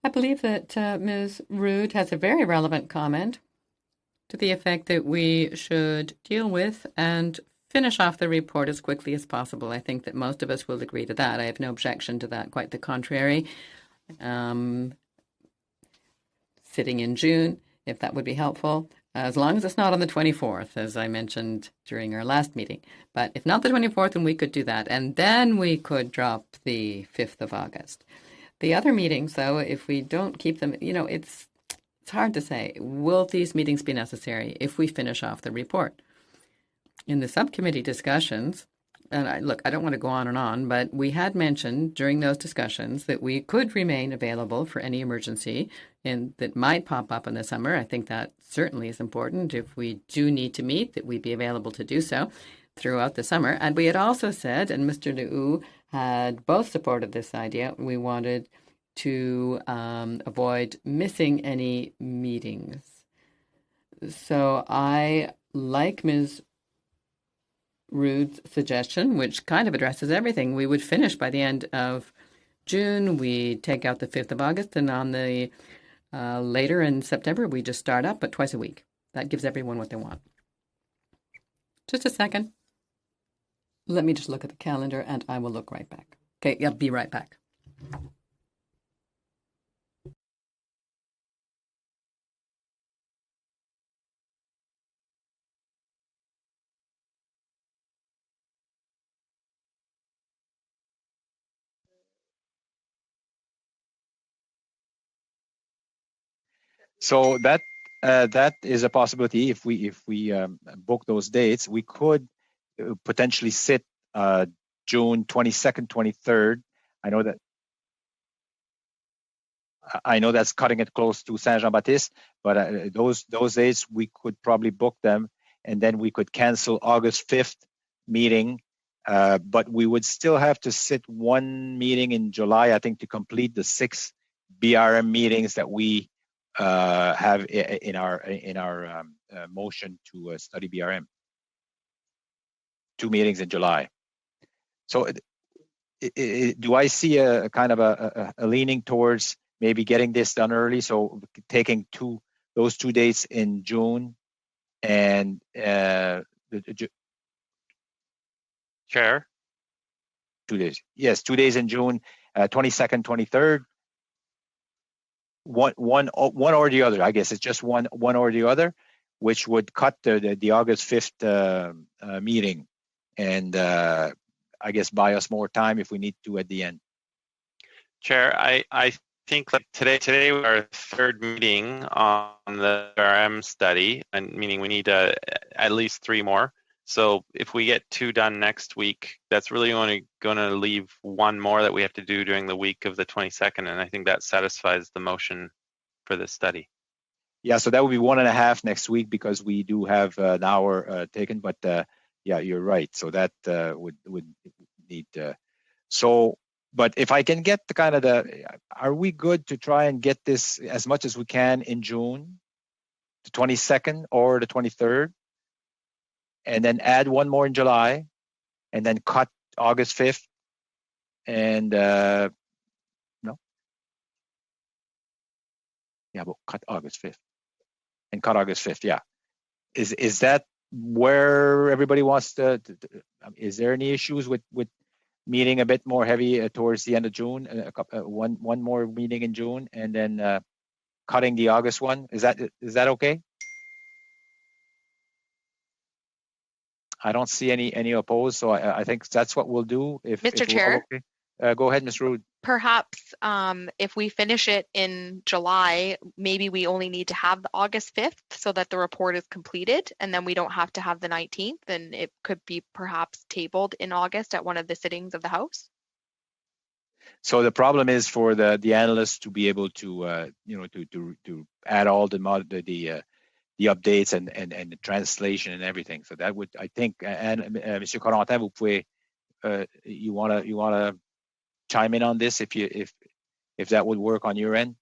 I believe that Ms. Rood has a very relevant comment to the effect that we should deal with and finish off the report as quickly as possible. I think that most of us will agree to that. I have no objection to that, quite the contrary. Sitting in June, if that would be helpful, as long as it's not on the 24th, as I mentioned during our last meeting. But if not the 24th, then we could do that. And then we could drop the 5th of August. The other meetings, though, if we don't keep them, it's hard to say. Will these meetings be necessary if we finish off the report? In the subcommittee discussions, and I don't want to go on and on, but we had mentioned during those discussions that we could remain available for any emergency that might pop up in the summer. I think that certainly is important. If we do need to meet, that we be available to do so throughout the summer. And we had also said, and Mr. Lehoux had both supported this idea, we wanted to avoid missing any meetings. So I like Ms. Rood's suggestion, which kind of addresses everything. We would finish by the end of June. We take out the 5th of August, and on the later in September, we just start up, but twice a week. That gives everyone what they want. Just a second. Let me just look at the calendar, and I will look right back. Okay, yeah, be right back. So that is a possibility. If we book those dates, we could potentially sit June 22nd, 23rd. I know that's cutting it close to Saint-Jean-Baptiste, but those dates we could probably book them, and then we could cancel August 5th meeting. But we would still have to sit one meeting in July, I think, to complete the 6 BRM meetings that we have in our motion to study BRM. 2 meetings in July. So do I see a kind of a leaning towards maybe getting this done early? So taking those 2 dates in June and Chair? 2 days. Yes, 2 days in June, 22nd, 23rd. One or the other. I guess it's just one or the other, which would cut the August 5th meeting, and I guess buy us more time if we need to at the end. Chair, I think like today we are 3rd meeting on the RM study, and meaning we need at least 3 more. So if we get 2 done next week, that's really only going to leave 1 more that we have to do during the week of the 22nd, and I think that satisfies the motion for this study. Yeah, so that would be 1.5 next week because we do have an hour taken, but yeah, you're right. So that would need. But if I can get the kind of are we good to try and get this as much as we can in June, the 22nd or the 23rd? And then add 1 more in July, and then cut August 5th, and but cut August 5th, and cut August 5th. Yeah, is that where everybody wants to? Is there any issues with meeting a bit more heavy towards the end of June? One more meeting in June, and then cutting the August one. Is that okay? I don't see any opposed, so I think that's what we'll do. Mr. Chair? Okay. Go ahead, Ms. Rood. perhaps if we finish it in July, maybe we only need to have the August 5th so that the report is completed, and then we don't have to have the 19th, and it could be perhaps tabled in August at one of the sittings of the House? So the problem is for the analysts to be able to to add all the updates and the translation and everything. So that would, I think, and Monsieur Corentin, vous pouvez, you wanna chime in on this if that would work on your end.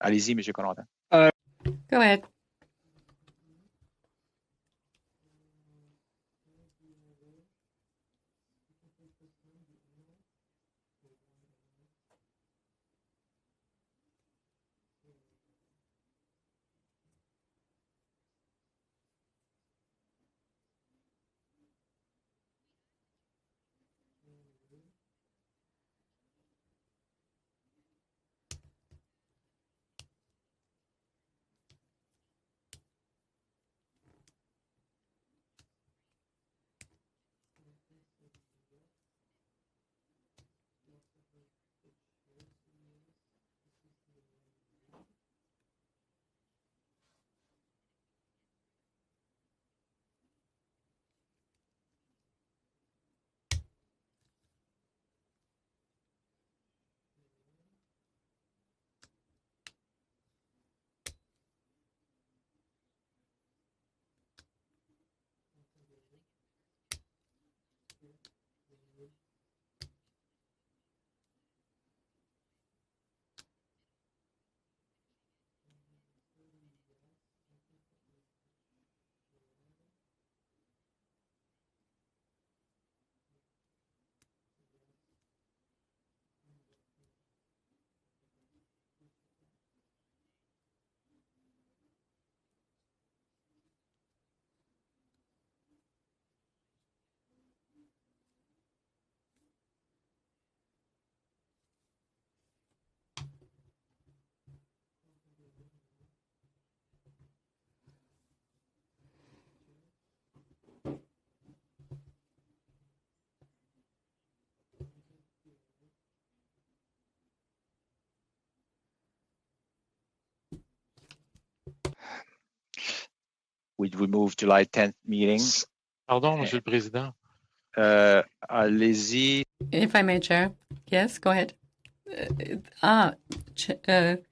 Allez-y, Monsieur Corentin. Go ahead. We move July 10th meeting. Pardon, Monsieur le Président. Allez-y. If I may, Chair. Yes, go ahead.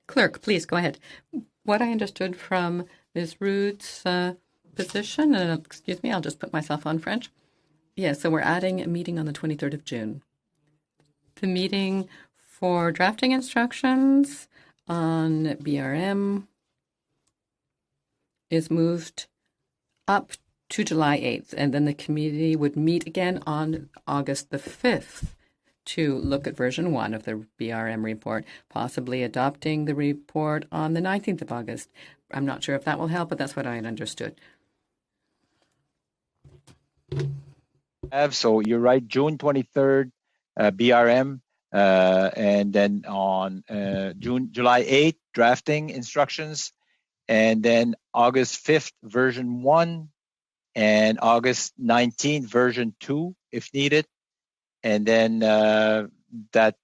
Clerk, please go ahead. What I understood from Ms. Rood's position, excuse me, I'll just put myself on French. Yes, so we're adding a meeting on the 23rd of June. The meeting for drafting instructions on BRM is moved up to July 8th, and then the committee would meet again on August the 5th to look at version 1 of the BRM report, possibly adopting the report on the 19th of August. I'm not sure if that will help, but that's what I had understood. So you're right, June 23rd, BRM, and then on July 8th, drafting instructions, and then August 5th, version 1, and August 19th, version 2, if needed. And then that,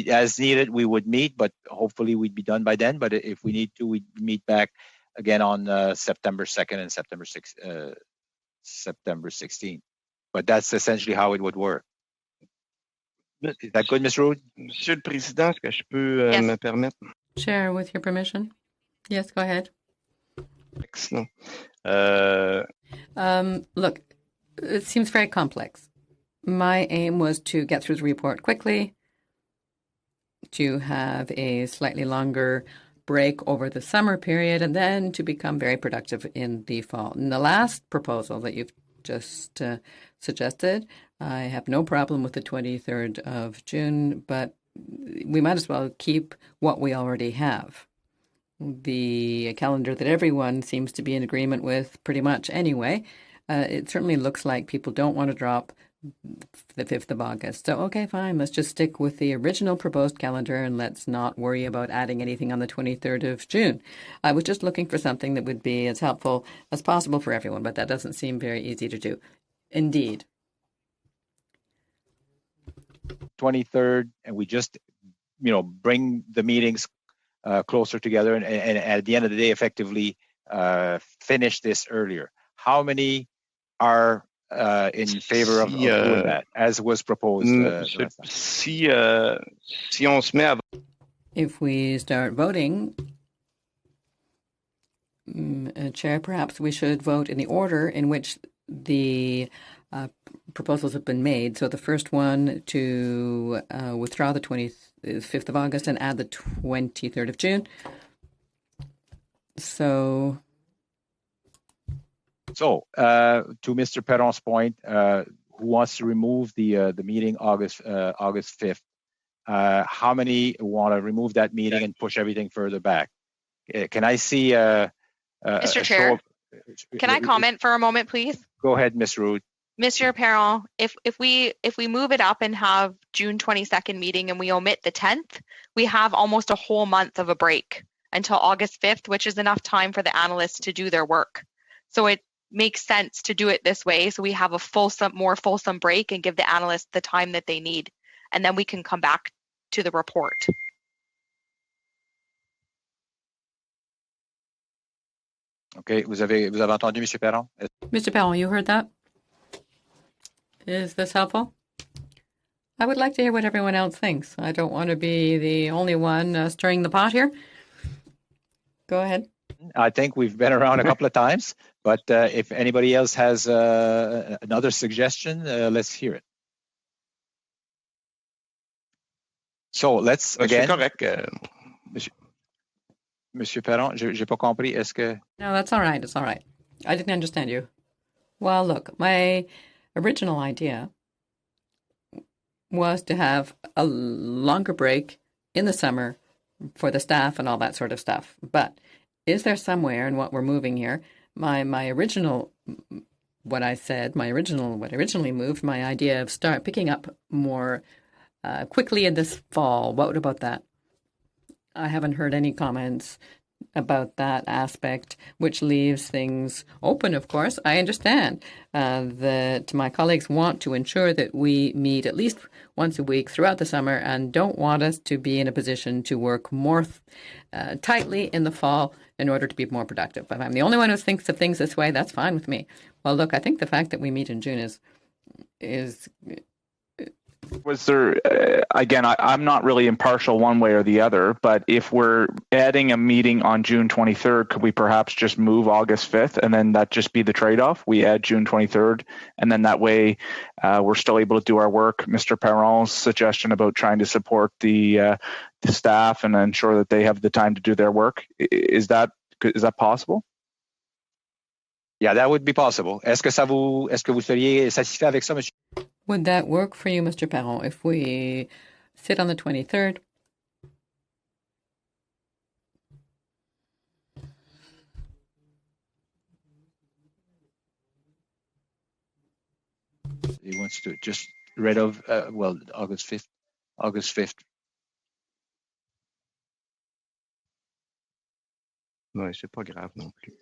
as needed, we would meet, but hopefully we'd be done by then. But if we need to, we'd meet back again on September 2nd and September 16th. But that's essentially how it would work. Is that good, Ms. Rood? Monsieur le Président, est-ce que je peux me permettre? Chair, with your permission. Yes, go ahead. Excellent. Look, it seems very complex. My aim was to get through the report quickly, to have a slightly longer break over the summer period, and then to become very productive in the fall. And the last proposal that you've just suggested, I have no problem with the 23rd of June, but we might as well keep what we already have. The calendar that everyone seems to be in agreement with pretty much anyway. It certainly looks like people don't want to drop the 5th of August. So, okay, fine. Let's just stick with the original proposed calendar and let's not worry about adding anything on the 23rd of June. I was just looking for something that would be as helpful as possible for everyone, but that doesn't seem very easy to do. Indeed. 23rd, and we just, bring the meetings closer together, and at the end of the day, effectively finish this earlier. How many are in favor of doing that, as was proposed? If we start voting, Chair, perhaps we should vote in the order in which the proposals have been made. So the first one to withdraw the 25th of August and add the 23rd of June. So to Mr. Perron's point, who wants to remove the meeting August 5th? How many want to remove that meeting and push everything further back? Can I see Mr. Chair, can I comment for a moment, please? Go ahead, Ms. Rood. Mr. Perron, if we move it up and have June 22nd meeting and we omit the 10th, we have almost a whole month of a break until August 5th, which is enough time for the analysts to do their work. So it makes sense to do it this way, so we have a more fulsome break and give the analysts the time that they need, and then we can come back to the report. Okay, vous avez entendu, Monsieur Perron? Mr. Perron, you heard that? Is this helpful? I would like to hear what everyone else thinks. I don't want to be the only one stirring the pot here. Go ahead. I think we've been around a couple of times, but if anybody else has another suggestion, let's hear it. So let's again. Monsieur Perron, j'ai pas compris. Est-ce que? No, that's all right. It's all right. I didn't understand you. Well, look, my original idea was to have a longer break in the summer for the staff and all that sort of stuff. But is there somewhere in what we're moving here, my original, what I originally moved, my idea of picking up more quickly in this fall, what about that? I haven't heard any comments about that aspect, which leaves things open, of course. I understand that my colleagues want to ensure that we meet at least once a week throughout the summer and don't want us to be in a position to work more tightly in the fall in order to be more productive. If I'm the only one who thinks of things this way, that's fine with me. Well, look, I think the fact that we meet in June is Was there, again, I'm not really impartial one way or the other, but if we're adding a meeting on June 23rd, could we perhaps just move August 5th and then that just be the trade-off? We add June 23rd and then that way we're still able to do our work. Mr. Perron's suggestion about trying to support the staff and ensure that they have the time to do their work, is that possible? Yeah, that would be possible. Est-ce que vous seriez satisfait avec ça, monsieur? Would that work for you, Mr. Perron, if we sit on the 23rd? He wants to just rid of, August 5th. August 5th. Ouais, c'est pas grave non plus.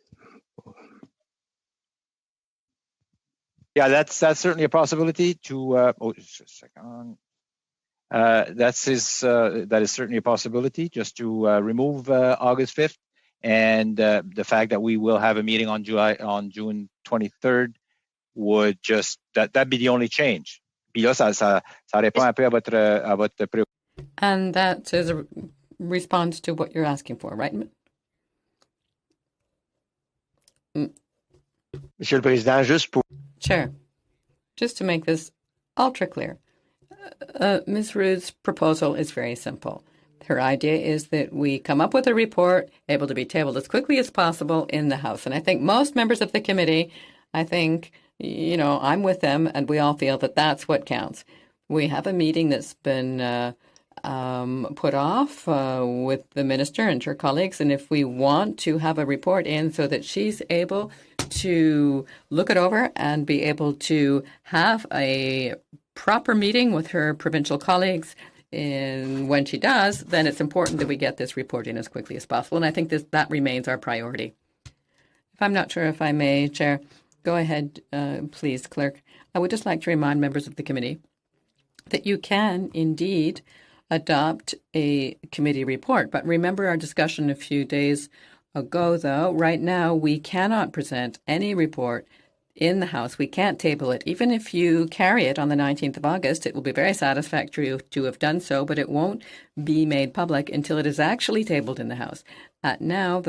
Yeah, that's certainly a possibility. Just a second. That is certainly a possibility, just to remove August 5th, and the fact that we will have a meeting on June 23rd would just that'd be the only change. Puis là, ça répond un peu à votre préoccupation. And that is a response to what you're asking for, right? Monsieur le Président, juste pour... Chair, just to make this ultra clear, Ms. Rood's proposal is very simple. Her idea is that we come up with a report able to be tabled as quickly as possible in the House. And I think most members of the committee, I'm with them, and we all feel that that's what counts. We have a meeting that's been put off with the minister and her colleagues, and if we want to have a report in so that she's able to look it over and be able to have a proper meeting with her provincial colleagues, when she does, then it's important that we get this report in as quickly as possible, and I think that remains our priority. If I'm not sure if I may, Chair, go ahead, please, Clerk. I would just like to remind members of the committee that you can indeed adopt a committee report. But remember our discussion a few days ago, though. Right now, we cannot present any report in the House. We can't table it. Even if you carry it on the 19th of August, it will be very satisfactory to have done so, but it won't be made public until it is actually tabled in the House. Now,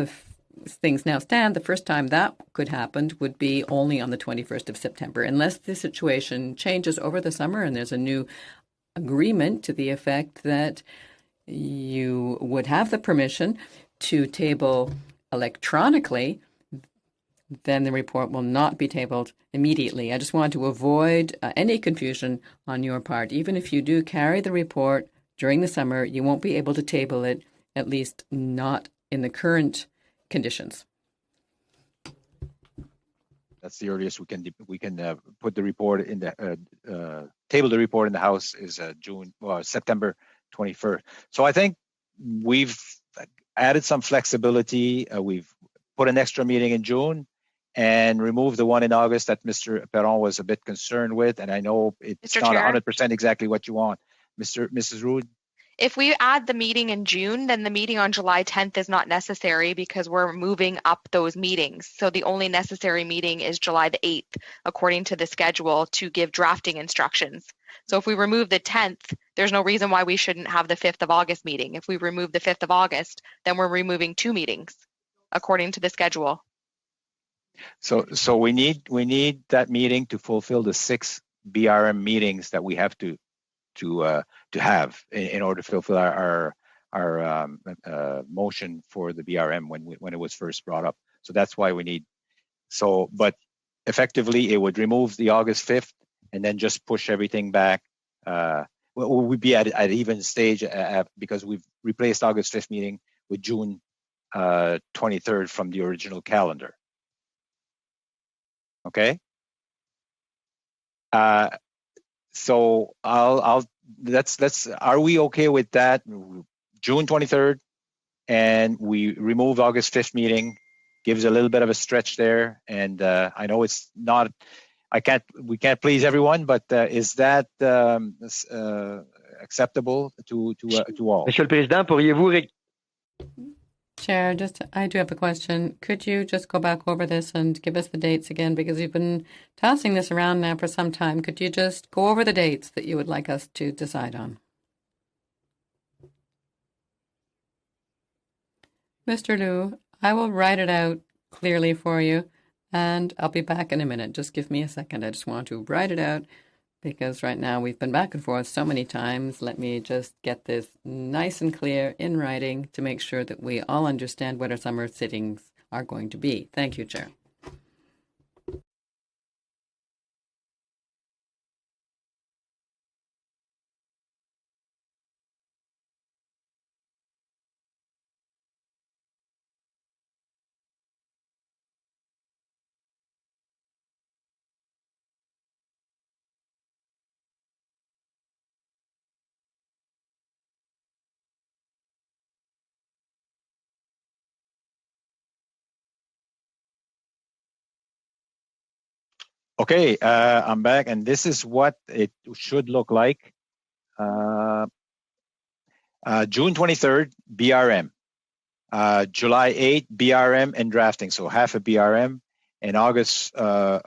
things now stand, the first time that could happen would be only on the 21st of September, unless the situation changes over the summer and there's a new agreement to the effect that you would have the permission to table electronically, then the report will not be tabled immediately. I just want to avoid any confusion on your part. Even if you do carry the report during the summer, you won't be able to table it, at least not in the current conditions. That's the earliest we can put the report in the table. The report in the House is September 21st. So I think we've added some flexibility. We've put an extra meeting in June and removed the one in August that Mr. Perron was a bit concerned with. And I know it's not 100% exactly what you want, Mrs. Rood. If we add the meeting in June, then the meeting on July 10th is not necessary because we're moving up those meetings. So the only necessary meeting is July the 8th, according to the schedule, to give drafting instructions. So if we remove the 10th, there's no reason why we shouldn't have the 5th of August meeting. If we remove the 5th of August, then we're removing 2 meetings, according to the schedule. So we need that meeting to fulfill the 6 BRM meetings that we have to have in order to fulfill our motion for the BRM when it was first brought up. So that's why we need. So, but effectively, it would remove the August 5th and then just push everything back. We'd be at even stage because we've replaced August 5th meeting with June 23rd from the original calendar. Okay. So let's are we okay with that? June 23rd, and we remove August 5th meeting, gives a little bit of a stretch there. And I know it's not, we can't please everyone, but is that acceptable to all? Monsieur le Président, pourriez-vous... Chair, I do have a question. Could you just go back over this and give us the dates again? Because you've been tossing this around now for some time. Could you just go over the dates that you would like us to decide on? Mr. Liu, I will write it out clearly for you, and I'll be back in a minute. Just give me a second. I just want to write it out, because right now we've been back and forth so many times. Let me just get this nice and clear in writing to make sure that we all understand what our summer sittings are going to be. Thank you, Chair. Okay, I'm back, and this is what it should look like. June 23rd, BRM. July 8th, BRM and drafting, so half a BRM. And August, so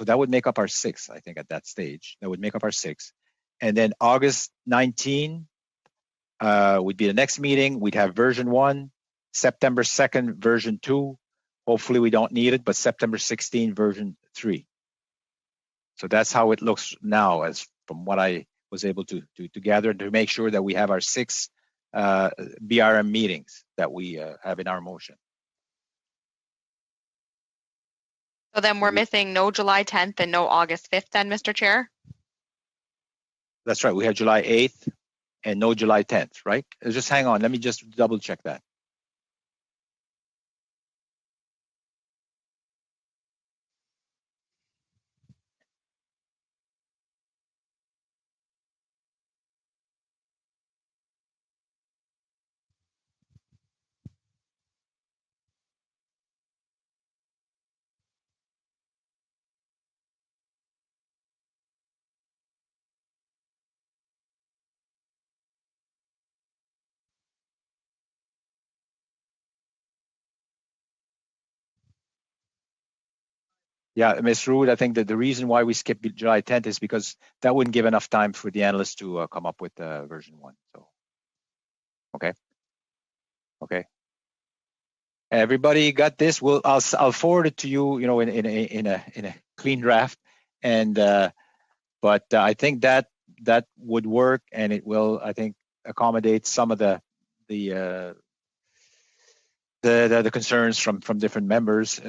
that would make up our 6, I think, at that stage. That would make up our 6. And then August 19 would be the next meeting. We'd have version 1, September 2nd, version 2. Hopefully we don't need it, but September 16, version 3. So that's how it looks now, as from what I was able to gather, to make sure that we have our 6 BRM meetings that we have in our motion. So then we're missing no July 10th and no August 5th then, Mr. Chair? That's right. We have July 8th and no July 10th, right? Just hang on. Let me just double check that. Yeah, Ms. Rude, I think that the reason why we skipped July 10th is because that wouldn't give enough time for the analysts to come up with version 1. So, okay. Everybody got this. I'll forward it to you, in a clean draft, and but I think that would work, and it will, I think, accommodate some of the concerns from different members.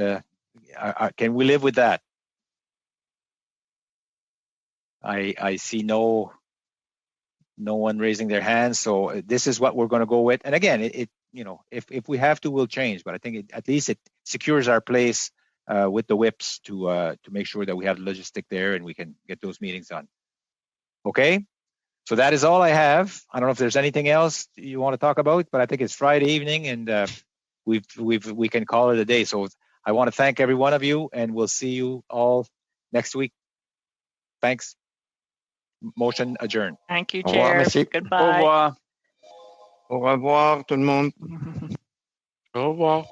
Can we live with that? I see no one raising their hands, so this is what we're going to go with. And again, if we have to, we'll change. But I think at least it secures our place with the whips to make sure that we have the logistic there and we can get those meetings done. Okay, so that is all I have. I don't know if there's anything else you want to talk about, but I think it's Friday evening, and we can call it a day. So I want to thank every one of you, and we'll see you all next week. Thanks. Motion adjourned. Thank you, Au revoir, Chair. merci. Goodbye. Au revoir. Au revoir tout le monde. Au revoir.